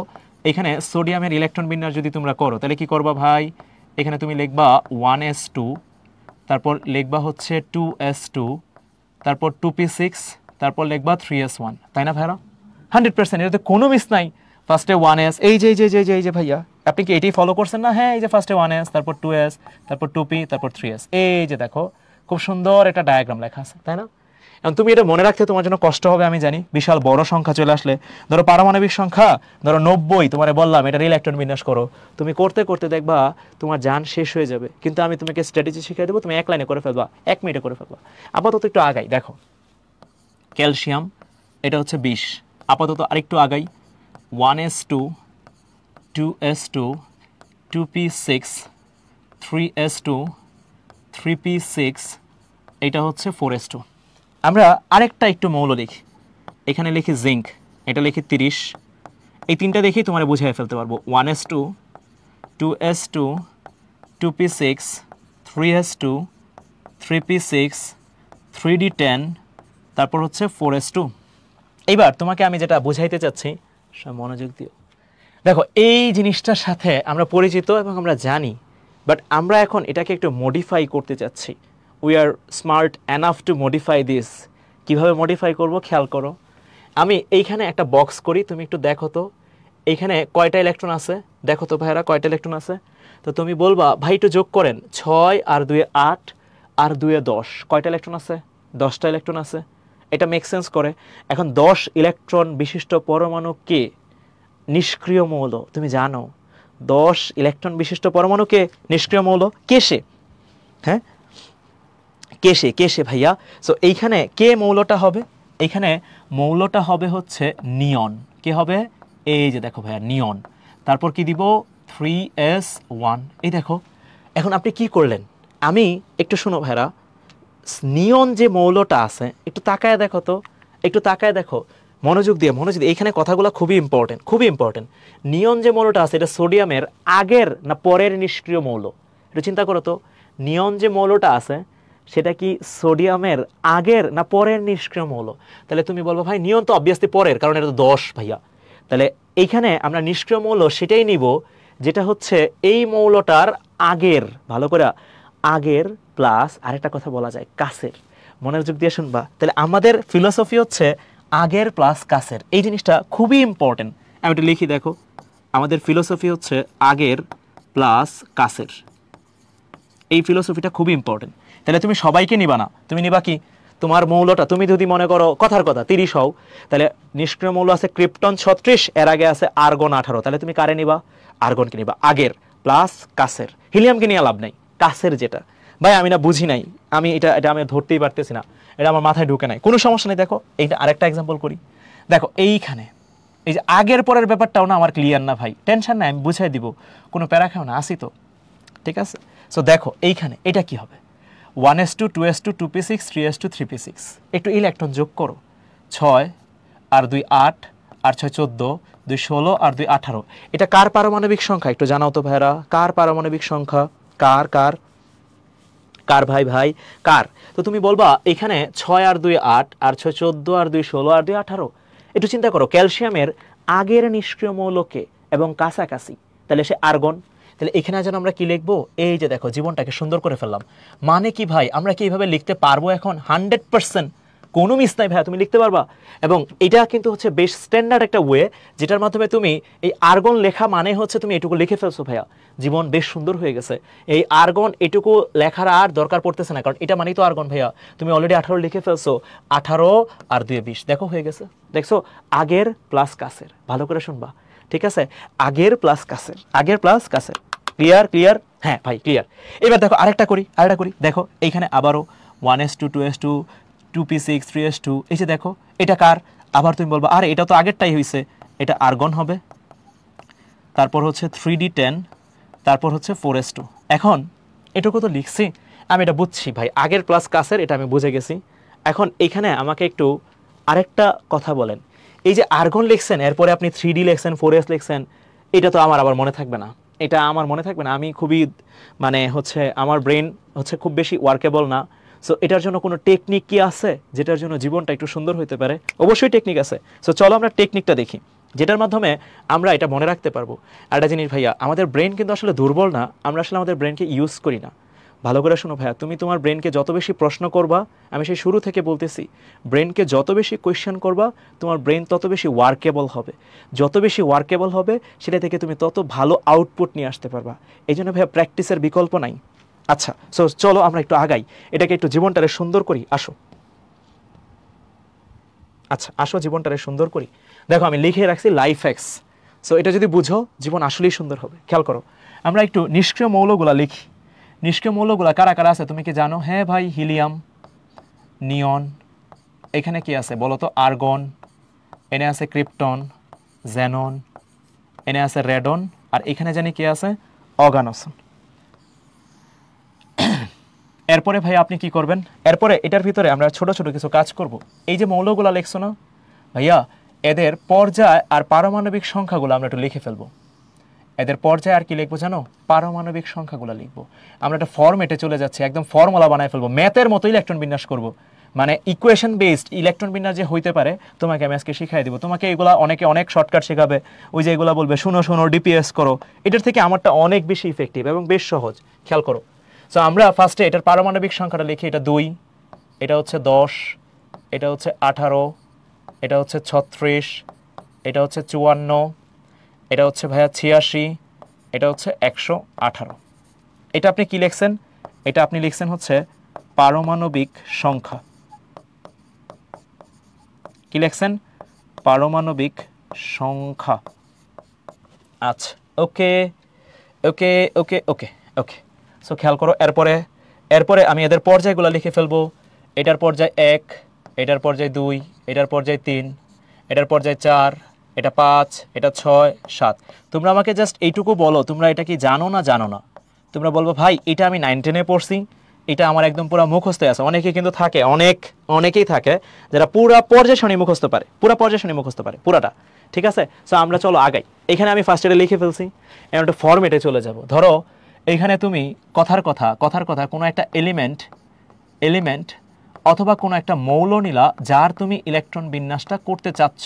এখানে সোডিয়ামের ইলেকট্রন বিন্যাস যদি তোমরা করো তাহলে কি করবা ভাই? এখানে তুমি লিখবা 1s2, তারপর লিখবা হচ্ছে 2s2, তারপর 2p6, তারপর লিখবা 3s1, তাই না ভাইরা? 100%, এটাতে কোনো মিস নাই। ফার্স্টে 1s, এই যে এই যে ভাইয়া আপনি কি এটাই ফলো করছেন না? হ্যাঁ এই যে ফার্স্টে 1s, তারপর 2s, তারপর 2p, তারপর 3s, এই যে দেখো খুব সুন্দর একটা ডায়াগ্রাম লেখা আছে, তাই না? এখন তুমি এটা মনে রাখতে তোমার জন্য কষ্ট হবে আমি জানি, বিশাল বড় সংখ্যা চলে আসলে, ধরো পারমাণবিক সংখ্যা ধরো 90, তোমারে বললাম এটা ইলেকট্রন বিন্যাস করো, তুমি করতে করতে দেখবা তোমার জান শেষ হয়ে যাবে। কিন্তু আমি তোমাকে স্ট্র্যাটেজি শিখিয়ে দেবো, তুমি 1 লাইনে করে ফেলবা, 1 মিনিটে করে ফেলবা। আপাতত একটু আগাই, দেখো ক্যালসিয়াম এটা হচ্ছে 20, আপাতত আরেকটু আগাই, 1s2, 2s2, 2p6, 3s2, 3p6, এটা হচ্ছে 4s2। আমরা আরেকটা একটু মৌল লিখি, এখানে লিখি জিঙ্ক, এটা লিখি 30। এই তিনটা দেখেই তোমার বুঝিয়ে ফেলতে পারবো, 1s2, 2s2 2p6 3s2 3p6 3d10 তারপর হচ্ছে 4s2। এইবার তোমাকে আমি যেটা বুঝাইতে চাচ্ছি মনোযোগ দিও। দেখো এই জিনিসটার সাথে আমরা পরিচিত এবং আমরা জানি, বাট আমরা এখন এটাকে একটু মডিফাই করতে চাচ্ছি। We are smart enough to modify this. কীভাবে মডিফাই করব খেয়াল করো। আমি এইখানে একটা বক্স করি, তুমি একটু দেখো তো এইখানে কয়টা ইলেকট্রন আছে, দেখো তো ভাইরা কয়টা ইলেকট্রন আছে। তো তুমি বলবা ভাই একটু যোগ করেন, 6 আর 2 8 আর 2 10, কয়টা ইলেকট্রন আছে? 10টা ইলেকট্রন আছে। এটা মেক সেন্স করে। এখন 10 ইলেকট্রন বিশিষ্ট পরমাণু কে? নিষ্ক্রিয় মৌল। তুমি জানো 10 ইলেকট্রন বিশিষ্ট পরমাণুকে নিষ্ক্রিয় মৌল। কে সে? হ্যাঁ, কে সে ভাইয়া? সো এইখানে কে মৌলটা হবে? এইখানে মৌলটা হবে হচ্ছে নিয়ন। কে হবে? এই যে দেখো ভাইয়া নিয়ন। তারপর কি দিব? 3s1। এই দেখো এখন আপনি কি করলেন, আমি একটু শোনো ভাইরা, নিয়ন যে মৌলটা আছে একটু তাকায় দেখো তো, একটু তাকায় দেখো, মনোযোগ দিয়ে এইখানে কথাগুলো খুবই ইম্পর্টেন্ট। নিয়ন যে মৌলটা আছে এটা সোডিয়ামের আগের না পরের নিষ্ক্রিয় মৌল? একটু চিন্তা করো তো, নিয়ন যে মৌলটা আছে সেটা কি সোডিয়ামের আগের না পরের নিষ্ক্রিয় মৌল? তাহলে তুমি বলবো ভাই নিয়ন তো অবভিয়াসলি পরের, কারণ এটা তো 10 ভাইয়া। তাহলে এইখানে আমরা নিষ্ক্রিয় মৌল সেটাই নিব যেটা হচ্ছে এই মৌলটার আগের, ভালো করে আগের প্লাস আরেকটা কথা বলা যায় কাছের। মনোযোগ দিয়ে শুনবা। তাহলে আমাদের ফিলোসফি হচ্ছে আগের প্লাস কাছের। এই জিনিসটা খুবই ইম্পর্টেন্ট। আমি এটা লিখি, দেখো আমাদের ফিলোসফি হচ্ছে আগের প্লাস কাছের। এই ফিলোসফিটা খুবই ইম্পর্টেন্ট। তাহলে তুমি সবাইকে নিবা না, তুমি নিবা কি? তোমার মৌলটা তুমি যদি মনে করো কথার কথা 30 হও, তাহলে নিষ্ক্রিয় মৌল আছে ক্রিপ্টন 36, এর আগে আছে আর্গন 18, তাহলে তুমি কারে নিবা? আর্গনকে নিবা। আগের প্লাস কাছের। হিলিয়ামকে নিয়ে লাভ নাই, কাছের যেটা। ভাই আমি না বুঝি নাই, আমি এটা আমি ধরতেই পারতেছি না, এটা আমার মাথায় ঢুকে নাই। কোনো সমস্যা নেই, দেখো এইটা আরেকটা এক্সাম্পল করি। দেখো এইখানে এই যে আগের পরের ব্যাপারটাও না আমার ক্লিয়ার না ভাই, টেনশন নাই, আমি বুঝাই দিব, কোনো প্যারা খাও না, আসি তো, ঠিক আছে? সো দেখো এইখানে এটা কি হবে? 1s2 2s2 2p6 3s2 3p6। একটু ইলেকট্রন যোগ করো, 6 আর 2 8 আর 6 14, 2 16 আর 2 18। এটা কার পারমাণবিক সংখ্যা একটু জানাও তো ভাইরা? কার পারমাণবিক সংখ্যা? কার কার কার ভাই কার? তো তুমি বলবা এখানে 6 আর 2 8 আর 6 14 আর 2 16 আর 2 18। একটু চিন্তা করো, ক্যালসিয়ামের আগের নিষ্ক্রিয় মৌলকে এবং কাছাকাছি, তাহলে সে আর্গন। তাহলে এখানে যেন আমরা কি লিখবো? এই যে দেখো জীবনটাকে সুন্দর করে ফেললাম। মানে কি ভাই, আমরা কি এইভাবে লিখতে পারবো এখন? 100%, কোনো মিস নাই ভাইয়া, তুমি লিখতে পারবা। এবং এটা কিন্তু হচ্ছে বেশ স্ট্যান্ডার্ড একটা ওয়ে, যেটার মাধ্যমে তুমি এই আর্গন লেখা মানে হচ্ছে তুমি এটুকু লিখে ফেলছো ভাইয়া, জীবন বেশ সুন্দর হয়ে গেছে। এই আর্গন এটুকু লেখার আর দরকার পড়তেছে না, কারণ এটা মানেই তো আর্গন ভাইয়া। তুমি অলরেডি 18 লিখে ফেলছো, 18 আর 2 20, দেখো হয়ে গেছে। দেখছো আগের প্লাস কাছের, ভালো করে শুনবা, ঠিক আছে? আগের প্লাস কাছের, আগের প্লাস কাছের। ক্লিয়ার? হ্যাঁ ভাই ক্লিয়ার। এবার দেখো আরেকটা করি। দেখো এইখানে আবারও 1s2 2s2 2p6 3s2। এই যে দেখো এটা কার? আবার তুমি বলবো আরে এটা তো আগেরটাই হয়েছে, এটা আর্গন হবে। তারপর হচ্ছে 3d10, তারপর হচ্ছে 4s2। এখন এটুকু তো লিখছি, আমি এটা বুঝছি ভাই, আগের প্লাস কাছের, এটা আমি বুঝে গেছি। এখন এখানে আমাকে একটু আরেকটা কথা বলেন। এই যে আর্গন লিখছেন, এরপরে আপনি 3d লিখছেন, 4s লিখছেন, এটা তো আমার আবার মনে থাকবে না, আমি খুবই মানে হচ্ছে আমার ব্রেন হচ্ছে খুব বেশি ওয়ার্কেবল না। সো এটার জন্য কোনো টেকনিক কি আছে যেটার জন্য জীবনটা একটু সুন্দর হতে পারে? অবশ্যই টেকনিক আছে। সো চলো আমরা টেকনিকটা দেখি, যেটার মাধ্যমে আমরা এটা মনে রাখতে পারবো। একটা জিনিস ভাইয়া, আমাদের ব্রেন কিন্তু আসলে দুর্বল না, আমরা আসলে আমাদের ব্রেনকে ইউজ করি না। ভালো করে শোনো ভাইয়া, তুমি তোমার ব্রেনকে যত বেশি প্রশ্ন করবা, আমি সেই শুরু থেকে বলতেছি, ব্রেনকে যত বেশি কোয়েশ্চেন করবা তোমার ব্রেন তত বেশি ওয়ার্কেবল হবে। যত বেশি ওয়ার্কেবল হবে সেটা থেকে তুমি তত ভালো আউটপুট নিয়ে আসতে পারবা। এই জন্য ভাইয়া প্র্যাকটিসের বিকল্প নাই। আচ্ছা, সো চলো আমরা একটু আগাই, এটাকে একটু জীবনটারে সুন্দর করি, আসো। আচ্ছা আসো জীবনটারে সুন্দর করি। দেখো আমি লিখে রাখছি লাইফ হ্যাক্স। সো এটা যদি বুঝো জীবন আসলেই সুন্দর হবে। খেয়াল করো, আমরা একটু নিষ্ক্রিয় মৌলগুলা লিখি। নিষ্ক্রিয় মৌলগুলা কারা কারা আছে তুমি কি জানো? হ্যাঁ ভাই, হিলিয়াম, নিয়ন, এখানে কি আছে বলো তো? আর্গন, এনে আছে ক্রিপ্টন, জেনন, এনে আছে রেডন, আর এখানে জানি কি আছে? অর্গানসন। এরপরে ভাই আপনি কি করবেন? এরপরে এটার ভিতরে আমরা ছোট ছোট কিছু কাজ করব। এই যে মৌলগুলা লিখছো না ভাইয়া, এদের পর্যায় আর পারমাণবিক সংখ্যাগুলো আমরা একটু লিখে ফেলবো। এদের পর্যায়ে আর কি লিখবো জানো? পারমাণবিক সংখ্যাগুলো লিখবো। আমরা একটা ফরম্যাটে চলে যাচ্ছি, একদম ফর্মুলা বানায় ফেলবো, ম্যাথের মতো ইলেকট্রন বিন্যাস করব। মানে ইকুয়েশন বেসড ইলেকট্রন বিন্যাস যে হইতে পারে তোমাকে আমি আজকে শিখাই দিব। তোমাকে এগুলা অনেকে অনেক শর্টকাট শেখাবে, ওই যে এগুলা বলবে শুনো শুনো ডিপিএস করো, এটার থেকে আমারটা অনেক বেশি ইফেক্টিভ এবং বেশ সহজ। খেয়াল করো। সো আমরা ফার্স্টে এটার পারমাণবিক সংখ্যাটা লিখি। এটা 2, এটা হচ্ছে 10, এটা হচ্ছে 18, এটা হচ্ছে 36, এটা হচ্ছে 54, এটা হচ্ছে ভাইয়া 86, এটা হচ্ছে 118। এটা আপনি কি লিখছেন? এটা আপনি লিখছেন হচ্ছে পারমাণবিক সংখ্যা। কি লিখছেন? পারমাণবিক সংখ্যা। আচ্ছা, ওকে ওকে ওকে ওকে ওকে। সো খেয়াল করো, এরপরে আমি এদের পর্যায়গুলো লিখে ফেলবো। এটার পর্যায় 1, এটার পর্যায় 2, এটার পর্যায় 3, এটার পর্যায় 4, এটা 5, এটা 6, 7। তোমরা আমাকে জাস্ট এইটুকু বলো তোমরা এটা কি জানো না জানো না। তোমরা বলবো ভাই এটা আমি 9-10-এ পড়ছি, এটা আমার একদম পুরো মুখস্থ আছে। অনেকে কিন্তু থাকে, অনেকেই থাকে যারা পুরা পর্যায় সারণী মুখস্থ পারে, পুরা পর্যায় সারণী মুখস্থ পারে পুরাটা। ঠিক আছে? সো আমরা চলো আগাই। এখানে আমি ফার্স্ট ইয়ারে লিখে ফেলছি, এখন একটা ফরম্যাটে চলে যাব। ধরো এইখানে তুমি কথার কথা কোনো একটা এলিমেন্ট অথবা কোনো একটা মৌল নিলা যার তুমি ইলেকট্রন বিন্যাসটা করতে চাচ্ছ।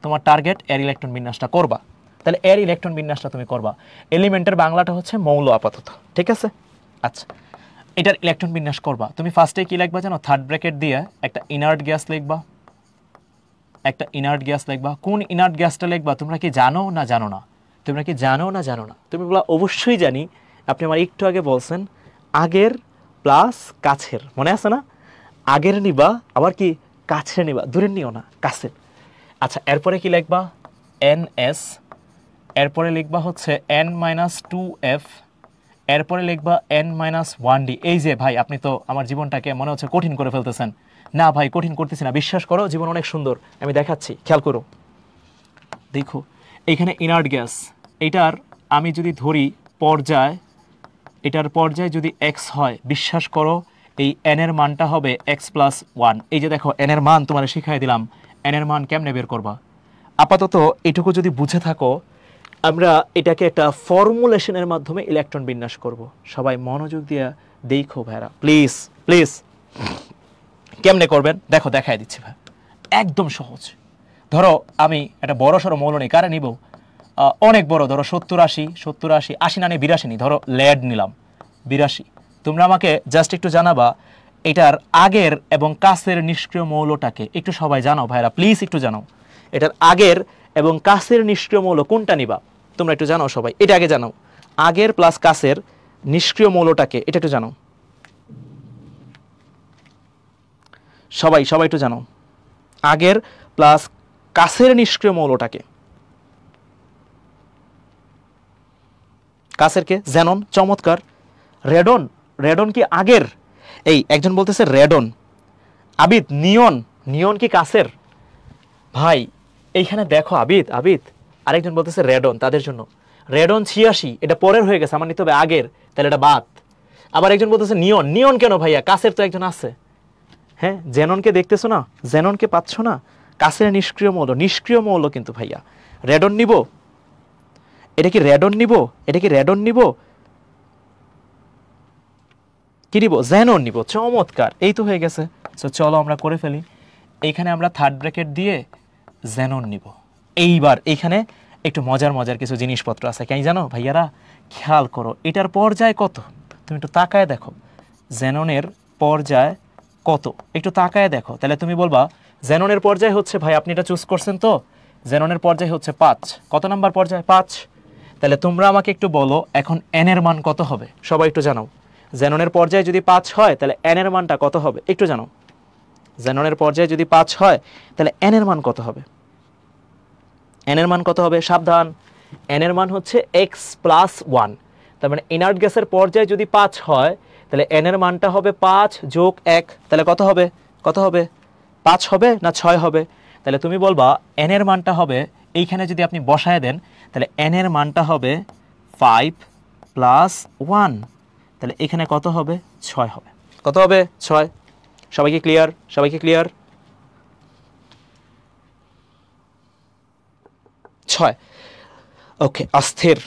তোমার টার্গেট এর ইলেকট্রন বিন্যাসটা করবা, তাহলে এর ইলেকট্রন বিন্যাসটা তুমি করবা। এলিমেন্টের বাংলাটা হচ্ছে মৌল আপাতত। ঠিক আছে? আচ্ছা, এটার ইলেকট্রন বিন্যাস করবা। তুমি ফার্স্টে কি লিখবা জানো? থার্ড ব্র্যাকেট দিয়ে একটা ইনার্ট গ্যাস লিখবা, একটা ইনার্ট গ্যাস লিখবা। কোন ইনার্ট গ্যাসটা লিখবা তোমরা কি জানো না জানো না? তোমরা কি জানো না জানো না? তুমি বলা অবশ্যই জানি। আপনি আমার একটু আগে বলছেন আগের প্লাস কাছের, মনে আছে না? আগের নিবা আবার কি কাছের নিবা, দূরের নিও না, কাছের। আচ্ছা, এরপরে কি লিখবা? NS, এরপরে লিখবা হচ্ছে N-2F, এরপরে লিখবা N-1D। এই যে ভাই আপনি তো আমার জীবনটাকে মনে হচ্ছে কঠিন করে ফেলতেছেন। না ভাই কঠিন করতেছি না, বিশ্বাস করো জীবন অনেক সুন্দর, আমি দেখাচ্ছি। খেয়াল করো, দেখো এইখানে ইনার্ট গ্যাস, এটার আমি যদি ধরি পর্যায়, এটার পর্যায় যদি x হয়, বিশ্বাস করো এই n এর মানটা হবে x+1। এই যে দেখো n এর মান তোমার শিখাই দিলাম, n এর মান কেমনে বের করবা। আপাতত এটুকু যদি বুঝে থাকো, আমরা এটাকে একটা ফর্মুলেশনের মাধ্যমে ইলেকট্রন বিন্যাস করব। সবাই মনোযোগ দিয়ে দেখো ভাইরা, প্লিজ প্লিজ। কেমনে করবেন দেখো, দেখাই দিচ্ছি ভাই, একদম সহজ। ধরো আমি একটা বড় সড়ো মৌল নেই, কারে নিব? অনেক বড়, ধরো 70-80, 80 না নিয়ে 82 নি, ধরো লেড নিলাম 82। তোমরা আমাকে জাস্ট একটু জানাবা এটার আগের এবং কাছের নিষ্ক্রিয় মৌলটাকে একটু সবাই জানাও ভাইরা, প্লিজ একটু জানাও। এটার আগের এবং কাছের নিষ্ক্রিয় মৌল কোনটা নিবা তোমরা একটু জানাও সবাই। এটা আগে জানাও, আগের প্লাস কাছের নিষ্ক্রিয় মৌলটাকে, এটা একটু জানাও সবাই, সবাই একটু জানাও আগের প্লাস কাছের নিষ্ক্রিয় মৌলটাকে। কাছের কে? জ্যানন, চমৎকার। রেডন, রেডন কি আগের? এই একজন বলতেছে রেডন। আবিদ, নিয়ন, নিয়ন কি কাছের? ভাই এইখানে দেখো আবিদ আরেকজন বলতেছে রেডন, তাদের জন্য রেডন 86, এটা পরের হয়ে গেছে, আমার নিতে হবে আগের, তাহলে এটা বাদ। আবার একজন বলতেছে নিয়ন, নিয়ন কেন ভাইয়া? কাছের তো একজন আছে। হ্যাঁ, জেননকে দেখতেছো না? জেননকে পাচ্ছ না? কাছের নিষ্ক্রিয় মৌল, নিষ্ক্রিয় মৌল কিন্তু ভাইয়া। রেডন নিব? এটা কি রেডন নিব? এটা কি রেডন নিব? কি নিব? জেনন নিব। চমৎকার, এই তো হয়ে গেছে। সো চলো আমরা করে ফেলি। এইখানে আমরা থার্ড ব্র্যাকেট দিয়ে জেনন নিব। এইবার এইখানে একটু মজার কিছু জিনিসপত্র আছে, কেন জানো ভাইয়ারা? খেয়াল করো, এটার পর্যায় কত তুমি একটু তাকায় দেখো। জেননের পর্যায় কত একটু তাকায় দেখো, তাহলে তুমি বলবা জেননের পর্যায় হচ্ছে, ভাই আপনি এটা চুজ করছেন তো, জেননের পর্যায় হচ্ছে 5। কত নাম্বার পর্যায়? 5। তাহলে তোমরা আমাকে একটু বলো এখন n এর মান কত হবে, সবাই একটু জানাও। জেননের পর্যায়ে যদি 5 হয় তাহলে n এর মানটা কত হবে একটু জানাও। জেননের পর্যায়ে যদি 5 হয় তাহলে n এর মান কত হবে? n এর মান কত হবে? সাবধান, n এর মান হচ্ছে x+1। তার মানে ইনার্ট গ্যাসের পর্যায়ে যদি 5 হয় তাহলে n এর মানটা হবে 5 যোগ 1। তাহলে কত হবে? কত হবে? 5 হবে না 6 হবে? তাহলে তুমি বলবা n এর মানটা হবে, এইখানে যদি আপনি বসায় দেন তাহলে n এর মানটা হবে 5+1। তাহলে এখানে কত হবে? 6 হবে। কত হবে? 6। সবাইকে ক্লিয়ার? সবাইকে ক্লিয়ার? 6। ওকে, অস্থির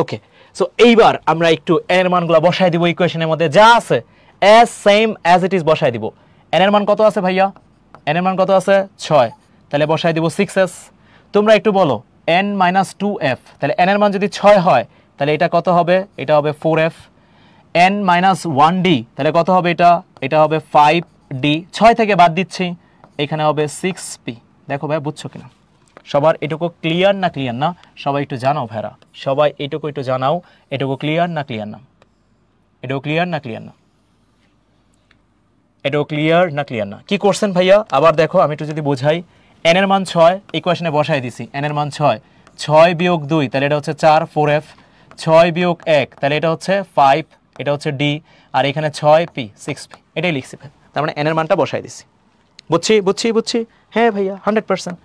ওকে, সো এইবার আমরা একটু n এর মানগুলো বসায় দিব ইকুয়েশনের মধ্যে যা আছে as same as it is বসায় দিব। n এর মান কত আছে ভাইয়া? n এর মান কত আছে 6, তাহলে বসায় দিব 6s। তোমরা একটু বলো n - 2f, তাহলে n এর মান যদি 6 হয় তাহলে এটা কত হবে? এটা হবে 4f। n - 1d, তাহলে কত হবে এটা? এটা হবে 5d। 6 থেকে বাদ দিচ্ছি, এখানে হবে 6p। দেখো ভাই বুঝছো কিনা? সবার এটুকু ক্লিয়ার না ক্লিয়ার না? সবাই একটু জানাও ভাইরা, সবাই এটুকু একটু জানাও, এটুকু ক্লিয়ার না ক্লিয়ার না? এটুকু ক্লিয়ার না ক্লিয়ার না? এটুকু ক্লিয়ার না ক্লিয়ার না? কি করছেন ভাইয়া? আবার দেখো আমি একটু যদি বোঝাই, n এর মান 6 ইকুয়েশনে বসাই দিছি, n এর মান 6, 6 বিয়োগ 2 তাহলে এটা হচ্ছে 4 4f, 6 বিয়োগ 1 তাহলে এটা হচ্ছে 5, এটা হচ্ছে d, আর এখানে 6p 6p, এটাই লিখছি ভাই। তার মানে n এর মানটা বসাই দিছি। বুঝছি? হ্যাঁ ভাইয়া 100%।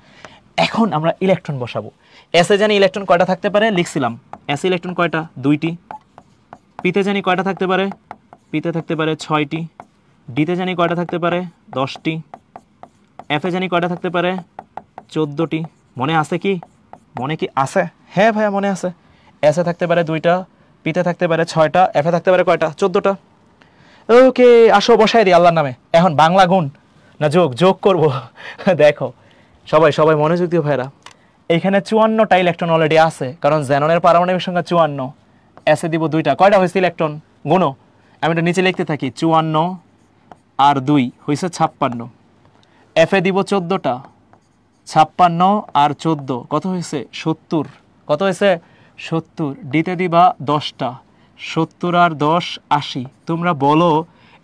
এখন আমরা ইলেকট্রন বসাবো। s এ জানি ইলেকট্রন কয়টা থাকতে পারে, লিখছিলাম s ইলেকট্রন কয়টা? 2টি। p তে জানি কয়টা থাকতে পারে? p তে থাকতে পারে 6টি। d তে জানি কয়টা থাকতে পারে? 10টি। f এ জানি কয়টা থাকতে পারে? 14টি। মনে আছে কি? মনে কি আছে? হ্যাঁ ভাইয়া মনে আছে। s এ থাকতে পারে 2টা, p তে থাকতে পারে 6টা, f এ থাকতে পারে কয়টা? 14টা। ওকে, আসো বসাই দিই আল্লাহর নামে। এখন বাংলা গুণ না যোগ করব। দেখো সবাই মনোযোগ দিও ভাইরা। এইখানে 54টা ইলেকট্রন অলরেডি আছে, কারণ জ্যাননের পারমাণবিক সংখ্যা 54। এসে দিব 2টা, কয়টা হয়েছে ইলেকট্রন? গুণ। আমি এটা নিচে লিখতে থাকি, 54 আর 2 হয়েছে 56। এফে দিব 14টা, 56 আর 14 কত হয়েছে? 70। কত হয়েছে? 70। ডিতে দিবা 10টা, 70 আর 10 80। তোমরা বলো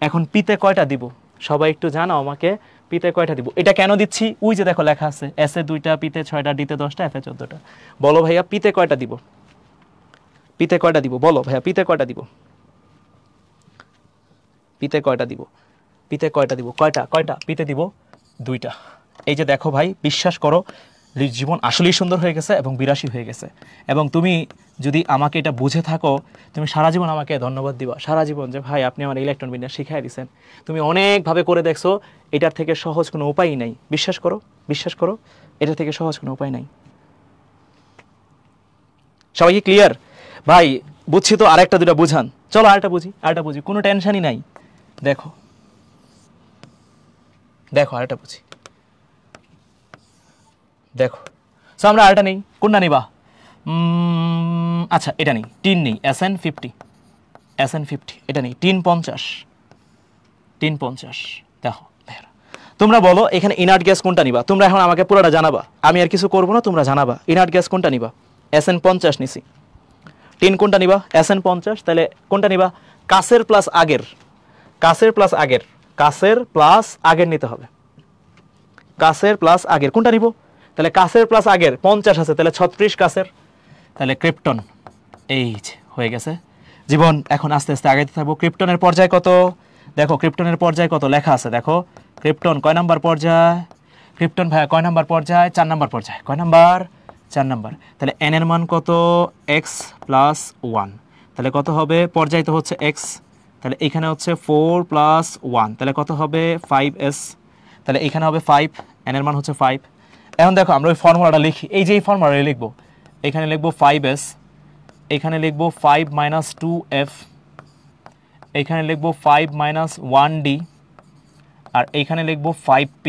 এখন পিতে কয়টা দিব? সবাই একটু জানাও আমাকে, পিতে কয়টা দিব? এটা কেন দিচ্ছি? ওই যে দেখো লেখা আছে, এসে 2টা, পিতে 6টা, ডিতে 10টা, এফে 14টা। বলো ভাইয়া পিতে কয়টা দিব? পিতে কয়টা দিব? বলো ভাইয়া পিতে কয়টা দিব? পিতে কয়টা দিব? পিতে কয়টা দিব? কয়টা? পিতে দিব 2টা। এই যে দেখো ভাই, বিশ্বাস করো জীবন আসলেই সুন্দর হয়ে গেছে এবং বিরাশী হয়ে গেছে। এবং তুমি যদি আমাকে এটা বুঝে থাকো, তুমি সারা জীবন আমাকে ধন্যবাদ দিবা, সারা জীবন, যে ভাই আপনি আমার ইলেকট্রন বিন্যাস শিখাই দিয়েছেন। তুমি অনেকভাবে করে দেখছো, এটার থেকে সহজ কোনো উপায় নাই। বিশ্বাস করো এটার থেকে সহজ কোনো উপায় নাই। সবাই কি ক্লিয়ার? ভাই বুঝছি তো, আরেকটা দুটা বুঝান। চলো আরেকটা বুঝি, কোনো টেনশনই নাই। দেখো আরেকটা বুঝি। দেখো সো আমরা আরেকটা নেই, কোনটা নিবা? আচ্ছা এটা নেই, টিন নেই, SN50 এটা নেই, টিন 50। দেখো তোমরা বলো এখানে ইনার্ট গ্যাস কোনটা নিবা? তোমরা এখন আমাকে পুরোটা জানাবা, আমি আর কিছু করবো না, তোমরা জানাবা ইনার্ট গ্যাস কোনটা নিবা। SN50 নিছি। টিন কোনটা নিবা? SN50। তাহলে কোনটা নিবা? কাছের প্লাস আগের নিতে হবে। কাছের প্লাস আগের কোনটা নিব? তাহলে কাছের প্লাস আগের 50 আছে, তাহলে 36 কাছের। তাহলে ক্রিপ্টন এই হয়ে গেছে। জীবন এখন আস্তে আস্তে আগাইতে থাকবো। ক্রিপ্টনের পর্যায় কত? দেখো ক্রিপ্টনের পর্যায় কত লেখা আছে, দেখো ক্রিপ্টন কয় নাম্বার পর্যায়? ক্রিপ্টন ভাইয়া কয় নাম্বার পর্যায়? 4 নাম্বার পর্যায়। কয় নাম্বার? 4 নাম্বার। তাহলে n এর মান কত? x + 1। তাহলে কত হবে? পর্যায় তো হচ্ছে x, তাহলে এখানে হচ্ছে 4 + 1, তাহলে কত হবে? 5s। তাহলে এখানে হবে 5, n এর মান হচ্ছে 5। এখন দেখো আমরা ওই ফর্মুলাটা লিখি, এই যে এই ফর্মুলাটা লিখবো, এখানে লিখবো 5s, এখানে লিখবো 5 - 2f, এখানে লিখবো 5 - 1d, আর এইখানে লিখবো 5p।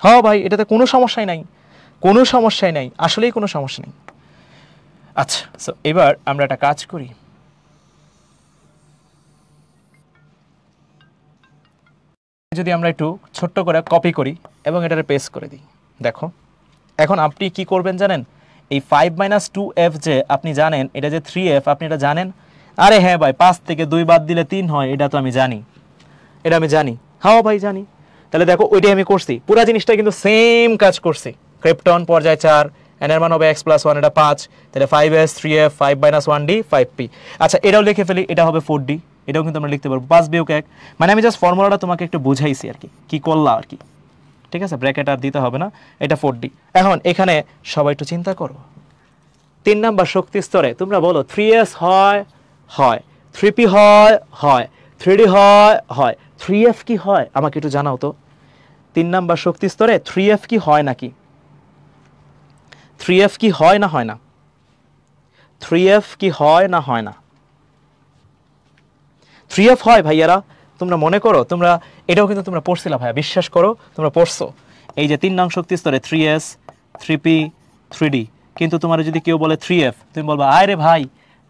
হ্যাঁ ভাই এটাতে কোনো সমস্যাই নাই, আসলেই কোনো সমস্যা নেই। আচ্ছা সো এবার আমরা একটা কাজ করি, যদি আমরা একটু ছোট্ট করে কপি করি এবং এটারে পেস্ট করে দিই। দেখো এখন আপনি কি করবেন জানেন? এই 5 - 2f যে আপনি জানেন, এটা যে 3f আপনি এটা জানেন। আরে হ্যাঁ ভাই 5 থেকে 2 বাদ দিলে 3 হয়, এটা তো আমি জানি, হ্যাঁ ভাই জানি। তাহলে দেখো ওইটাই আমি করছি, পুরো জিনিসটা কিন্তু সেম কাজ করছি। ক্রিপ্টন পর্যায় 4, n এর মান হবে x + 1, এটা 5, তাহলে 5s 3f 5 - 1d 5p। আচ্ছা এটাও লিখে ফেলি, এটা হবে 4d, এটাও কিন্তু আমরা লিখতে পারবো 5 - 1। মানে আমি জাস্ট ফর্মুলাটা তোমাকে একটু বুঝাইছি আর কি করলা আর কি, ঠিক আছে? ব্র্যাকেট আর দিতে হবে না, এটা 4d। এখন এখানে সবাই একটু চিন্তা করো, 3 নাম্বার শক্তি স্তরে তোমরা বলো 3s হয়, 3p হয়, 3d হয়, 3f কি হয়? আমাকে একটু জানাও তো। 3 নাম্বার শক্তি স্তরে 3f কি হয় নাকি? 3f কি হয় না? 3f কি হয় না হয় না? 3f হয় ভাইয়ারা, তোমরা মনে করো, তোমরা এটাও কিন্তু তোমরা পড়ছিলা ভাইয়া, বিশ্বাস করো তোমরা পড়ছো। এই যে 3 নং শক্তি স্তরে 3s 3p 3d, কিন্তু তোমার যদি কেউ বলে 3f, তুমি বলবা আয় রে ভাই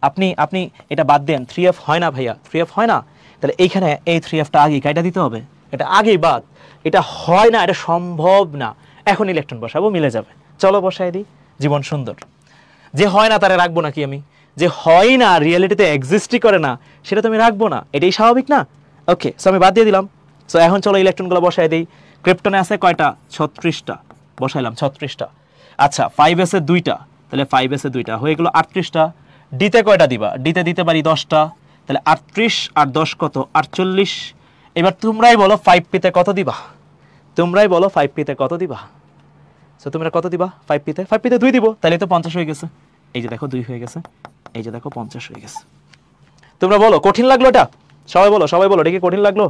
আপনি আপনি এটা বাদ দেন, 3f হয় না ভাইয়া, 3f হয় না। তাহলে এইখানে এই 3fটা আগেই কাইটা দিতে হবে, এটা আগেই বাদ, এটা হয় না, এটা সম্ভব না। এখন ইলেকট্রন বসাবো, মিলে যাবে। চলো বসাই দিই, জীবন সুন্দর। যে হয় না তারে রাখবো নাকি আমি? যে হয় না, রিয়েলিটিতে এক্সিস্টই করে না, সেটা তো আমি রাখবো না, এটাই স্বাভাবিক না? ওকে, সো আমি বাদ দিয়ে দিলাম। সো এখন চলো ইলেকট্রনগুলো বসাই দিই। ক্রিপ্টনে আছে কয়টা? 36টা, বসাইলাম 36টা। আচ্ছা 5s এর 2টা, তাহলে 5s এর 2টা হয়ে গেলো 38টা। ডিতে কয়টা দিবা? ডিতে দিতে পারি 10টা, তাহলে 38 আর 10 কত? 48। এবার তোমরাই বলো 5p-তে কত দিবা? তোমরাই বলো 5p-তে কত দিবা? সো তোমরা কত দিবা 5p-তে? 5p-তে 2 দিব, তাহলে তো 50 হয়ে গেছে। এই যে দেখো 2 হয়ে গেছে, এই যে দেখো 50 হয়ে গেছে। তোমরা বলো কঠিন লাগলো এটা? সবাই বলো, সবাই বলো, এটা কি কঠিন লাগলো?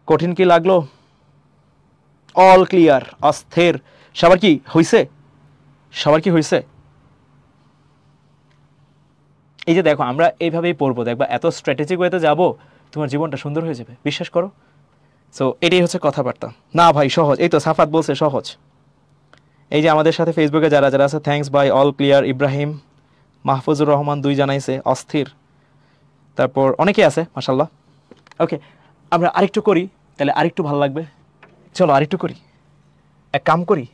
কঠিন কি লাগলো? অল ক্লিয়ার, অস্থির। সবার কি হইছে? সবার কি হইছে? এই যে দেখো আমরা এইভাবেই পড়বো, দেখবা এত স্ট্র্যাটেজিক ওয়েতে যাবো, তোমার জীবনটা সুন্দর হয়ে যাবে, বিশ্বাস করো। সো এটাই হচ্ছে কথাবার্তা। না ভাই সহজ, এই তো সাফাত বলছে সহজ। এই যে আমাদের সাথে ফেসবুকে যারা যারা আছে, থ্যাঙ্কস ভাই, অল ক্লিয়ার, ইব্রাহিম, মাহফুজুর রহমান 2 জানাইছে অস্থির, তারপর অনেকে আছে মাশাল্লাহ। ওকে, আমরা আরেকটু করি, তাহলে আরেকটু ভালো লাগবে। চলো আরেকটু করি, এক কাম করি,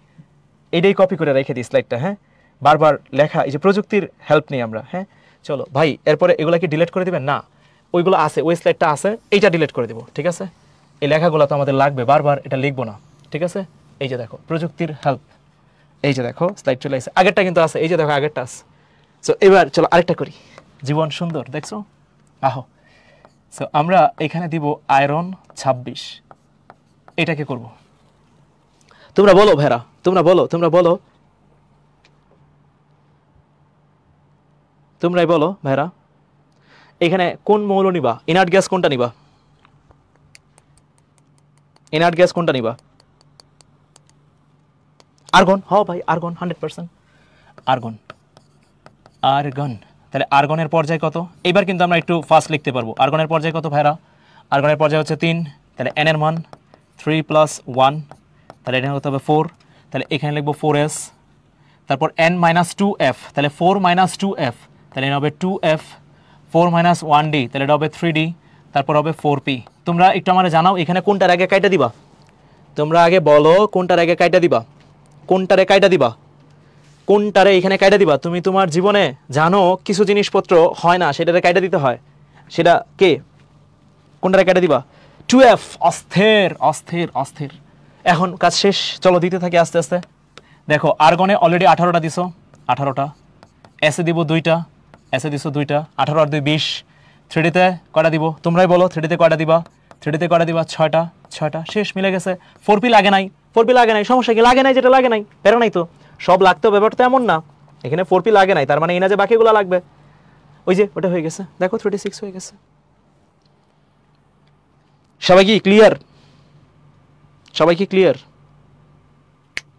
এটাই কপি করে রেখে দিই স্লাইডটা। হ্যাঁ, বারবার লেখা, এই যে প্রযুক্তির হেল্প নিই আমরা। হ্যাঁ চলো ভাই, এরপরে এগুলা কি ডিলিট করে দিবেন? না, ওইগুলো আছে, ওই স্লাইডটা আছে, এইটা ডিলিট করে দেবো, ঠিক আছে? এই লেখাগুলো তো আমাদের লাগবে, বারবার এটা লিখবো না, ঠিক আছে? এই যে দেখো প্রযুক্তির হেল্প, এই যে দেখো স্লাইড চলে আসছে, আগেরটা কিন্তু আছে, এই যে দেখো আগেরটা আছে। সো এবার চলো আরেকটা করি, জীবন সুন্দর, দেখছো? আহো, সো আমরা এখানে দিব আয়রন 26, এটাকে করব। তোমরা বলো ভেরা, তোমরা বলো, তোমরা বলো, তোমরাই বলো ভেরা, এখানে কোন মৌল নিবা? ইনার্ট গ্যাস কোনটা নিবা? ইনার্ট গ্যাস কোনটা নিবা? আর্গন। হ ভাই আর্গন, 100% আর্গন, আর্গন। তাহলে আর্গনের পর্যায় কত? এবার কিন্তু আমরা একটু ফাস্ট লিখতে পারবো। আর্গনের পর্যায় কত ভাইরা? আর্গনের পর্যায় হচ্ছে 3, তাহলে এন এর মান 3 + 1, তাহলে এটা হতে হবে 4, তাহলে এখানে লিখবো 4s, তারপর n - 2f, তাহলে 4 - 2f, তাহলে এটা হবে 2f, 4 - 1d, তাহলে এটা হবে 3d, তারপর হবে 4p। তোমরা একটু আমার জানাও এখানে কোনটার আগে কাইটা দিবা? তোমরা আগে বলো কোনটার আগে কাইটা দিবা? কোনটারে কাইটা দিবা? কোনটারে এখানে কাইটা দিবা? তুমি তোমার জীবনে জানো কিছু জিনিসপত্র হয় না, সেটারে কাইটা দিতে হয়, সেটা কে? কোনটারে কাইটা দিবা? 2f। অস্থির অস্থির অস্থির। এখন কাজ শেষ, চলো দিতে থাকি আস্তে আস্তে। দেখো আর্গনে অলরেডি 18টা দিছো, 18টা। এসে দিব 2টা, এসে দিছো 2টা, 18 আর 2 20। 3ডিতে কয়টা দিব? তোমরাই বলো 3ডিতে কয়টা দিবা? 3ডিতে কয়টা দিবা? 6টা, 6টা। শেষ, মিলে গেছে। 4p লাগে নাই, 4p লাগে নাই, সমস্যা কি? লাগে নাই, যেটা লাগে নাই প্যারা নাই তো, সব লাগতো, ব্যাপারটা তো এমন না। এখানে 4p লাগে নাই, তার মানে এই না যে বাকিগুলো লাগবে। ওই যে ওটা হয়ে গেছে, দেখো 36 হয়ে গেছে। সবাই কি ক্লিয়ার? সবাই কি ক্লিয়ার?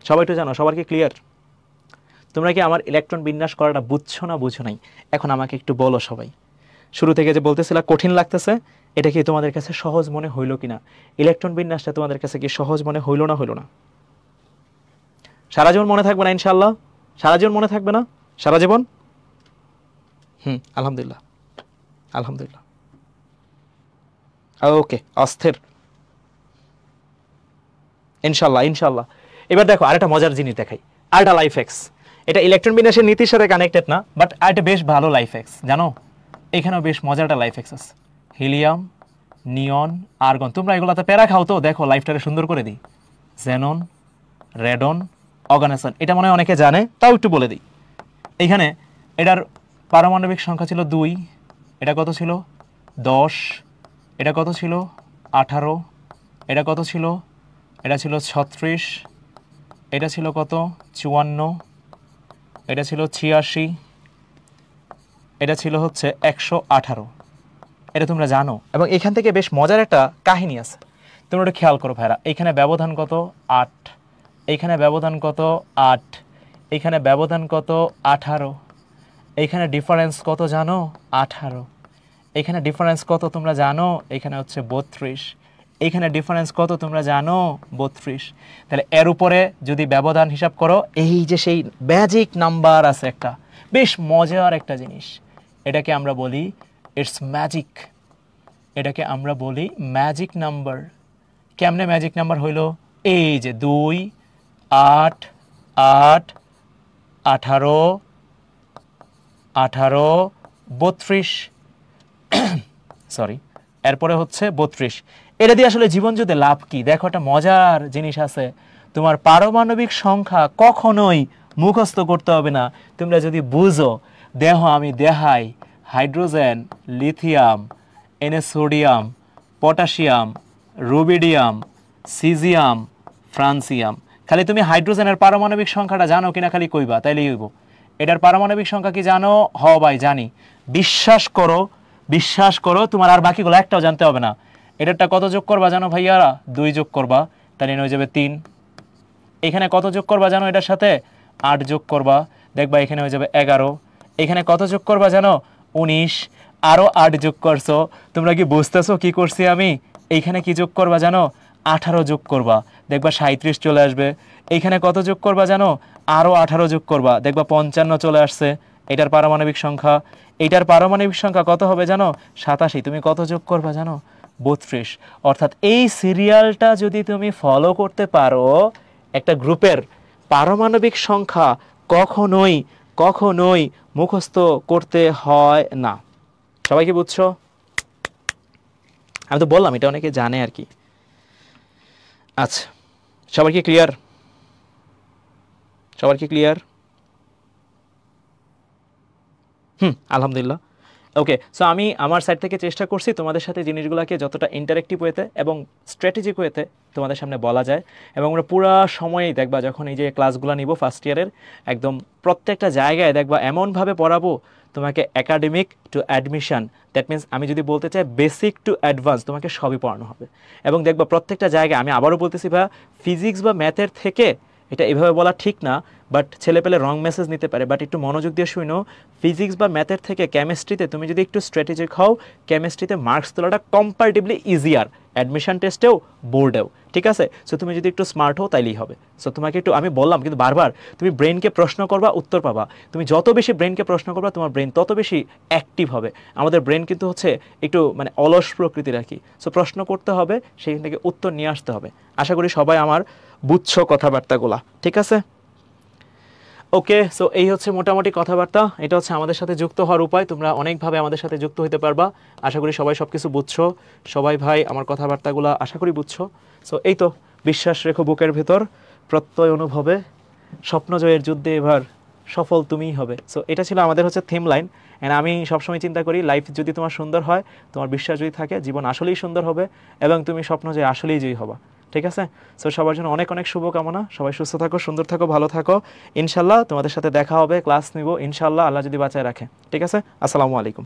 সবাই একটু জানো, সবার কি ক্লিয়ার? তোমরা কি আমার ইলেকট্রন বিন্যাস করাটা বুঝছো না বুঝো নাই? এখন আমাকে একটু বলো সবাই। শুরু থেকে যে বলতেছিলা কঠিন লাগতেছে, এটা কি তোমাদের কাছে সহজ মনে হইলো কিনা? ইলেকট্রন বিন্যাসটা তোমাদের কাছে কি সহজ মনে হইলো না হইলো না? সারা জীবন মনে থাকবে না ইনশাআল্লাহ? সারা জীবন মনে থাকবে না? সারা জীবন? আলহামদুলিল্লাহ, আলহামদুলিল্লাহ। ওকে, অস্থির, ইনশাল্লাহ ইনশাল্লাহ। এবার দেখো আরেকটা মজার জিনিস দেখাই, আরেকটা লাইফ এক্স। এটা ইলেকট্রন বিন্যাসের নীতির সাথে কানেক্টেড না, বাট আরেকটা বেশ ভালো লাইফ এক্স, জানো? এখানেও বেশ মজার একটা লাইফ এক্স আছে। হিলিয়াম, নিয়ন, আর্গন। তোমরা এগুলোতে প্যারা খাও তো, দেখো লাইফটাকে সুন্দর করে দিই। Xenon, radon, oganesson. এটা মনে হয় অনেকে জানে, তাও একটু বলে দিই। এইখানে এটার পারমাণবিক সংখ্যা ছিল 2, এটা কত ছিল? 10, এটা কত ছিল? 18, এটা কত ছিল? এটা ছিল 36, এটা ছিল কত? 54, এটা ছিল 86, এটা ছিল হচ্ছে 118। এটা তোমরা জানো, এবং এখান থেকে বেশ মজার একটা কাহিনী আছে। তোমরা একটু খেয়াল করো ভাইরা, এখানে ব্যবধান কত? 8, এইখানে ব্যবধান কত 8, এইখানে ব্যবধান কত 18, এইখানে ডিফারেন্স কত জানো 18, এখানে ডিফারেন্স কত তোমরা জানো এখানে হচ্ছে 32, এইখানে ডিফারেন্স কত তোমরা জানো 32। তাহলে এর উপরে যদি ব্যবধান হিসাব করো, এই যে সেই ম্যাজিক নাম্বার আছে একটা, বেশ মজার একটা জিনিস, এটাকে আমরা বলি ইটস ম্যাজিক, এটাকে আমরা বলি ম্যাজিক নাম্বার। কেমনে ম্যাজিক নাম্বার হইলো? এই যে 2, 8, 8, 18, 18, 32, সরি, এরপরে হচ্ছে 32। এটা দিয়ে আসলে জীবন যুদ্ধে লাভ কি? দেখো একটা মজার জিনিস আছে, তোমার পারমাণবিক সংখ্যা কখনোই মুখস্থ করতে হবে না, তোমরা যদি বুঝো। দেহ আমি দেখাই, hydrogen, lithium, sodium, potassium, rubidium, caesium, francium. খালি তুমি হাইড্রোজেনের পারমাণবিক সংখ্যাটা জানো কিনা খালি কইবা, তাইলেই হইব। এটার পারমাণবিক সংখ্যা কি জানো? হ ভাই জানি। বিশ্বাস করো, বিশ্বাস করো, তোমার আর বাকিগুলো একটাও জানতে হবে না। এটারটা কত যোগ করবা জানো ভাইয়ারা? 2 যোগ করবা, তাহলে হয়ে যাবে 3। এখানে কত যোগ করবা জানো? এটার সাথে 8 যোগ করবা, দেখবা এখানে হয়ে যাবে 11। এখানে কত যোগ করবা জানো? 19। আরও 8 যোগ করছো। তোমরা কি বুঝতেছো কি করছি আমি? এইখানে কি যোগ করবা জানো? 18 যোগ করবা, দেখবা 37 চলে আসবে। এইখানে কত যোগ করবা জানো? আরও 18 যোগ করবা, দেখবা 55 চলে আসছে। এটার পারমাণবিক সংখ্যা, এইটার পারমাণবিক সংখ্যা কত হবে জানো? 87। তুমি কত যোগ করবা জানো? 32। অর্থাৎ এই সিরিয়ালটা যদি তুমি ফলো করতে পারো, একটা গ্রুপের পারমাণবিক সংখ্যা কখনোই কখনোই মুখস্থ করতে হয় না। সবাই কি বুঝছো? আমি তো বললাম এটা অনেকে জানে আর কি। আচ্ছা, সবার কি ক্লিয়ার? সবার কি ক্লিয়ার? আলহামদুলিল্লাহ। ওকে, সো আমি আমার সাইড থেকে চেষ্টা করছি তোমাদের সাথে জিনিসগুলোকে যতটা ইন্টারেক্টিভ ওয়েতে এবং স্ট্র্যাটেজিক ওয়েতে তোমাদের সামনে বলা যায়। এবং আমরা পুরো সময়ই দেখবা যখন এই যে ক্লাসগুলো নিব ফার্স্ট ইয়ারের, একদম প্রত্যেকটা জায়গায় দেখবা এমনভাবে পড়াবো তোমাকে academic two admission, that means আমি যদি বলতে চাই বেসিক টু অ্যাডভান্স, তোমাকে সবই পড়ানো হবে। এবং দেখবা প্রত্যেকটা জায়গায়, আমি আবারও বলতেছি ভাই, ফিজিক্স বা ম্যাথের থেকে, এটা এভাবে বলা ঠিক না, বাট ছেলে পেলে রং মেসেজ নিতে পারে, বাট একটু মনোযোগ দিয়ে শুনো, ফিজিক্স বা ম্যাথের থেকে কেমিস্ট্রিতে তুমি যদি একটু স্ট্র্যাটেজিক হও, কেমিস্ট্রিতে মার্কস তোলাটা কম্পারেটিভলি ইজিয়ার, অ্যাডমিশন টেস্টেও বোর্ডেও, ঠিক আছে? সো তুমি যদি একটু স্মার্ট হও তাইলেই হবে। সো তোমাকে একটু, আমি বললাম কিন্তু বারবার, তুমি ব্রেনকে প্রশ্ন করবা, উত্তর পাবা। তুমি যত বেশি ব্রেনকে প্রশ্ন করবা, তোমার ব্রেন তত বেশি অ্যাক্টিভ হবে। আমাদের ব্রেন কিন্তু হচ্ছে একটু মানে অলস প্রকৃতির আর কি। সো প্রশ্ন করতে হবে, সেখান থেকে উত্তর নিয়ে আসতে হবে। আশা করি সবাই আমার বুঝছো কথাবার্তাগুলা, ঠিক আছে? ওকে, সো এই হচ্ছে মোটামুটি কথাবার্তা। এটা হচ্ছে আমাদের সাথে যুক্ত হওয়ার উপায়। তোমরা অনেকভাবে আমাদের সাথে যুক্ত হতে পারবা। আশা করি সবাই সব কিছু বুঝছো। সবাই ভাই আমার কথাবার্তাগুলো আশা করি বুঝছো। সো এই তো, বিশ্বাস রেখো বুকের ভেতর, প্রত্যয় অনুভবে, স্বপ্ন জয়ের যুদ্ধে এবার সফল তুমিই হবে। সো এটা ছিল আমাদের হচ্ছে থিম লাইন। অ্যান্ড আমি সবসময় চিন্তা করি, লাইফ যদি তোমার সুন্দর হয়, তোমার বিশ্বাস যদি থাকে, জীবন আসলেই সুন্দর হবে এবং তুমি স্বপ্ন জয় আসলেই জয়ী হবা, ঠিক আছে? সো সবার জন্য অনেক অনেক শুভকামনা। সবাই সুস্থ থাকো, সুন্দর থাকো, ভালো থাকো। ইনশাল্লাহ তোমাদের সাথে দেখা হবে, ক্লাস নিব ইনশাল্লাহ, আল্লাহ যদি বাঁচায় রাখে, ঠিক আছে? আসসালামু আলাইকুম।